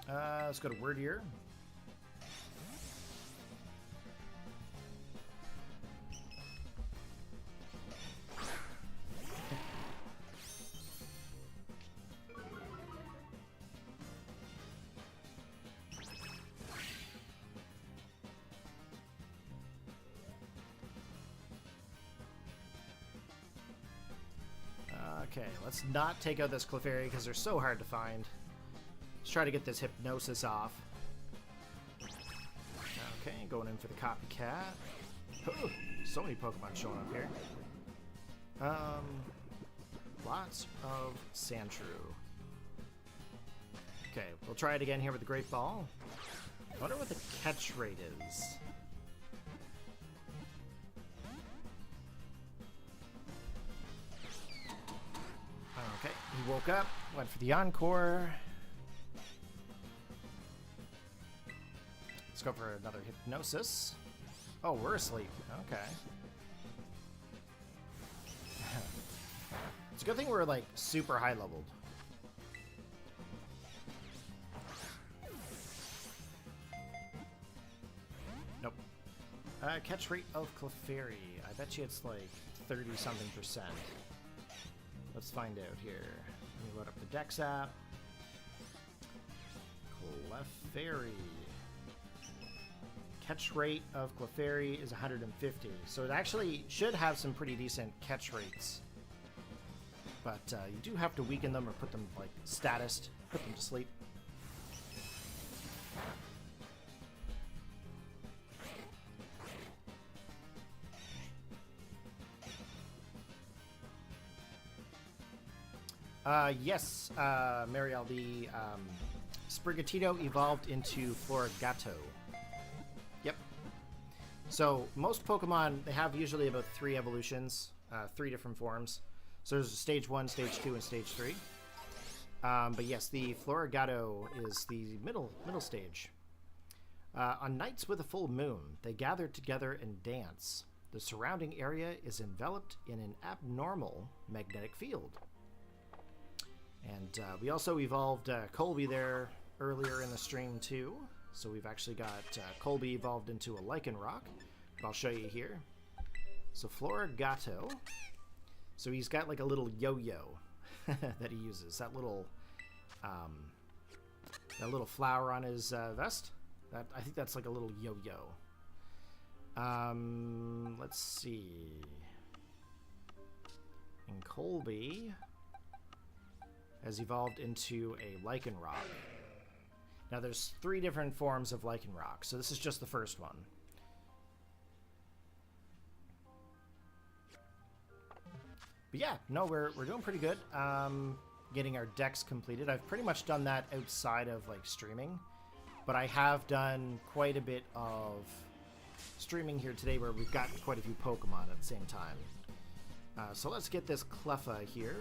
Let's go to Wyrdeer. Okay, let's not take out this Clefairy because they're so hard to find. Let's try to get this Hypnosis off. Okay, going in for the Copycat. Ooh, so many Pokemon showing up here. Lots of Sandshrew. Okay, we'll try it again here with the Great Ball. I wonder what the catch rate is. Okay, he woke up, went for the Encore. Let's go for another Hypnosis. Oh, we're asleep. Okay. It's a good thing we're like super high leveled. Nope. Catch rate of Clefairy. I bet you it's like 30-something%. Let's find out here. Let me load up the Dex app. Clefairy. Catch rate of Clefairy is 150. So it actually should have some pretty decent catch rates. But you do have to weaken them or put them like statused, put them to sleep. Yes, Mariel, the Sprigatito evolved into Florigato. Yep. So most Pokemon, they have usually about 3 evolutions, 3 different forms. So there's stage 1, stage 2, and stage 3. But yes, the Florigato is the middle stage. On nights with a full moon, they gather together and dance. The surrounding area is enveloped in an abnormal magnetic field. And we also evolved Colby there earlier in the stream too. So we've actually got Colby evolved into a Lycanroc. But I'll show you here. So Florigato. So he's got like a little yo-yo that he uses. That little flower on his vest. I think that's like a little yo-yo. Let's see. And Colby has evolved into a Lycanroc. Now there's 3 different forms of Lycanroc, so this is just the first one. But yeah, no, we're doing pretty good. Getting our decks completed. I've pretty much done that outside of like streaming, but I have done quite a bit of streaming here today where we've got quite a few Pokemon at the same time. So let's get this Cleffa here.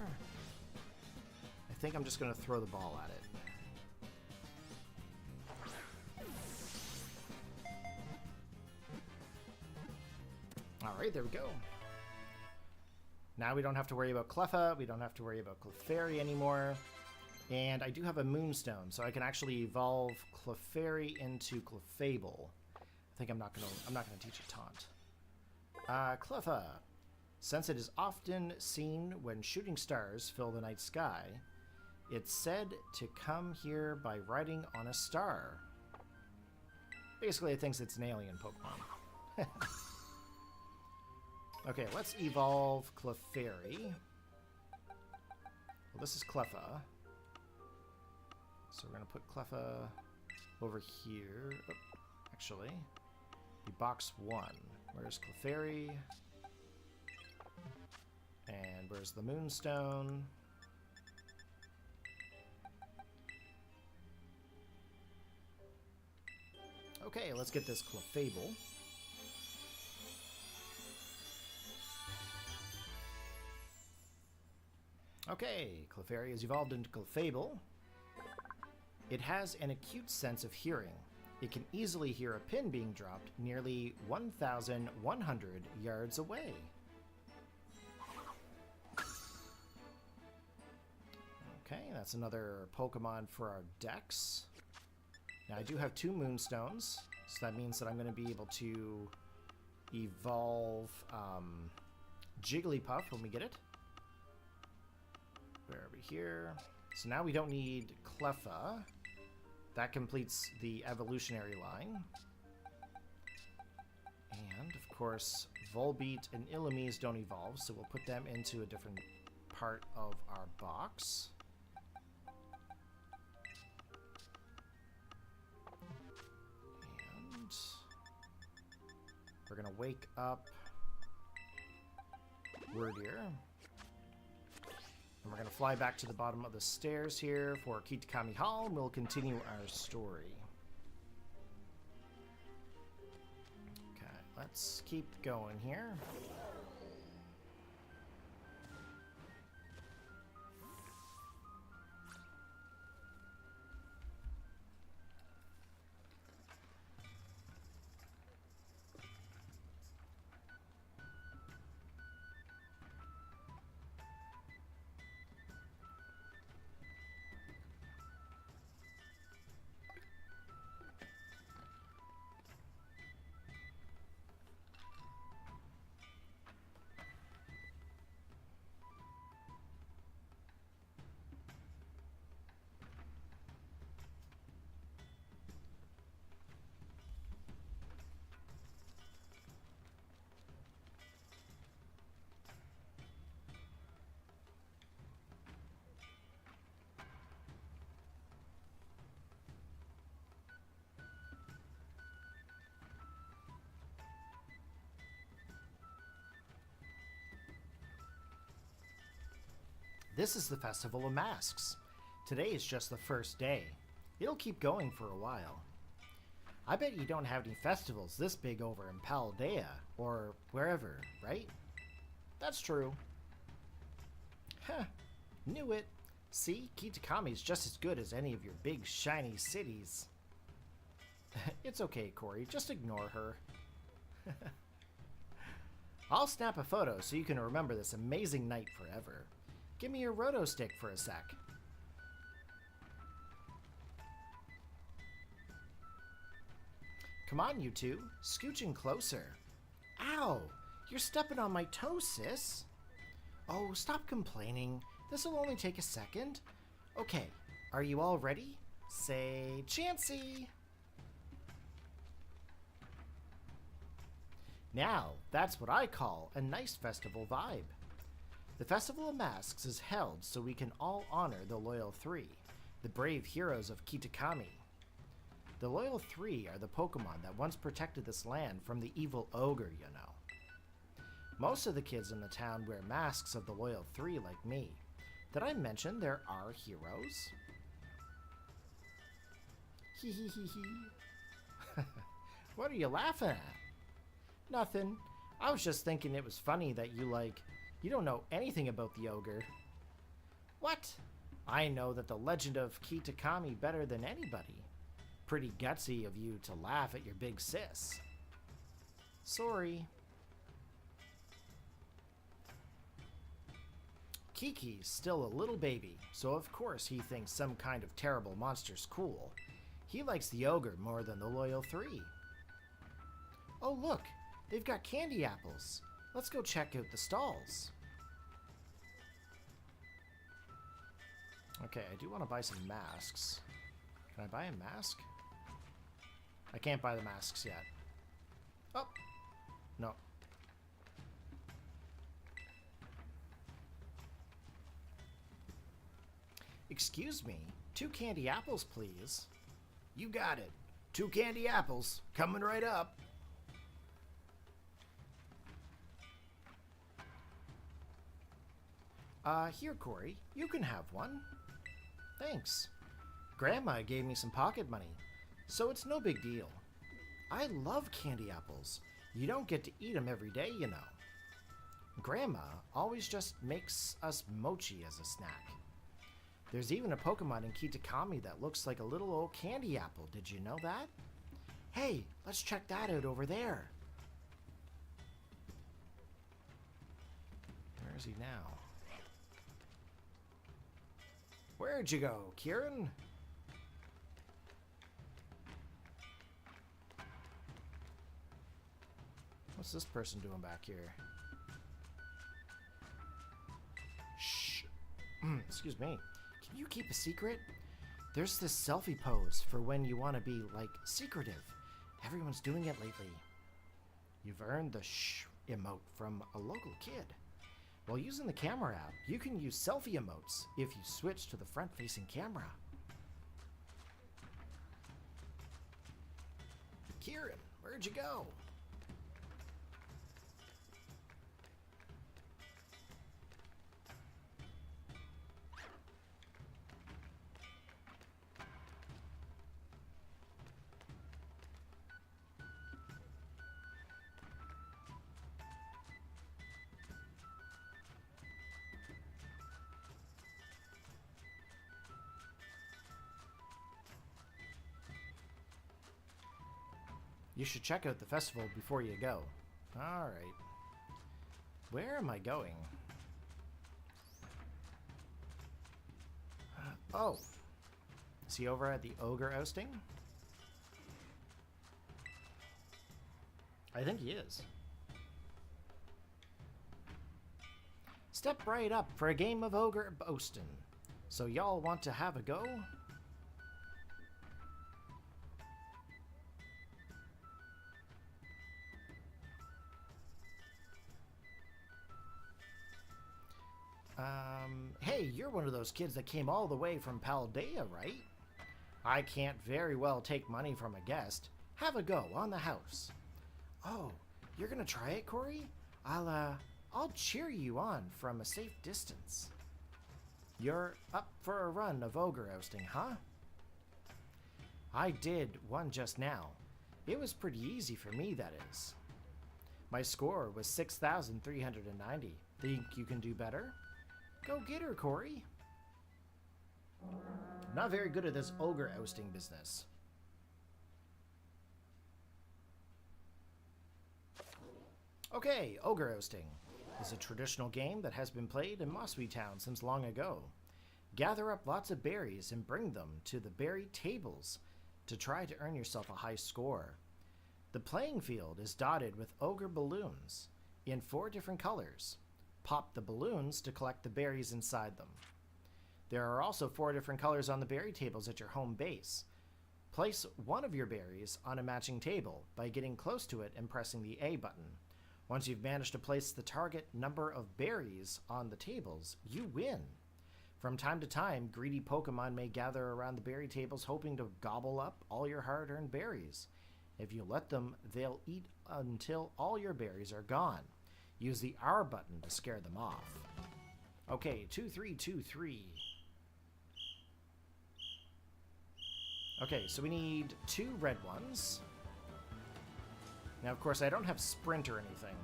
I think I'm just going to throw the ball at it. Alright, there we go. Now we don't have to worry about Cleffa, we don't have to worry about Clefairy anymore. And I do have a Moonstone, so I can actually evolve Clefairy into Clefable. I think I'm not gonna teach a taunt. Cleffa. Since it is often seen when shooting stars fill the night sky, it's said to come here by riding on a star. Basically, it thinks it's an alien Pokemon. Okay, let's evolve Clefairy. Well, this is Cleffa. So we're going to put Cleffa over here. Oh, actually, be box 1. Where's Clefairy? And where's the Moonstone? Okay, let's get this Clefable. Okay, Clefairy has evolved into Clefable. It has an acute sense of hearing. It can easily hear a pin being dropped nearly 1,100 yards away. Okay, that's another Pokemon for our Dex. Now, I do have 2 Moonstones, so that means that I'm going to be able to evolve Jigglypuff when we get it. Where are we here? So now we don't need Cleffa. That completes the evolutionary line. And, of course, Volbeat and Illumise don't evolve, so we'll put them into a different part of our box. And we're going to wake up Wyrdeer. And we're going to fly back to the bottom of the stairs here for Kitakami Hall, and we'll continue our story. Okay, let's keep going here. This is the Festival of Masks. Today is just the first day. It'll keep going for a while. I bet you don't have any festivals this big over in Paldea, or wherever, right? That's true. Huh, knew it. See, Kitakami's just as good as any of your big shiny cities. It's okay, Corey, just ignore her. I'll snap a photo so you can remember this amazing night forever. Give me your roto stick for a sec. Come on, you two. Scooching closer. Ow! You're stepping on my toes, sis. Oh, stop complaining. This'll only take a second. Okay, are you all ready? Say Chansey! Now, that's what I call a nice festival vibe. The Festival of Masks is held so we can all honor the Loyal Three, the brave heroes of Kitakami. The Loyal Three are the Pokemon that once protected this land from the evil ogre, you know. Most of the kids in the town wear masks of the Loyal Three like me. Did I mention there are heroes? Hee hee hee hee. What are you laughing at? Nothing. I was just thinking it was funny that you don't know anything about the ogre. What? I know that the legend of Kitakami better than anybody. Pretty gutsy of you to laugh at your big sis. Sorry. Kiki's still a little baby, so of course he thinks some kind of terrible monster's cool. He likes the ogre more than the Loyal Three. Oh look, they've got candy apples. Let's go check out the stalls. Okay, I do want to buy some masks. Can I buy a mask? I can't buy the masks yet. Oh! No. Excuse me, 2 candy apples, please. You got it. 2 candy apples, coming right up. Here, Corey, you can have one. Thanks. Grandma gave me some pocket money, so it's no big deal. I love candy apples. You don't get to eat them every day, you know. Grandma always just makes us mochi as a snack. There's even a Pokemon in Kitakami that looks like a little old candy apple. Did you know that? Hey, let's check that out over there. Where is he now? Where'd you go, Kieran? What's this person doing back here? Shh. Excuse me. Can you keep a secret? There's this selfie pose for when you want to be, like, secretive. Everyone's doing it lately. You've earned the shh emote from a local kid. While using the camera app, you can use selfie emotes if you switch to the front-facing camera. Kieran, where'd you go? You should check out the festival before you go. Alright. Where am I going? Oh. Is he over at the ogre ousting? I think he is. Step right up for a game of ogre ousting. So y'all want to have a go? Hey, you're one of those kids that came all the way from Paldea, right? I can't very well take money from a guest. Have a go on the house. Oh, you're gonna try it, Corey? I'll cheer you on from a safe distance. You're up for a run of ogre ousting, huh? I did one just now. It was pretty easy for me, that is. My score was 6,390. Think you can do better? Go get her, Corey. Not very good at this ogre ousting business. Okay, ogre ousting is a traditional game that has been played in Mossweed Town since long ago. Gather up lots of berries and bring them to the berry tables to try to earn yourself a high score. The playing field is dotted with ogre balloons in 4 different colors. Pop the balloons to collect the berries inside them. There are also 4 different colors on the berry tables at your home base. Place one of your berries on a matching table by getting close to it and pressing the A button. Once you've managed to place the target number of berries on the tables, you win. From time to time, greedy Pokemon may gather around the berry tables hoping to gobble up all your hard-earned berries. If you let them, they'll eat until all your berries are gone. Use the R button to scare them off. Okay, 2323. Okay, so we need 2 red ones. Now, of course, I don't have sprint or anything.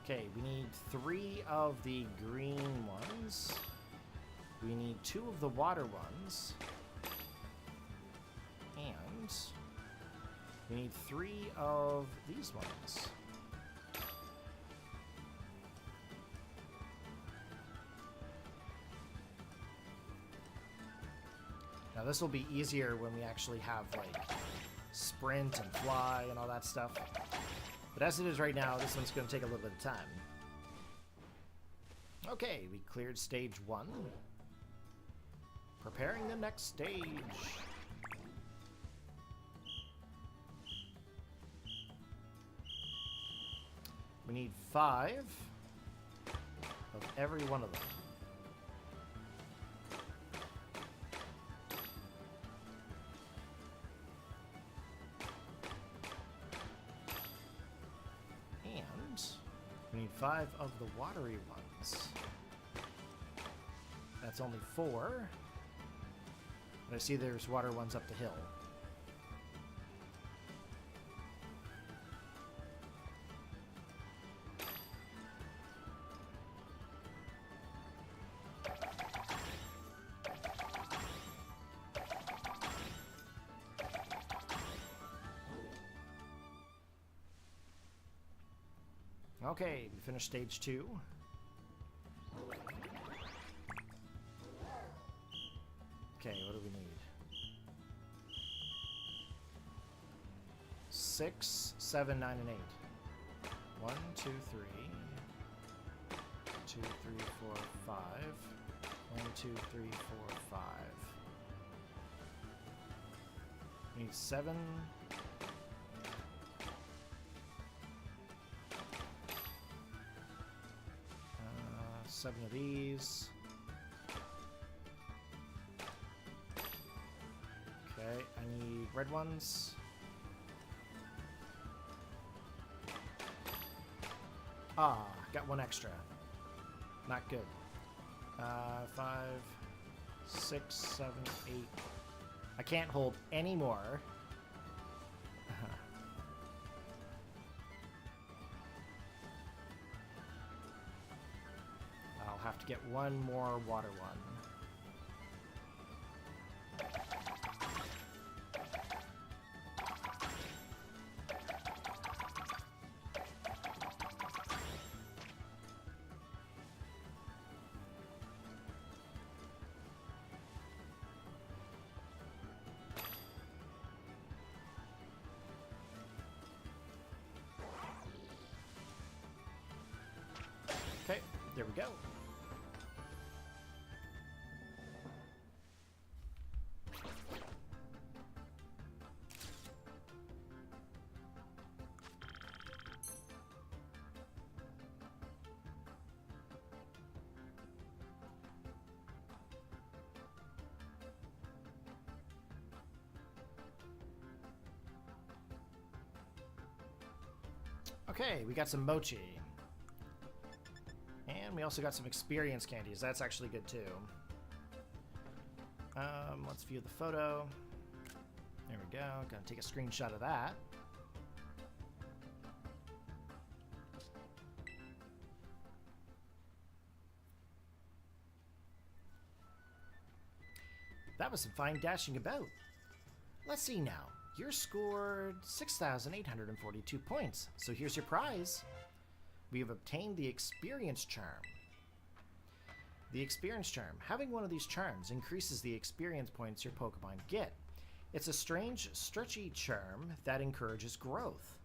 Okay, we need 3 of the green ones. We need 2 of the water ones. And we need 3 of these ones. Now this will be easier when we actually have, like, sprint and fly and all that stuff. But as it is right now, this one's going to take a little bit of time. Okay, we cleared stage 1. Preparing the next stage. We need 5 of every one of them. We need 5 of the watery ones. That's only 4. But I see there's water ones up the hill. Okay, we finished stage 2. Okay, what do we need? 6, 7, 9, and 8. 1, 2, 3. 2, 3, 4, 5. 1, 2, 3, 4, 5. We need 7. 7 of these. Okay, I need red ones. Ah, got one extra. Not good. 5, 6, 7, 8. I can't hold any more. I'll have to get one more water one. Okay, there we go. Okay, we got some mochi. And we also got some experience candies. That's actually good too. Let's view the photo. There we go. Gonna take a screenshot of that. That was some fine dashing about. Let's see now. You scored 6,842 points, so here's your prize. We have obtained the Experience Charm. The Experience Charm. Having one of these charms increases the experience points your Pokemon get. It's a strange, stretchy charm that encourages growth.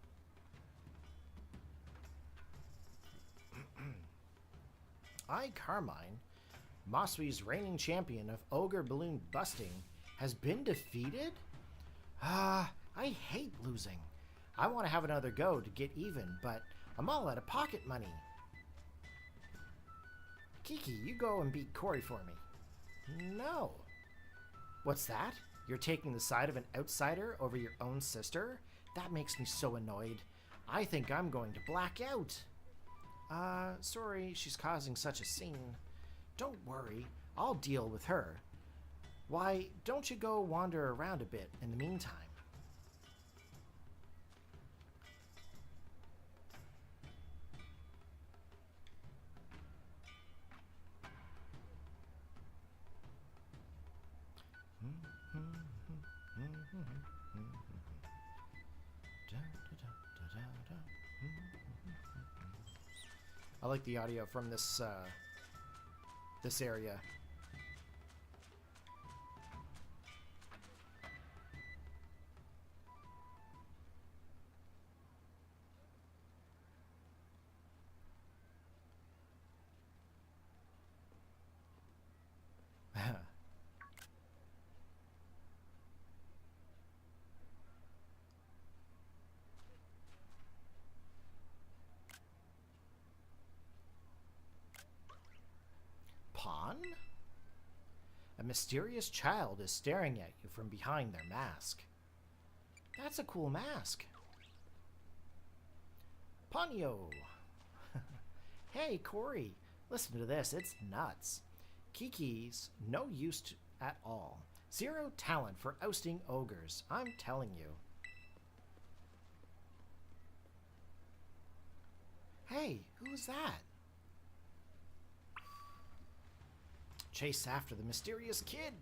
I, Carmine, Mosby's reigning champion of Ogre Balloon Busting, has been defeated? I hate losing. I want to have another go to get even, but I'm all out of pocket money. Kiki, you go and beat Corey for me. No. What's that? You're taking the side of an outsider over your own sister? That makes me so annoyed. I think I'm going to black out. Sorry she's causing such a scene. Don't worry, I'll deal with her. Why, don't you go wander around a bit in the meantime? I like the audio from this this area. Pawn? A mysterious child is staring at you from behind their mask. That's a cool mask. Ponyo! Hey, Corey, listen to this. It's nuts. Kiki's no use at all. Zero talent for ousting ogres. I'm telling you. Hey, who was that? Chase after the mysterious kid.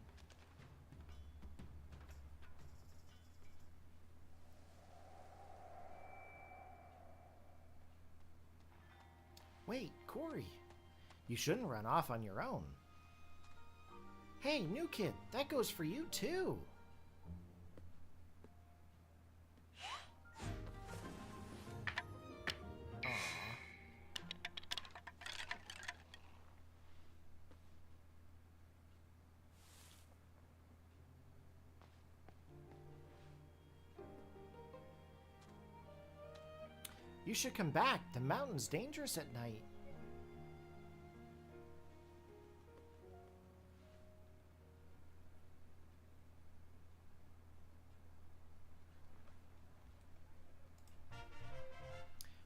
Wait, Corey. You shouldn't run off on your own. Hey, new kid, that goes for you too. You should come back. The mountain's dangerous at night.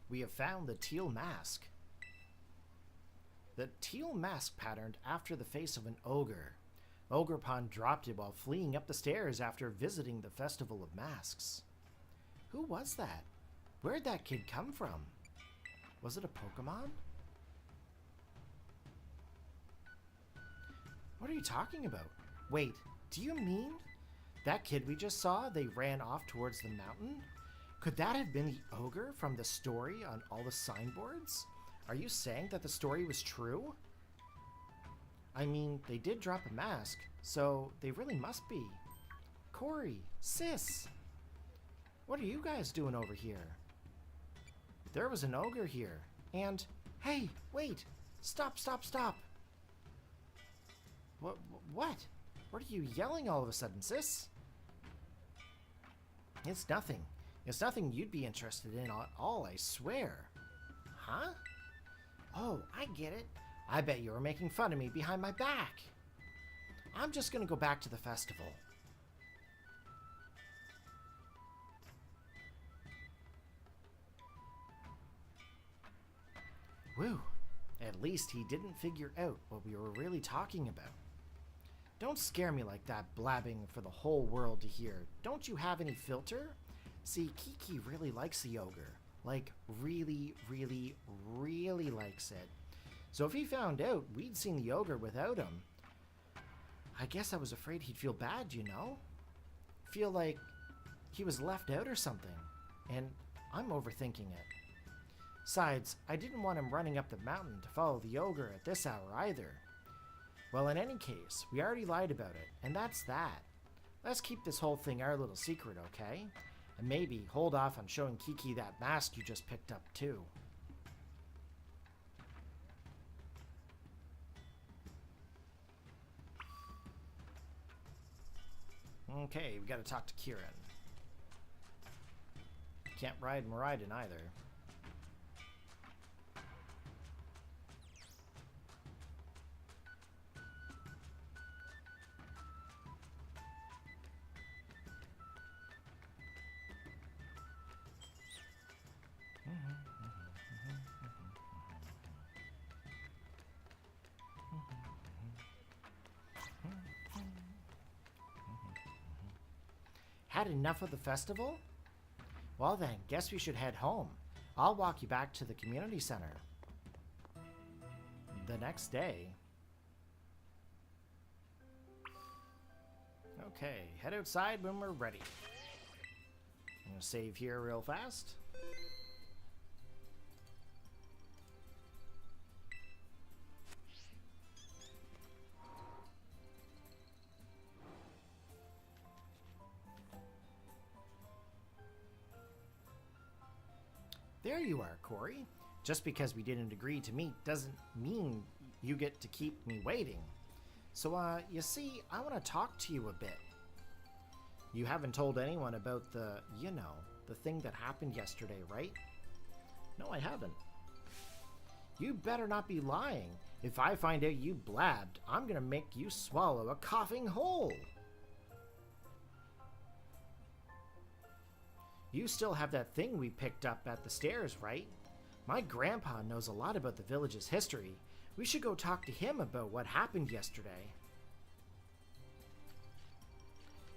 We have found the teal mask. The teal mask patterned after the face of an ogre. Ogrepon dropped it while fleeing up the stairs after visiting the Festival of Masks. Who was that? Where'd that kid come from? Was it a Pokemon? What are you talking about? Wait, do you mean that kid we just saw? They ran off towards the mountain? Could that have been the ogre from the story on all the signboards? Are you saying that the story was true? I mean, they did drop a mask, so they really must be. Corey, Sis, what are you guys doing over here? There was an ogre here, and... Hey, wait! Stop, stop, stop! What? What are you yelling all of a sudden, Sis? It's nothing. It's nothing you'd be interested in at all, I swear. Huh? Oh, I get it. I bet you were making fun of me behind my back. I'm just gonna go back to the festival. Whew. At least he didn't figure out what we were really talking about. Don't scare me like that, blabbing for the whole world to hear. Don't you have any filter? See, Kiki really likes the ogre. Like, really, really, really likes it. So if he found out we'd seen the ogre without him, I guess I was afraid he'd feel bad, you know? Feel like he was left out or something. And I'm overthinking it. Besides, I didn't want him running up the mountain to follow the ogre at this hour either. Well, in any case, we already lied about it, and that's that. Let's keep this whole thing our little secret, okay? And maybe hold off on showing Kiki that mask you just picked up, too. Okay, we gotta talk to Kieran. Can't ride Miraidon either. Had enough of the festival? Well then, guess we should head home. I'll walk you back to the community center. The next day. Okay, head outside when we're ready. I'm gonna save here real fast. There you are, Corey. Just because we didn't agree to meet doesn't mean you get to keep me waiting. So, you see, I want to talk to you a bit. You haven't told anyone about the, you know, the thing that happened yesterday, right? No, I haven't. You better not be lying. If I find out you blabbed, I'm gonna make you swallow a coughing whole. You still have that thing we picked up at the stairs, right? My grandpa knows a lot about the village's history. We should go talk to him about what happened yesterday.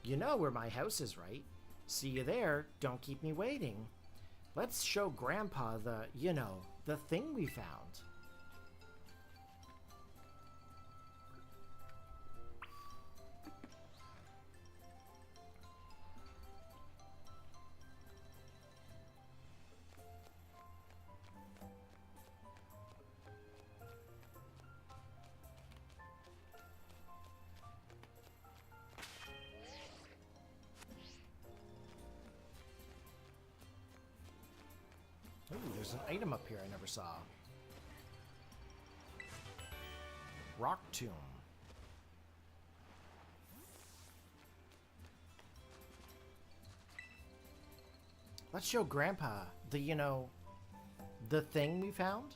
You know where my house is, right? See you there. Don't keep me waiting. Let's show Grandpa the, you know, the thing we found. there's an item up here I never saw. Rock Tomb. Let's show Grandpa the thing we found.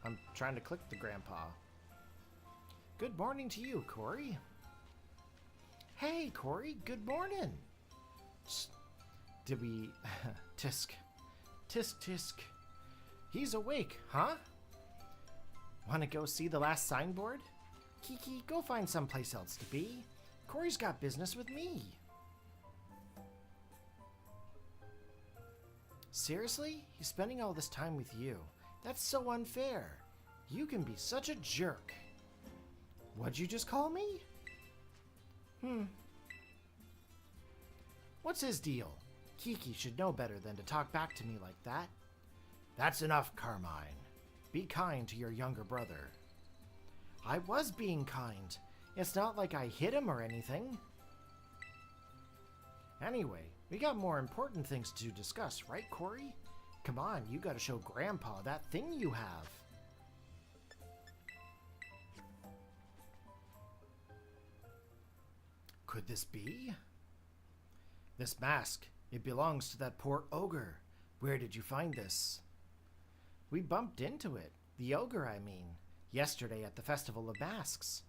I'm trying to click the Grandpa. Good morning to you, Corey. Hey, Corey, good morning. Did we... Tisk. Tisk, tisk. He's awake, huh? Want to go see the last signboard? Kiki, go find someplace else to be. Corey's got business with me. Seriously? He's spending all this time with you. That's so unfair. You can be such a jerk. What'd you just call me? What's his deal? Kiki should know better than to talk back to me like that. That's enough, Carmine. Be kind to your younger brother. I was being kind. It's not like I hit him or anything. Anyway, we got more important things to discuss, right, Corey? Come on, you gotta show Grandpa that thing you have. Could this be? This mask, it belongs to that poor ogre. Where did you find this? We bumped into it. The ogre, I mean. Yesterday at the Festival of Masks.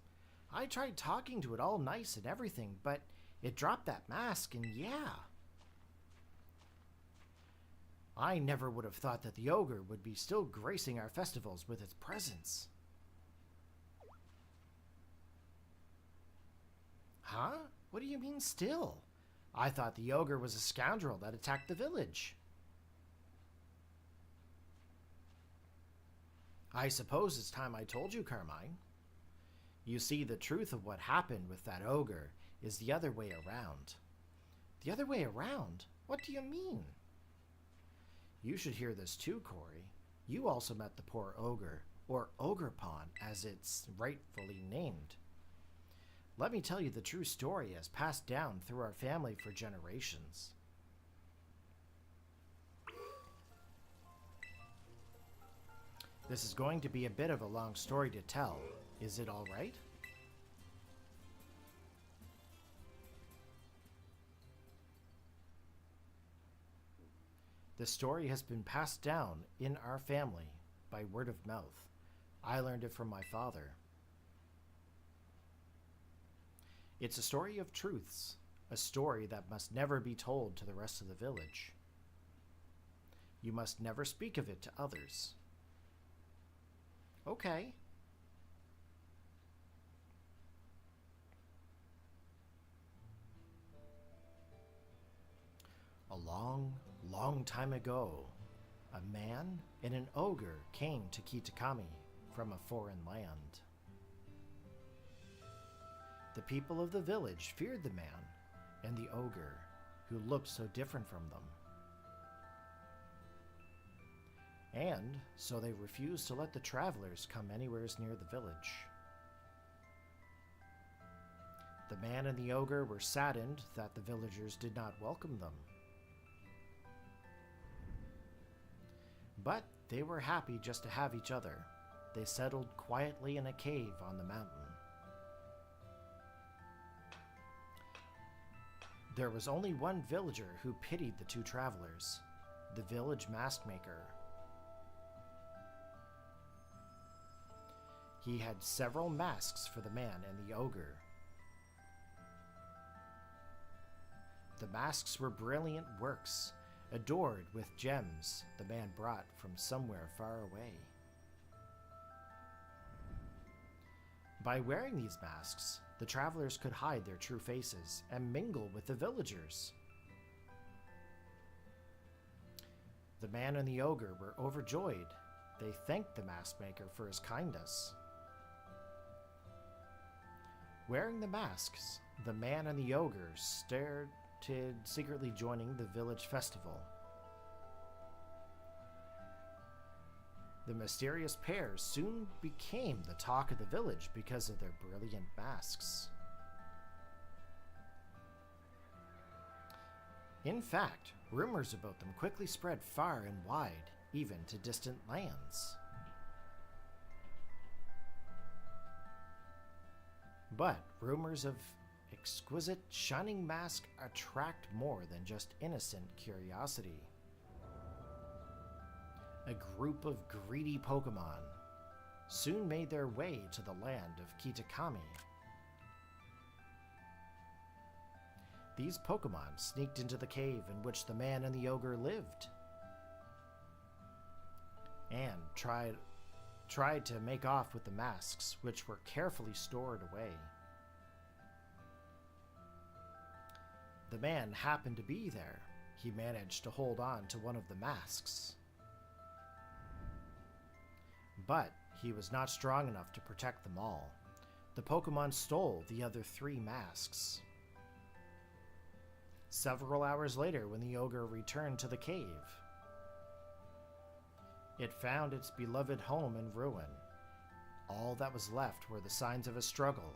I tried talking to it all nice and everything, but it dropped that mask and yeah. I never would have thought that the ogre would be still gracing our festivals with its presence. Huh? What do you mean still? I thought the ogre was a scoundrel that attacked the village. I suppose it's time I told you, Carmine. You see, the truth of what happened with that ogre is the other way around. The other way around? What do you mean? You should hear this too, Corey. You also met the poor ogre, or Ogrepon, as it's rightfully named. Let me tell you the true story as passed down through our family for generations. This is going to be a bit of a long story to tell. Is it all right? The story has been passed down in our family by word of mouth. I learned it from my father. It's a story of truths, a story that must never be told to the rest of the village. You must never speak of it to others. Okay. A long, long time ago, a man and an ogre came to Kitakami from a foreign land. The people of the village feared the man and the ogre, who looked so different from them. And so they refused to let the travelers come anywhere near the village. The man and the ogre were saddened that the villagers did not welcome them. But they were happy just to have each other. They settled quietly in a cave on the mountain. There was only one villager who pitied the two travelers, the village mask maker. He had several masks for the man and the ogre. The masks were brilliant works, adored with gems the man brought from somewhere far away. By wearing these masks, the travelers could hide their true faces and mingle with the villagers. The man and the ogre were overjoyed. They thanked the mask maker for his kindness. Wearing the masks, the man and the ogre started secretly joining the village festival. The mysterious pair soon became the talk of the village because of their brilliant masks. In fact, rumors about them quickly spread far and wide, even to distant lands. But rumors of exquisite shining mask attract more than just innocent curiosity. A group of greedy Pokemon soon made their way to the land of Kitakami. These Pokemon sneaked into the cave in which the man and the ogre lived, and tried to make off with the masks, which were carefully stored away. The man happened to be there. He managed to hold on to one of the masks, but he was not strong enough to protect them all. The Pokemon stole the other 3 masks. Several hours later, when the ogre returned to the cave, it found its beloved home in ruin. All that was left were the signs of a struggle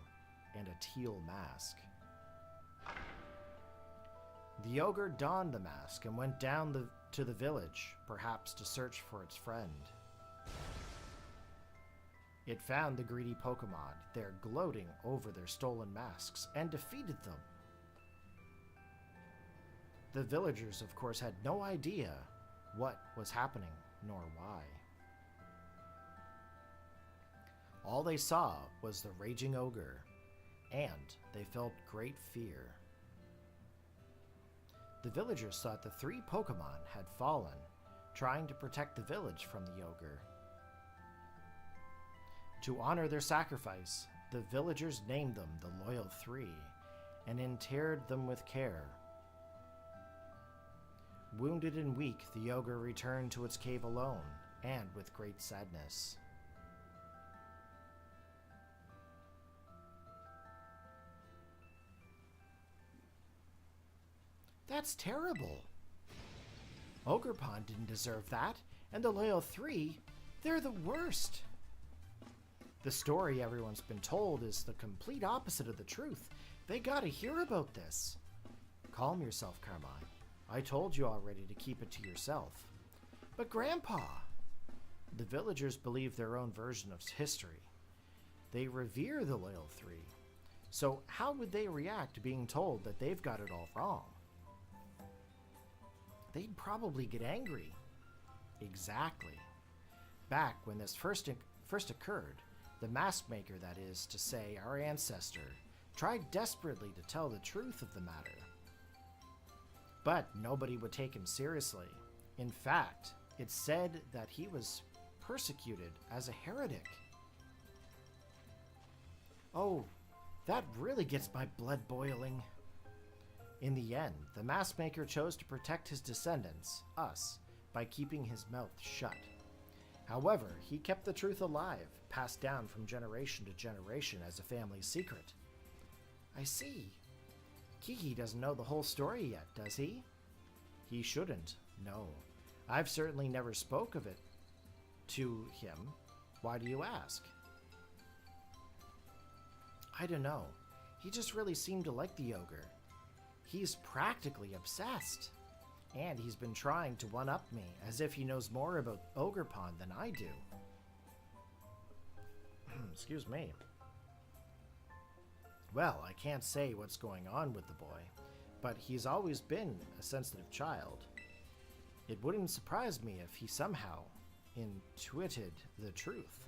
and a teal mask. The ogre donned the mask and went down to the village, perhaps to search for its friend. It found the greedy Pokemon there gloating over their stolen masks and defeated them. The villagers, of course, had no idea what was happening, nor why. All they saw was the raging ogre, and they felt great fear. The villagers thought the 3 Pokemon had fallen, trying to protect the village from the ogre. To honor their sacrifice, the villagers named them the Loyal 3 and interred them with care. Wounded and weak, the ogre returned to its cave alone, and with great sadness. That's terrible. Ogerpon didn't deserve that, and the Loyal 3, they're the worst. The story everyone's been told is the complete opposite of the truth. They gotta hear about this. Calm yourself, Carmine. I told you already to keep it to yourself. But Grandpa! The villagers believe their own version of history. They revere the Loyal 3. So how would they react to being told that they've got it all wrong? They'd probably get angry. Exactly. Back when this first occurred, the mask maker, that is to say, our ancestor, tried desperately to tell the truth of the matter. But nobody would take him seriously. In fact, it said that he was persecuted as a heretic. Oh, that really gets my blood boiling. In the end, the mask maker chose to protect his descendants, us, by keeping his mouth shut. However, he kept the truth alive, passed down from generation to generation as a family secret. I see. Kiki doesn't know the whole story yet, does he? He shouldn't, no. I've certainly never spoke of it to him. Why do you ask? I don't know. He just really seemed to like the ogre. He's practically obsessed. And he's been trying to one-up me, as if he knows more about Ogerpon than I do. Excuse me. Well, I can't say what's going on with the boy, but he's always been a sensitive child. It wouldn't surprise me if he somehow intuited the truth.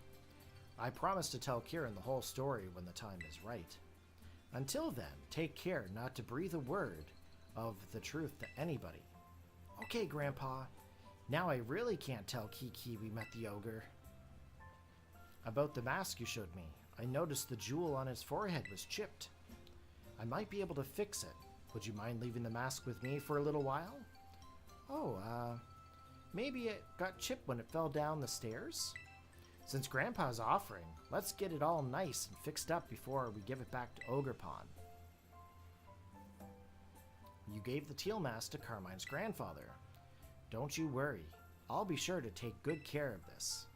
I promise to tell Kieran the whole story when the time is right. Until then, take care not to breathe a word of the truth to anybody. Okay, Grandpa. Now I really can't tell Kiki we met the ogre. About the mask you showed me, I noticed the jewel on his forehead was chipped. I might be able to fix it. Would you mind leaving the mask with me for a little while? Oh, maybe it got chipped when it fell down the stairs? Since Grandpa's offering, let's get it all nice and fixed up before we give it back to Ogerpon. You gave the teal mask to Carmine's grandfather. Don't you worry. I'll be sure to take good care of this.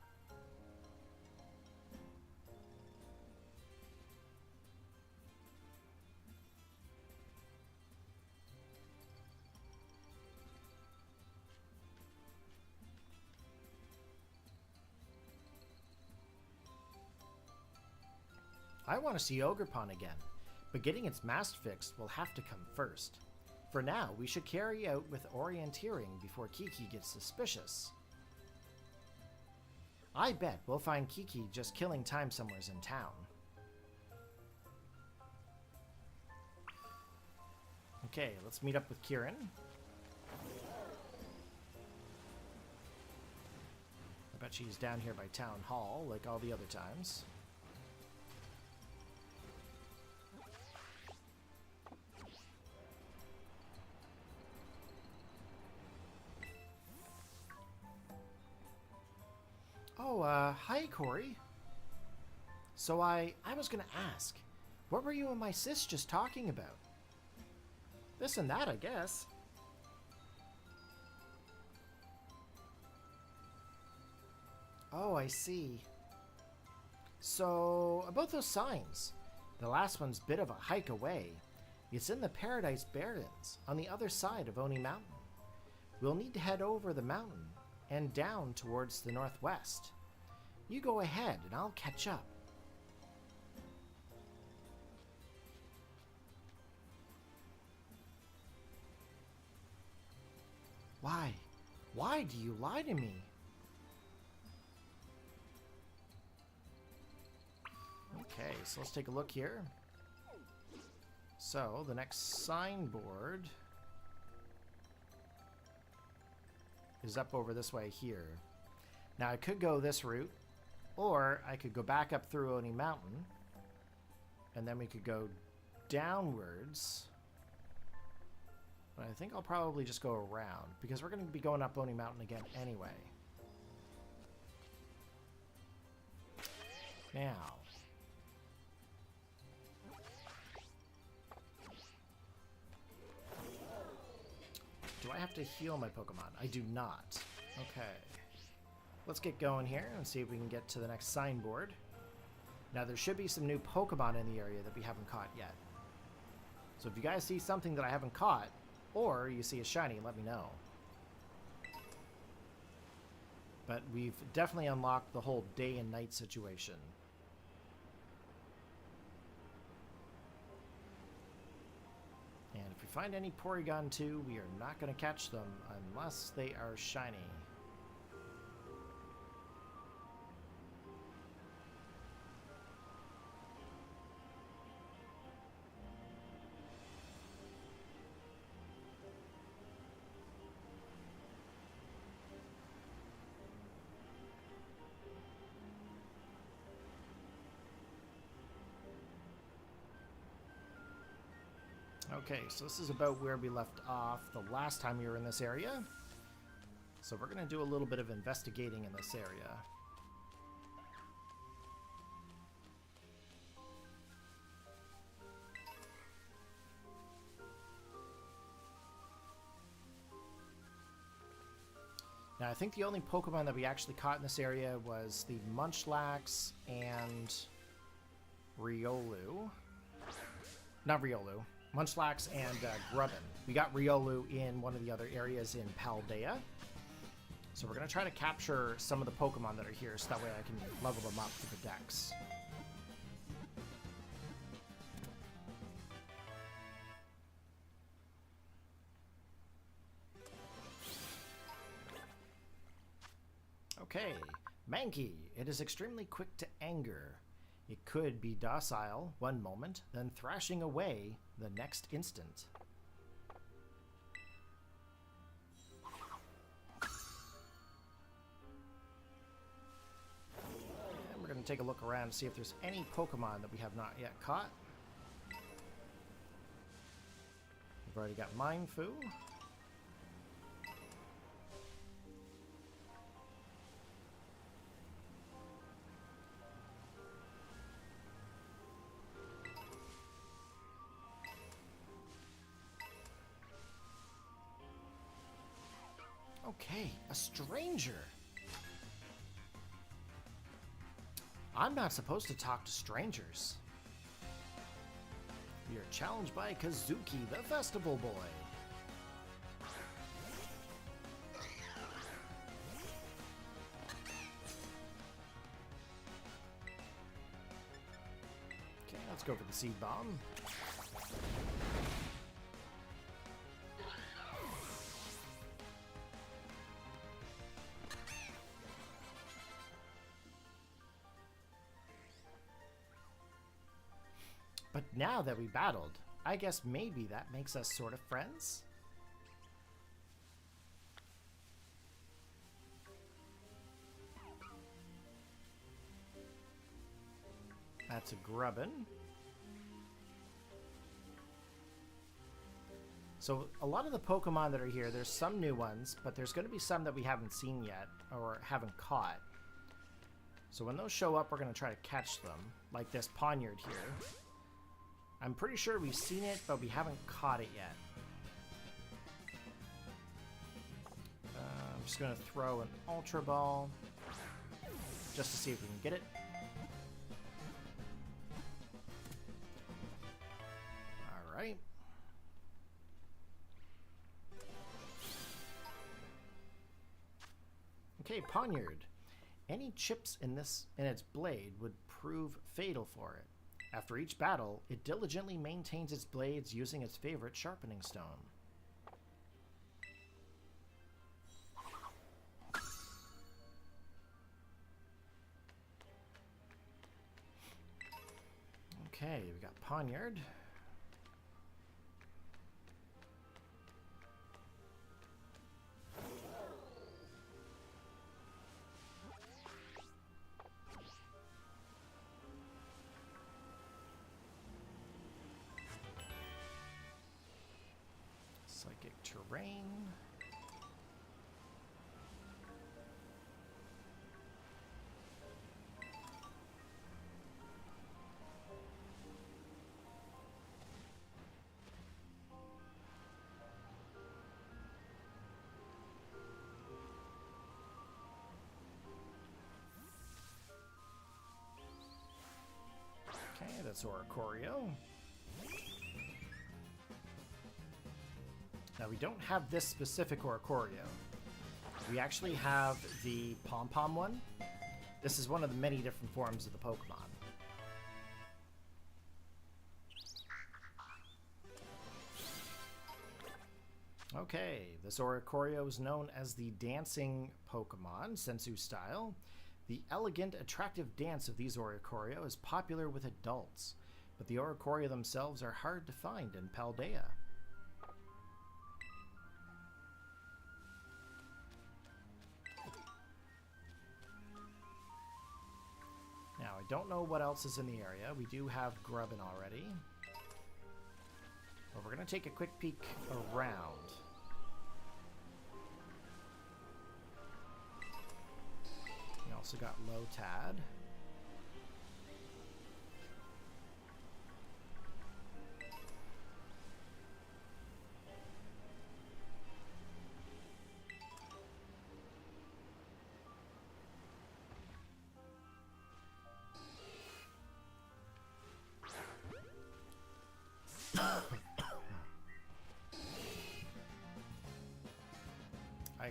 I want to see Ogerpon again, but getting its mast fixed will have to come first. For now, we should carry out with orienteering before Kiki gets suspicious. I bet we'll find Kiki just killing time somewhere in town. Okay, let's meet up with Kieran. I bet she's down here by Town Hall, like all the other times. Oh, hi, Corey. So I was gonna ask, what were you and my sis just talking about? This and that, I guess. Oh, I see. So, about those signs. The last one's a bit of a hike away. It's in the Paradise Barrens, on the other side of Oni Mountain. We'll need to head over the mountain and down towards the northwest. You go ahead and I'll catch up. Why? Why do you lie to me? Okay, so let's take a look here. So, the next signboard is up over this way here. Now, I could go this route, or I could go back up through Oni Mountain, and then we could go downwards. But I think I'll probably just go around, because we're going to be going up Oni Mountain again anyway. Now, do I have to heal my Pokemon? I do not. Okay. Let's get going here and see if we can get to the next signboard. Now, there should be some new Pokemon in the area that we haven't caught yet. So if you guys see something that I haven't caught, or you see a shiny, let me know. But we've definitely unlocked the whole day and night situation. And if we find any Porygon 2, we are not going to catch them unless they are shiny. Okay, so this is about where we left off the last time we were in this area. So we're going to do a little bit of investigating in this area. Now, I think the only Pokemon that we actually caught in this area was the Munchlax and Riolu. Not Riolu. Munchlax and Grubbin. We got Riolu in one of the other areas in Paldea. So we're going to try to capture some of the Pokemon that are here so that way I can level them up for the dex. Okay, Mankey. It is extremely quick to anger. It could be docile one moment, then thrashing away the next instant. And we're going to take a look around and see if there's any Pokemon that we have not yet caught. We've already got Mindfu. Okay, a stranger. I'm not supposed to talk to strangers. You're challenged by Kazuki, the Festival Boy. Let's go for the seed bomb. But now that we battled, I guess maybe that makes us sort of friends? That's a grubbin. So a lot of the Pokemon that are here, there's some new ones, but there's going to be some that we haven't seen yet or haven't caught. So when those show up, we're going to try to catch them, like this Poniard here. I'm pretty sure we've seen it, but we haven't caught it yet. I'm just going to throw an Ultra Ball just to see if we can get it. Alright. Okay, Poniard. Any chips in its blade would prove fatal for it. After each battle, it diligently maintains its blades using its favorite sharpening stone. Okay, we got Poniard. Psychic Terrain. Okay, that's Oricorio. Now, we don't have this specific Oricorio. We actually have the Pom-Pom one. This is one of the many different forms of the Pokemon. Okay, this Oricorio is known as the Dancing Pokemon, Sensu style. The elegant, attractive dance of these Oricorio is popular with adults, but the Oricorio themselves are hard to find in Paldea. Now, I don't know what else is in the area. We do have Grubbin already. But we're going to take a quick peek around. We also got Lotad. I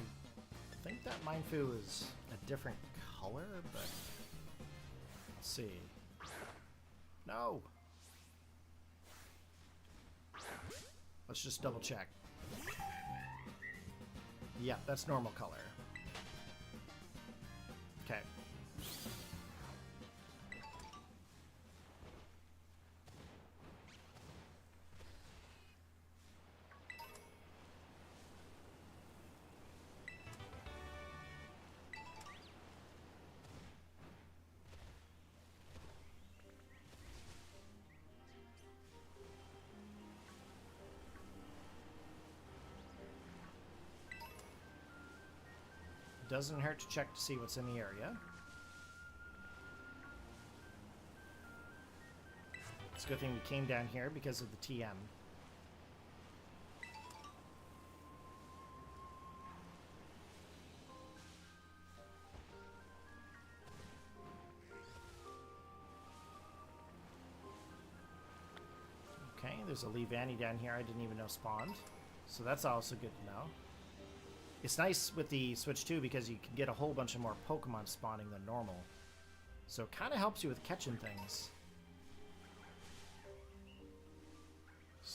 think that Mindfu is a different color, but let's see. No! Let's just double check. Yeah, that's normal color. Okay. Doesn't hurt to check to see what's in the area. It's a good thing we came down here because of the TM. Okay, there's a Leavanny down here I didn't even know spawned. So that's also good to know. It's nice with the Switch too because you can get a whole bunch of more Pokemon spawning than normal. So it kind of helps you with catching things.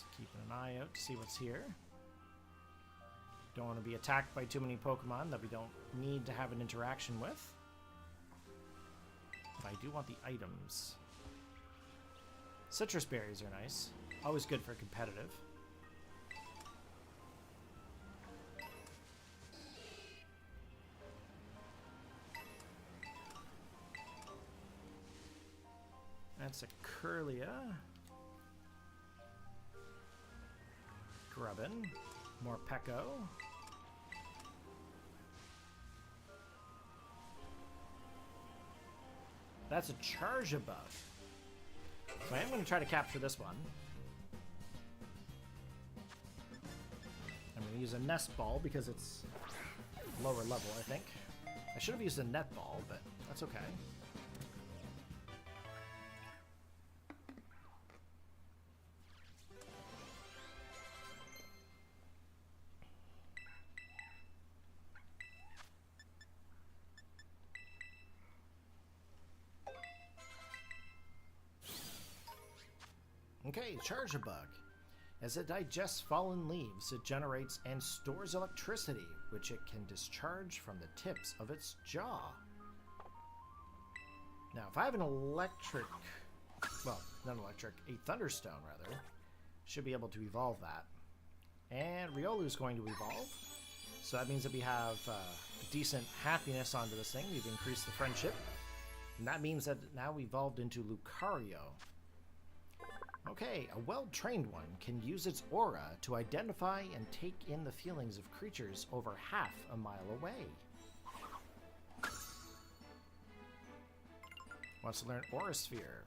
Just keeping an eye out to see what's here. Don't want to be attacked by too many Pokemon that we don't need to have an interaction with. But I do want the items. Citrus berries are nice. Always good for competitive. That's a Curlia. Grubbin. More Pecco. That's a Charge Bug. So I am going to try to capture this one. I'm going to use a Nest Ball because it's lower level, I think. I should have used a Net Ball, but that's okay. Okay, Charge Bug. As it digests fallen leaves, it generates and stores electricity, which it can discharge from the tips of its jaw. Now, if I have an electric... well, not electric, a Thunderstone, rather, should be able to evolve that. And Riolu's going to evolve. So that means that we have decent happiness onto this thing. We've increased the friendship. And that means that now we evolved into Lucario. Okay, a well-trained one can use its aura to identify and take in the feelings of creatures over half a mile away. Wants to learn Aura Sphere.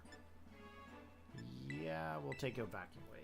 Yeah, we'll take a Vacuum Wave.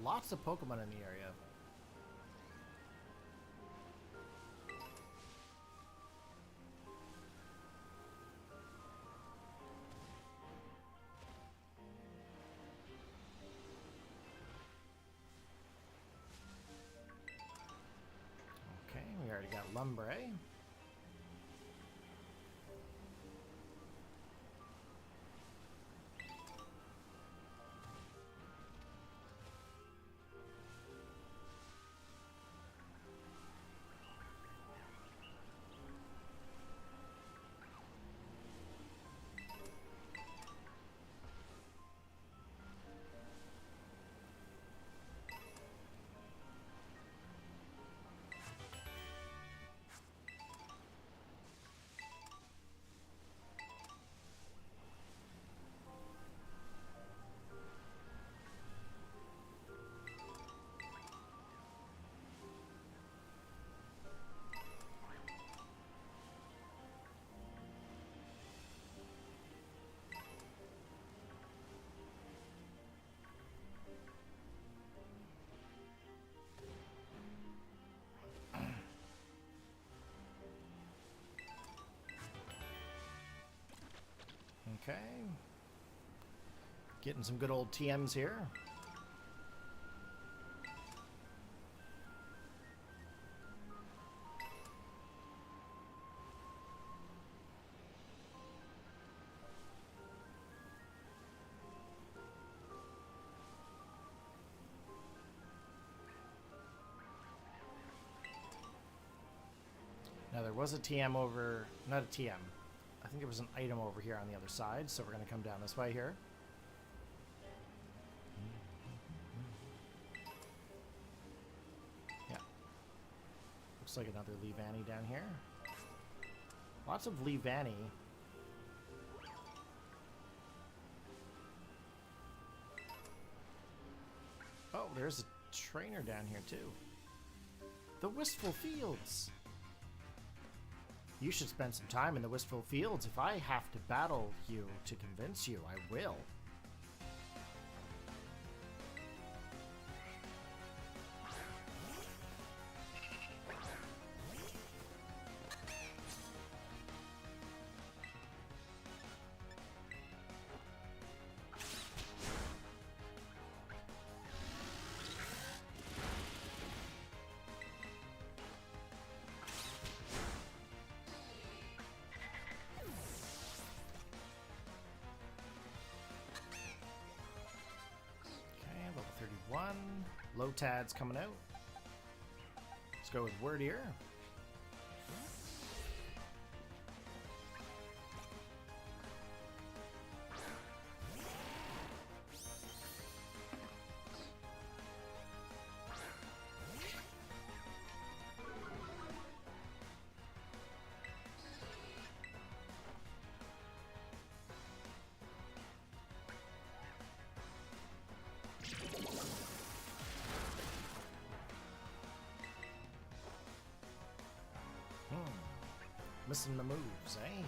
Lots of Pokemon in the area. Okay, we already got Lumbre. Okay. Getting some good old TMs here. Now there was a TM over, not a TM. I think there was an item over here on the other side, so we're going to come down this way here. Yeah. Looks like another Leavanny down here. Lots of Leavanny. Oh, there's a trainer down here too. The Wistful Fields. You should spend some time in the Wistful Fields. If I have to battle you to convince you, I will. Lotad's coming out. Let's go with Wyrdeer. Missing the moves, eh?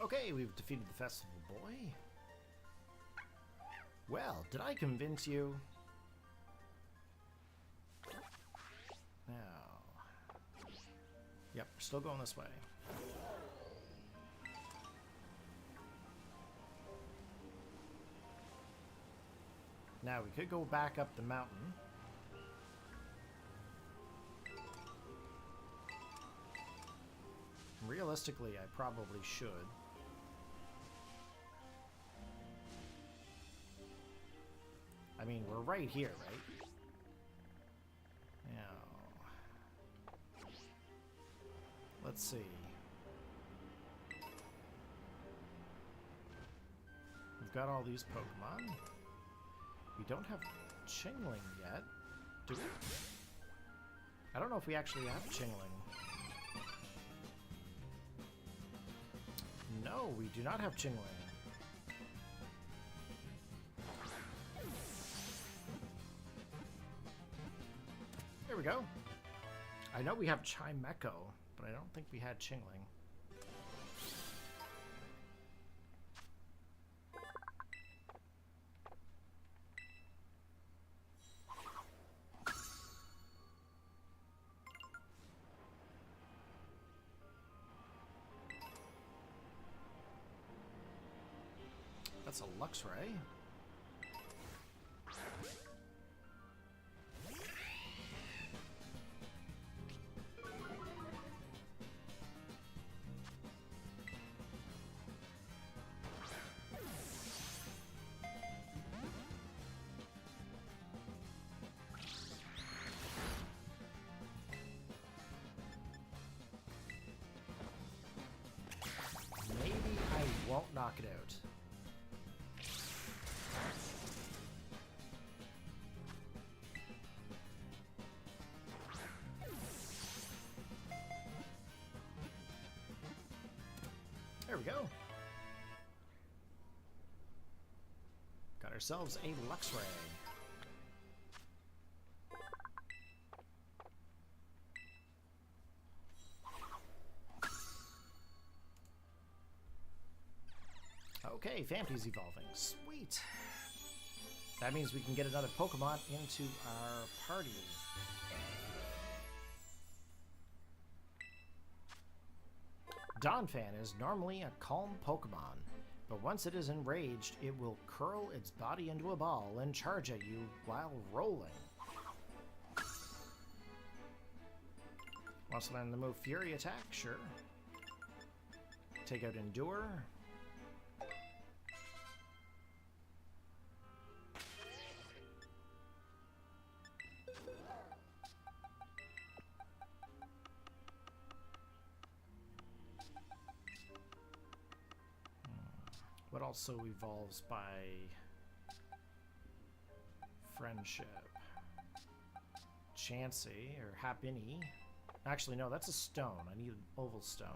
Okay, we've defeated the Festival Boy. Well, did I convince you? Now... Yep, we're still going this way. Now, we could go back up the mountain. Realistically, I probably should. I mean, we're right here, right? Now, let's see. We've got all these Pokemon. We don't have Chingling yet, do we? I don't know if we actually have Chingling. No, we do not have Chingling. There we go. I know we have Chimecho, but I don't think we had Chingling. That's a Luxray. knock it out. There we go. Got ourselves a Luxray. Okay, Phanpy's evolving. Sweet. That means we can get another Pokemon into our party. Donphan is normally a calm Pokemon, but once it is enraged, it will curl its body into a ball and charge at you while rolling. Wants to learn the move Fury Attack? Sure. Take out Endure. What also evolves by friendship? Chansey or Happiny. Actually, no, that's a stone. I need an oval stone.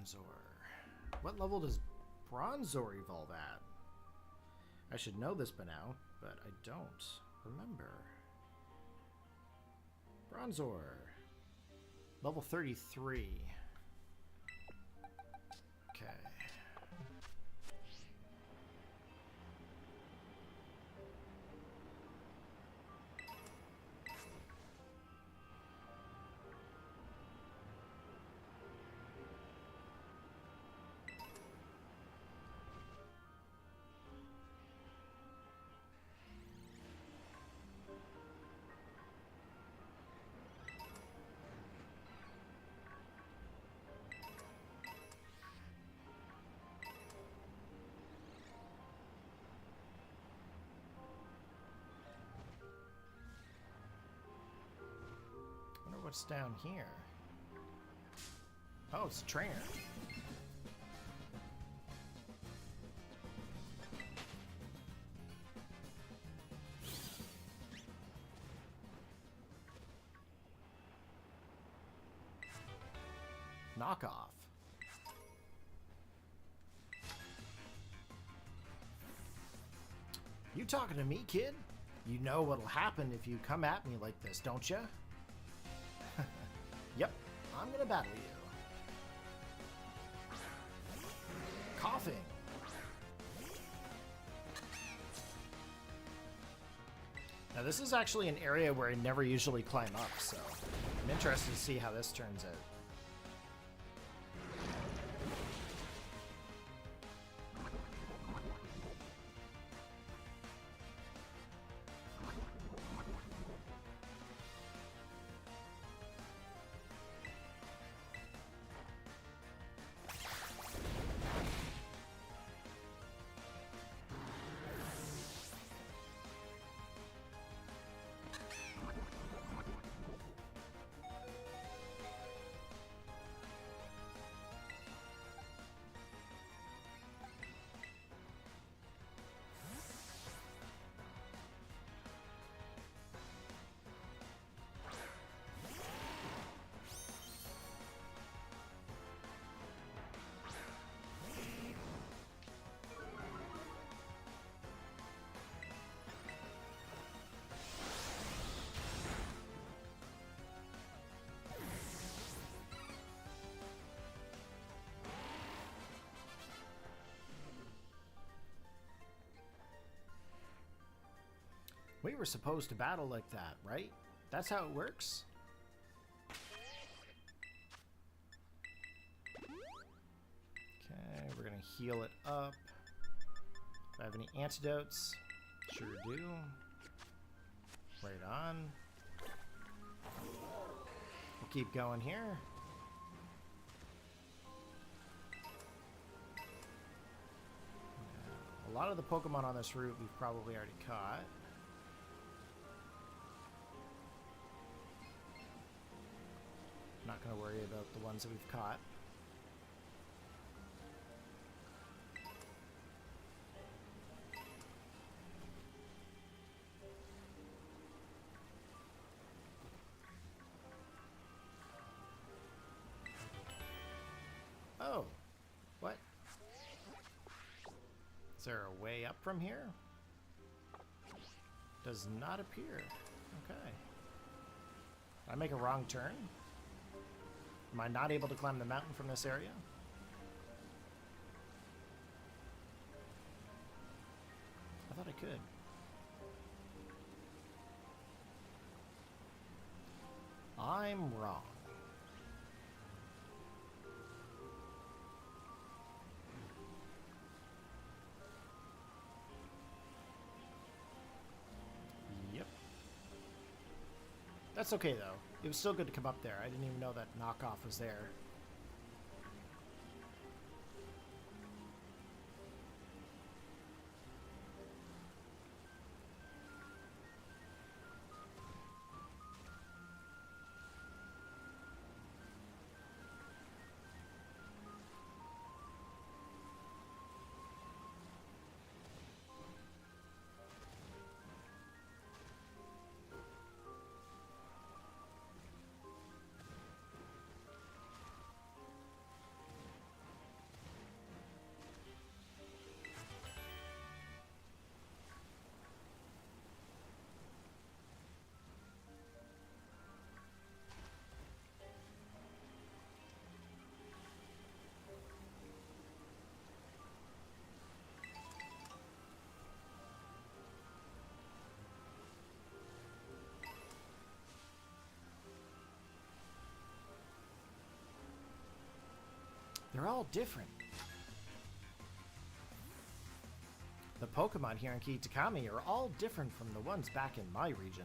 Bronzor. What level does Bronzor evolve at? I should know this by now, but I don't remember. Bronzor. Level 33. Okay. What's down here? Oh, it's a trainer. Knockoff. You talking to me, kid? You know what'll happen if you come at me like this, don't you? Yep, I'm gonna battle you. Coughing. Now this is actually an area where I never usually climb up, so I'm interested to see how this turns out. We were supposed to battle like that, right? That's how it works? Okay, we're gonna heal it up. Do I have any antidotes? Sure do. Right on. We'll keep going here. A lot of the Pokemon on this route we've probably already caught. Not going to worry about the ones that we've caught. Oh, what? Is there a way up from here? Does not appear. Okay. Did I make a wrong turn? Am I not able to climb the mountain from this area? I thought I could. I'm wrong. Yep. That's okay, though. It was still good to come up there. I didn't even know that knockoff was there. They're all different. The Pokemon here in Kitakami are all different from the ones back in my region.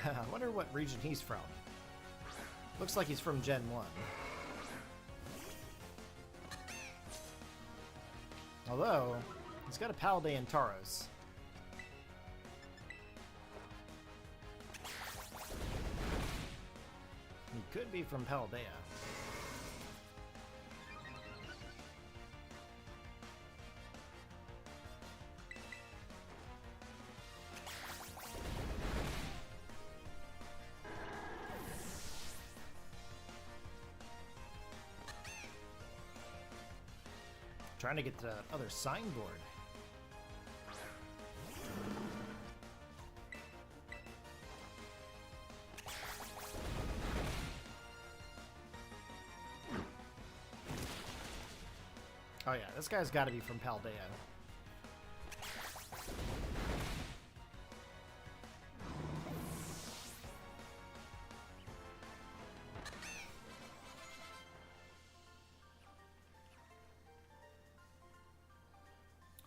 I wonder what region he's from. Looks like he's from Gen 1. Although, he's got a Paldea and Tauros. He could be from Paldea. Trying to get to the other signboard. Oh yeah, this guy's got to be from Paldea.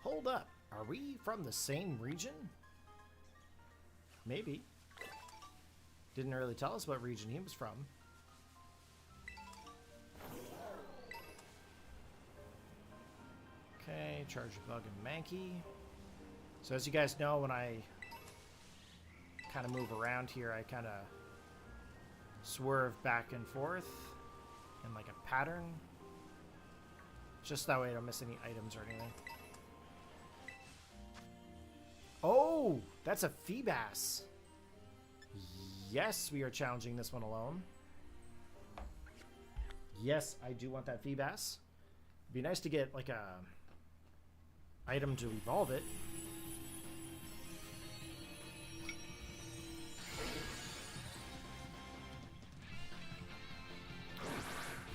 Hold up, are we from the same region? Maybe. Didn't really tell us what region he was from. Okay, Charge Bug and Mankey. So as you guys know, when I kind of move around here, I kind of swerve back and forth in like a pattern. Just that way I don't miss any items or anything. Oh, that's a Feebas. Yes, we are challenging this one alone. Yes, I do want that Feebas. It'd be nice to get like a item to evolve it.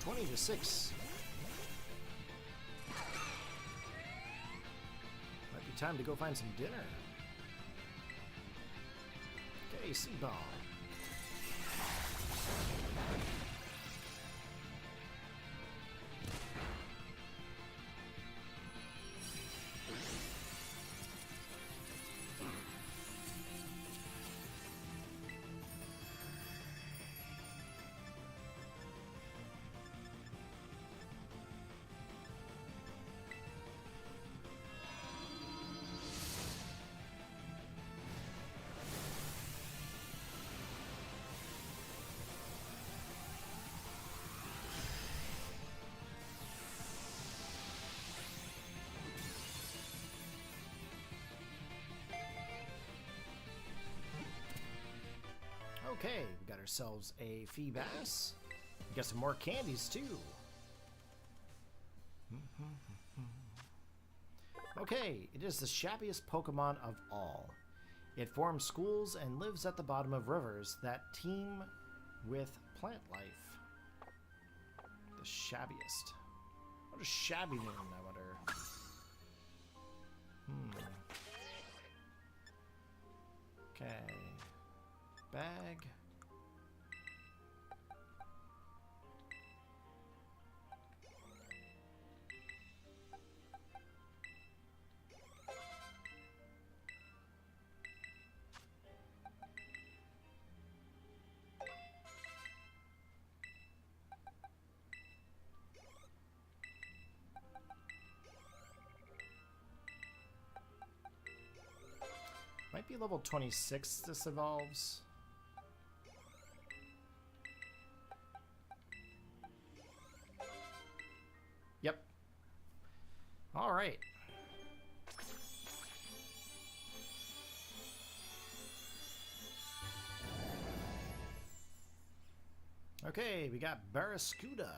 $20 to $6. Might be time to go find some dinner. Okay, sea ball. Okay, we got ourselves a fee bass. We got some more candies too. Okay, it is the shabbiest Pokemon of all. It forms schools and lives at the bottom of rivers that teem with plant life. The shabbiest. What does shabby mean, I wonder? Okay. Bag. Might be level 26 this evolves. Yep. All right. Okay, we got Barraskewda.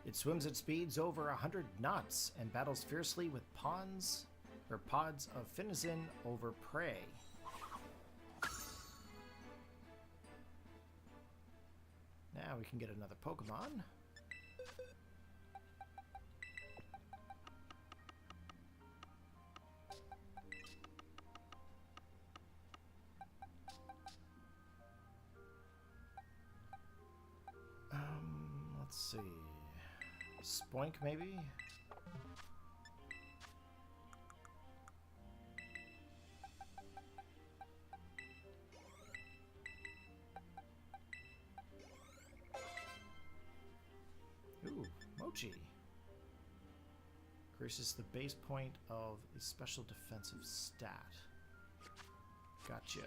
It swims at speeds over 100 knots and battles fiercely with pods of Finizen over prey. Now we can get another Pokemon. Let's see. Spoink, maybe? Ooh, Mochi. Increases the base point of a special defensive stat. Gotcha.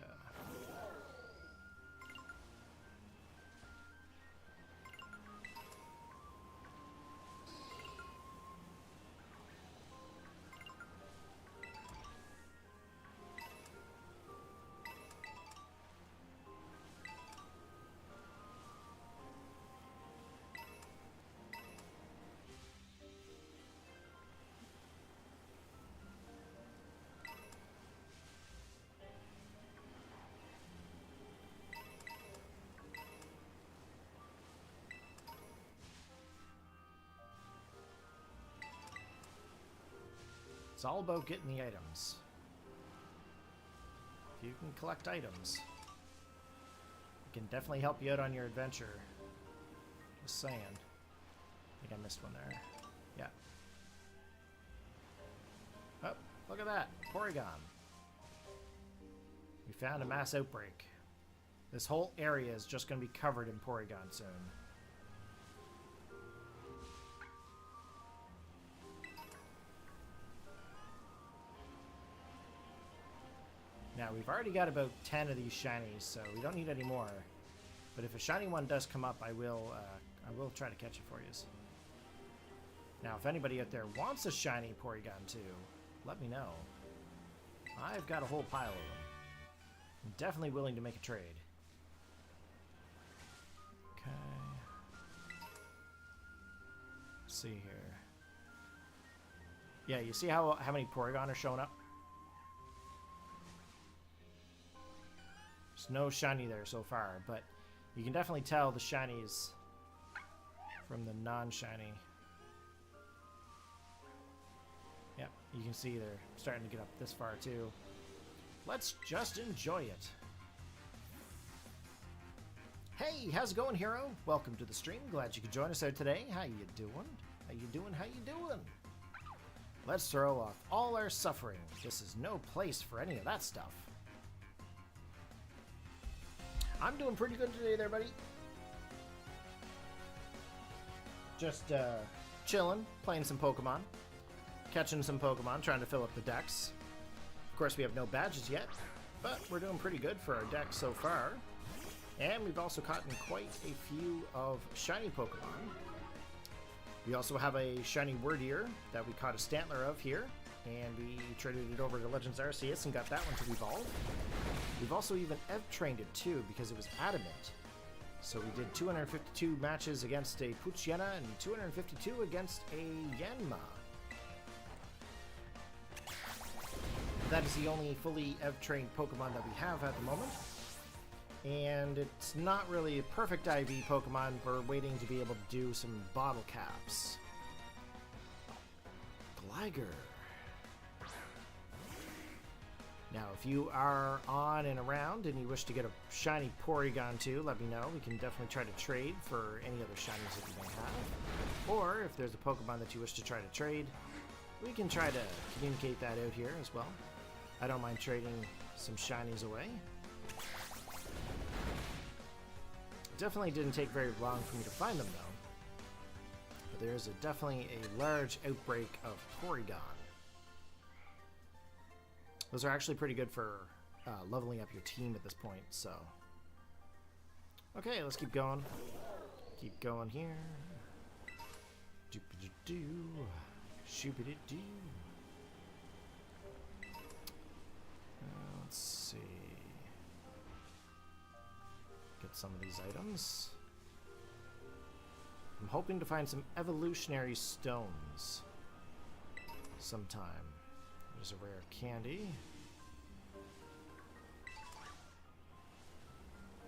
It's all about getting the items. If you can collect items, it can definitely help you out on your adventure. Just saying. I think I missed one there. Yeah. Oh, look at that. Porygon. We found a mass outbreak. This whole area is just going to be covered in Porygon soon. Now, we've already got about 10 of these shinies, so we don't need any more. But if a shiny one does come up, I will try to catch it for you. Now, if anybody out there wants a shiny Porygon too, let me know. I've got a whole pile of them. I'm definitely willing to make a trade. Okay. Let's see here. Yeah, you see how many Porygon are showing up? There's no shiny there so far, but you can definitely tell the shinies from the non-shiny. Yep. You can see they're starting to get up this far too. Let's just enjoy it. Hey, how's it going, hero? Welcome to the stream. Glad you could join us out today. How you doing? How you doing? How you doing? Let's throw off all our suffering. This is no place for any of that stuff. I'm doing pretty good today there, buddy. Just chilling, playing some Pokemon, catching some Pokemon, trying to fill up the decks. Of course, we have no badges yet, but we're doing pretty good for our deck so far. And we've also caught quite a few of shiny Pokemon. We also have a shiny Wyrdeer that we caught a Stantler of here, and we traded it over to Legends Arceus and got that one to evolve. We've also even trained it too because it was adamant. So we did 252 matches against a Poochyena and 252 against a Yanma. That is the only fully EV-trained Pokemon that we have at the moment. And it's not really a perfect IV Pokemon. We're waiting to be able to do some bottle caps. Gligar. Now, if you are on and around and you wish to get a shiny Porygon too, let me know. We can definitely try to trade for any other shinies that you may have. Or if there's a Pokemon that you wish to try to trade, we can try to communicate that out here as well. I don't mind trading some shinies away. It definitely didn't take very long for me to find them though. But there's definitely a large outbreak of Porygon. Those are actually pretty good for leveling up your team at this point, so. Okay, let's keep going. Keep going here. Doop-a-doo-doo. Shoop-a-doo-doo. Let's see. Get some of these items. I'm hoping to find some evolutionary stones sometime. There's a rare candy.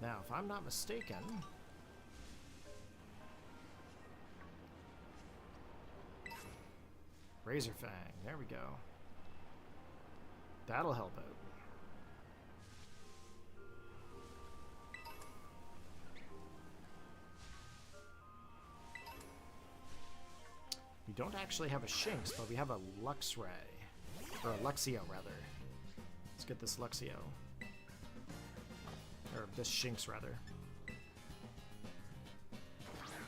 Now, if I'm not mistaken, Razor Fang, there we go. That'll help out. We don't actually have a Shinx, but we have a Luxray. Or a Luxio, rather. Let's get this Luxio. Or this Shinx, rather.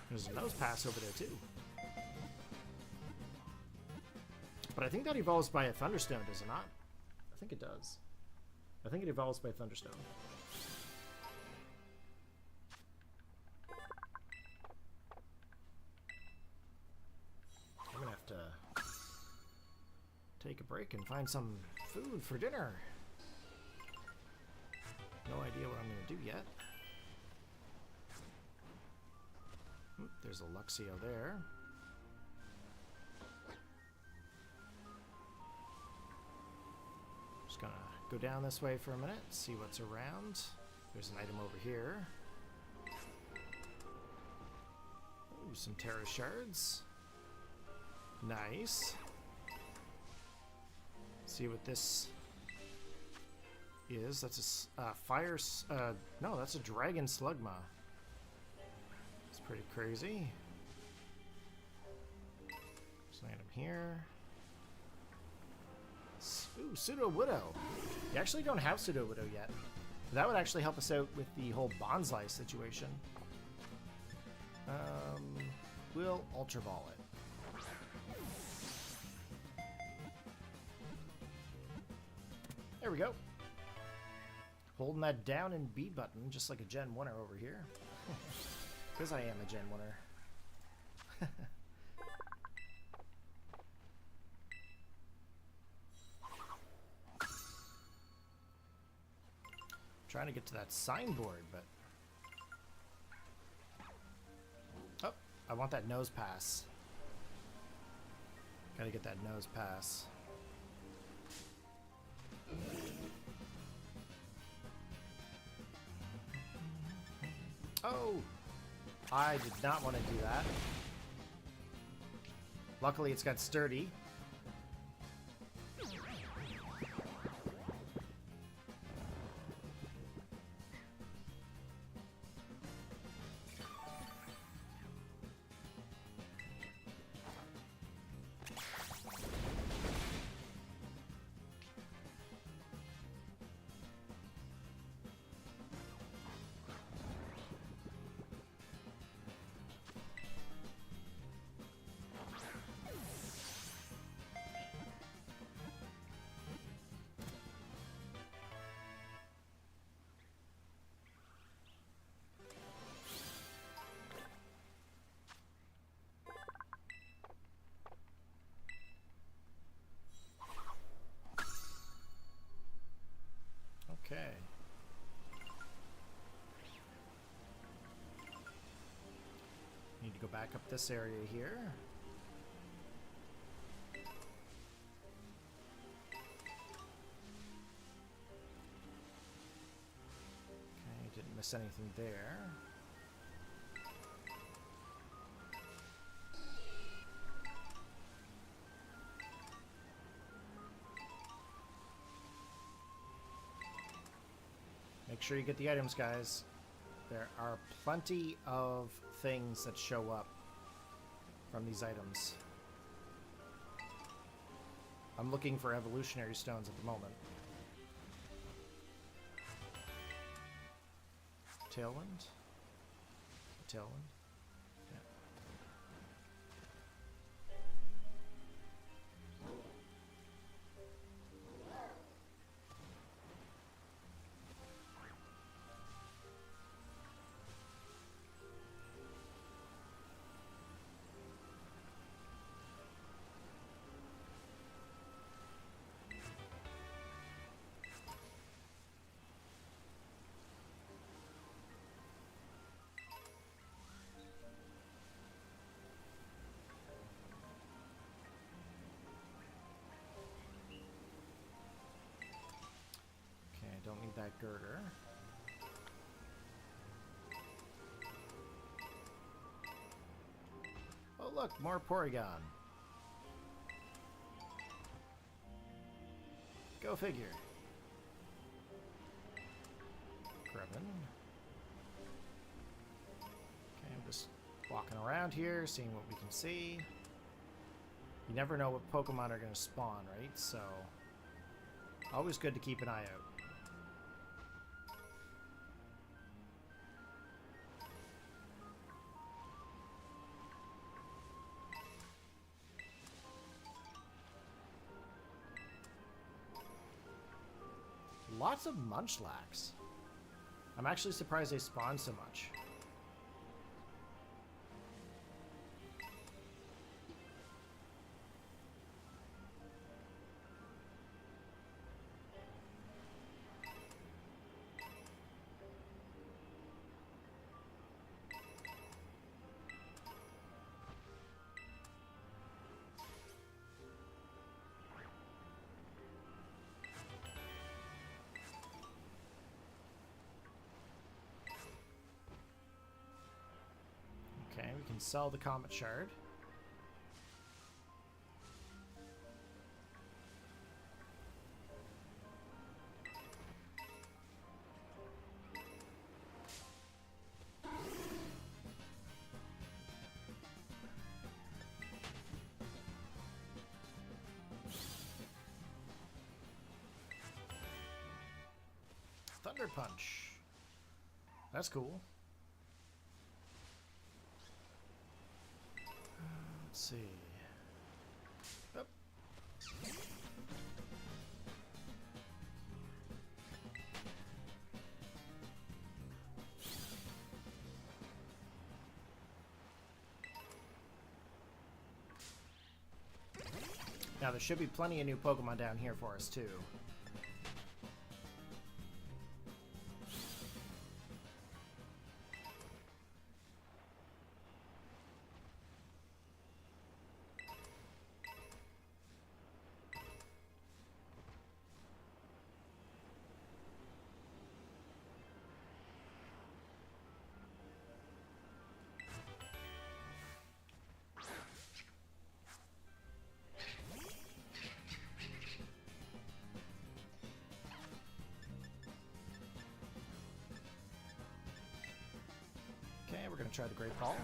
There's a Nose Pass over there, too. But I think that evolves by a Thunderstone, does it not? I think it does. I think it evolves by Thunderstone. I'm gonna have to take a break and find some food for dinner. No idea what I'm gonna do yet. There's a Luxio there. Just gonna go down this way for a minute, see what's around. There's an item over here. Ooh, some Terra Shards. Nice. See what this is. That's a fire. No, that's a Dragon Slugma. It's pretty crazy. Just land him here. Ooh, Pseudo Widow. You actually don't have Pseudo Widow yet. That would actually help us out with the whole Bonsai situation. We'll Ultra Ball it. There we go. Holding that down and B button, just like a Gen 1er over here. Because I am a Gen 1er. Trying to get to that signboard, but... Oh, I want that Nose Pass. Gotta get that Nose Pass. Oh! I did not want to do that. Luckily, it's got Sturdy. to go back up this area here. Okay, didn't miss anything there. Make sure you get the items, guys. There are plenty of things that show up from these items. I'm looking for evolutionary stones at the moment. Tailwind? Tailwind? Yeah. Don't need that girder. Oh look, more Porygon. Go figure. Grubbin. Okay, I'm just walking around here, seeing what we can see. You never know what Pokemon are going to spawn, right? So, always good to keep an eye out. Lots of Munchlax. I'm actually surprised they spawn so much. Okay, we can sell the Comet Shard. Thunder Punch. That's cool. Let's see. Oh. Now there should be plenty of new Pokemon down here for us too. Okay, we're going to try the Great Ball.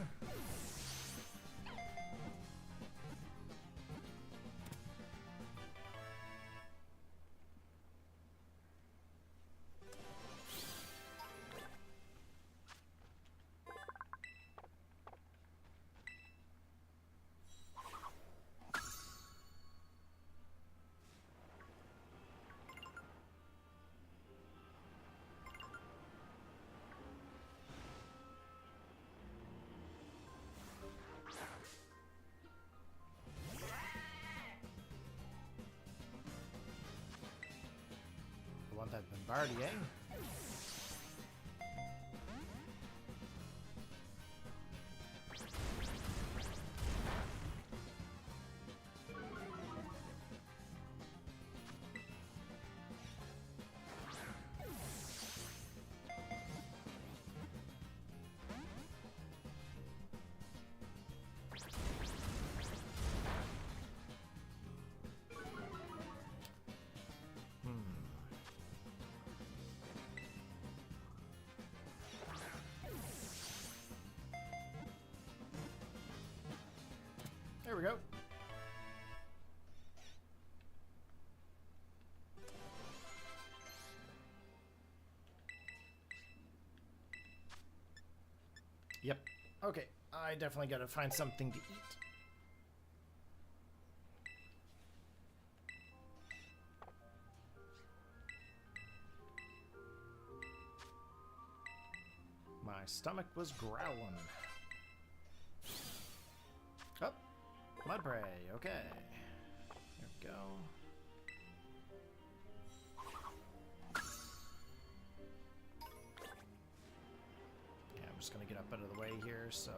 I want that Bombardier. There we go. Yep. Okay. I definitely gotta find something to eat. My stomach was growling. Oh, mud prey. Okay. There we go. Yeah, I'm just gonna get up out of the way here, so...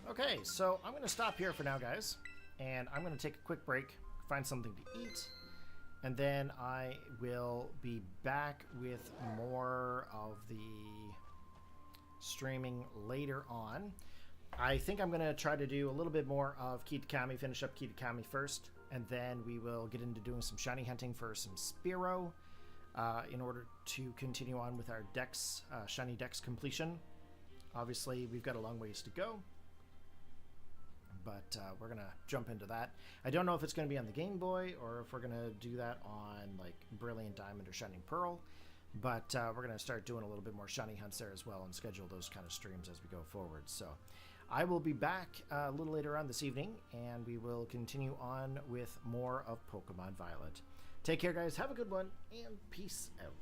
Okay, so I'm gonna stop here for now, guys. And I'm gonna take a quick break, find something to eat, and then I will be back with more of the streaming later on. I think I'm going to try to do a little bit more of Kitakami, finish up Kitakami first, and then we will get into doing some shiny hunting for some Spearow in order to continue on with our Dex, shiny Dex completion. Obviously, we've got a long ways to go, but we're going to jump into that. I don't know if it's going to be on the Game Boy or if we're going to do that on like Brilliant Diamond or Shining Pearl, but we're going to start doing a little bit more shiny hunts there as well and schedule those kind of streams as we go forward. So I will be back a little later on this evening, and we will continue on with more of Pokemon Violet. Take care, guys. Have a good one, and peace out.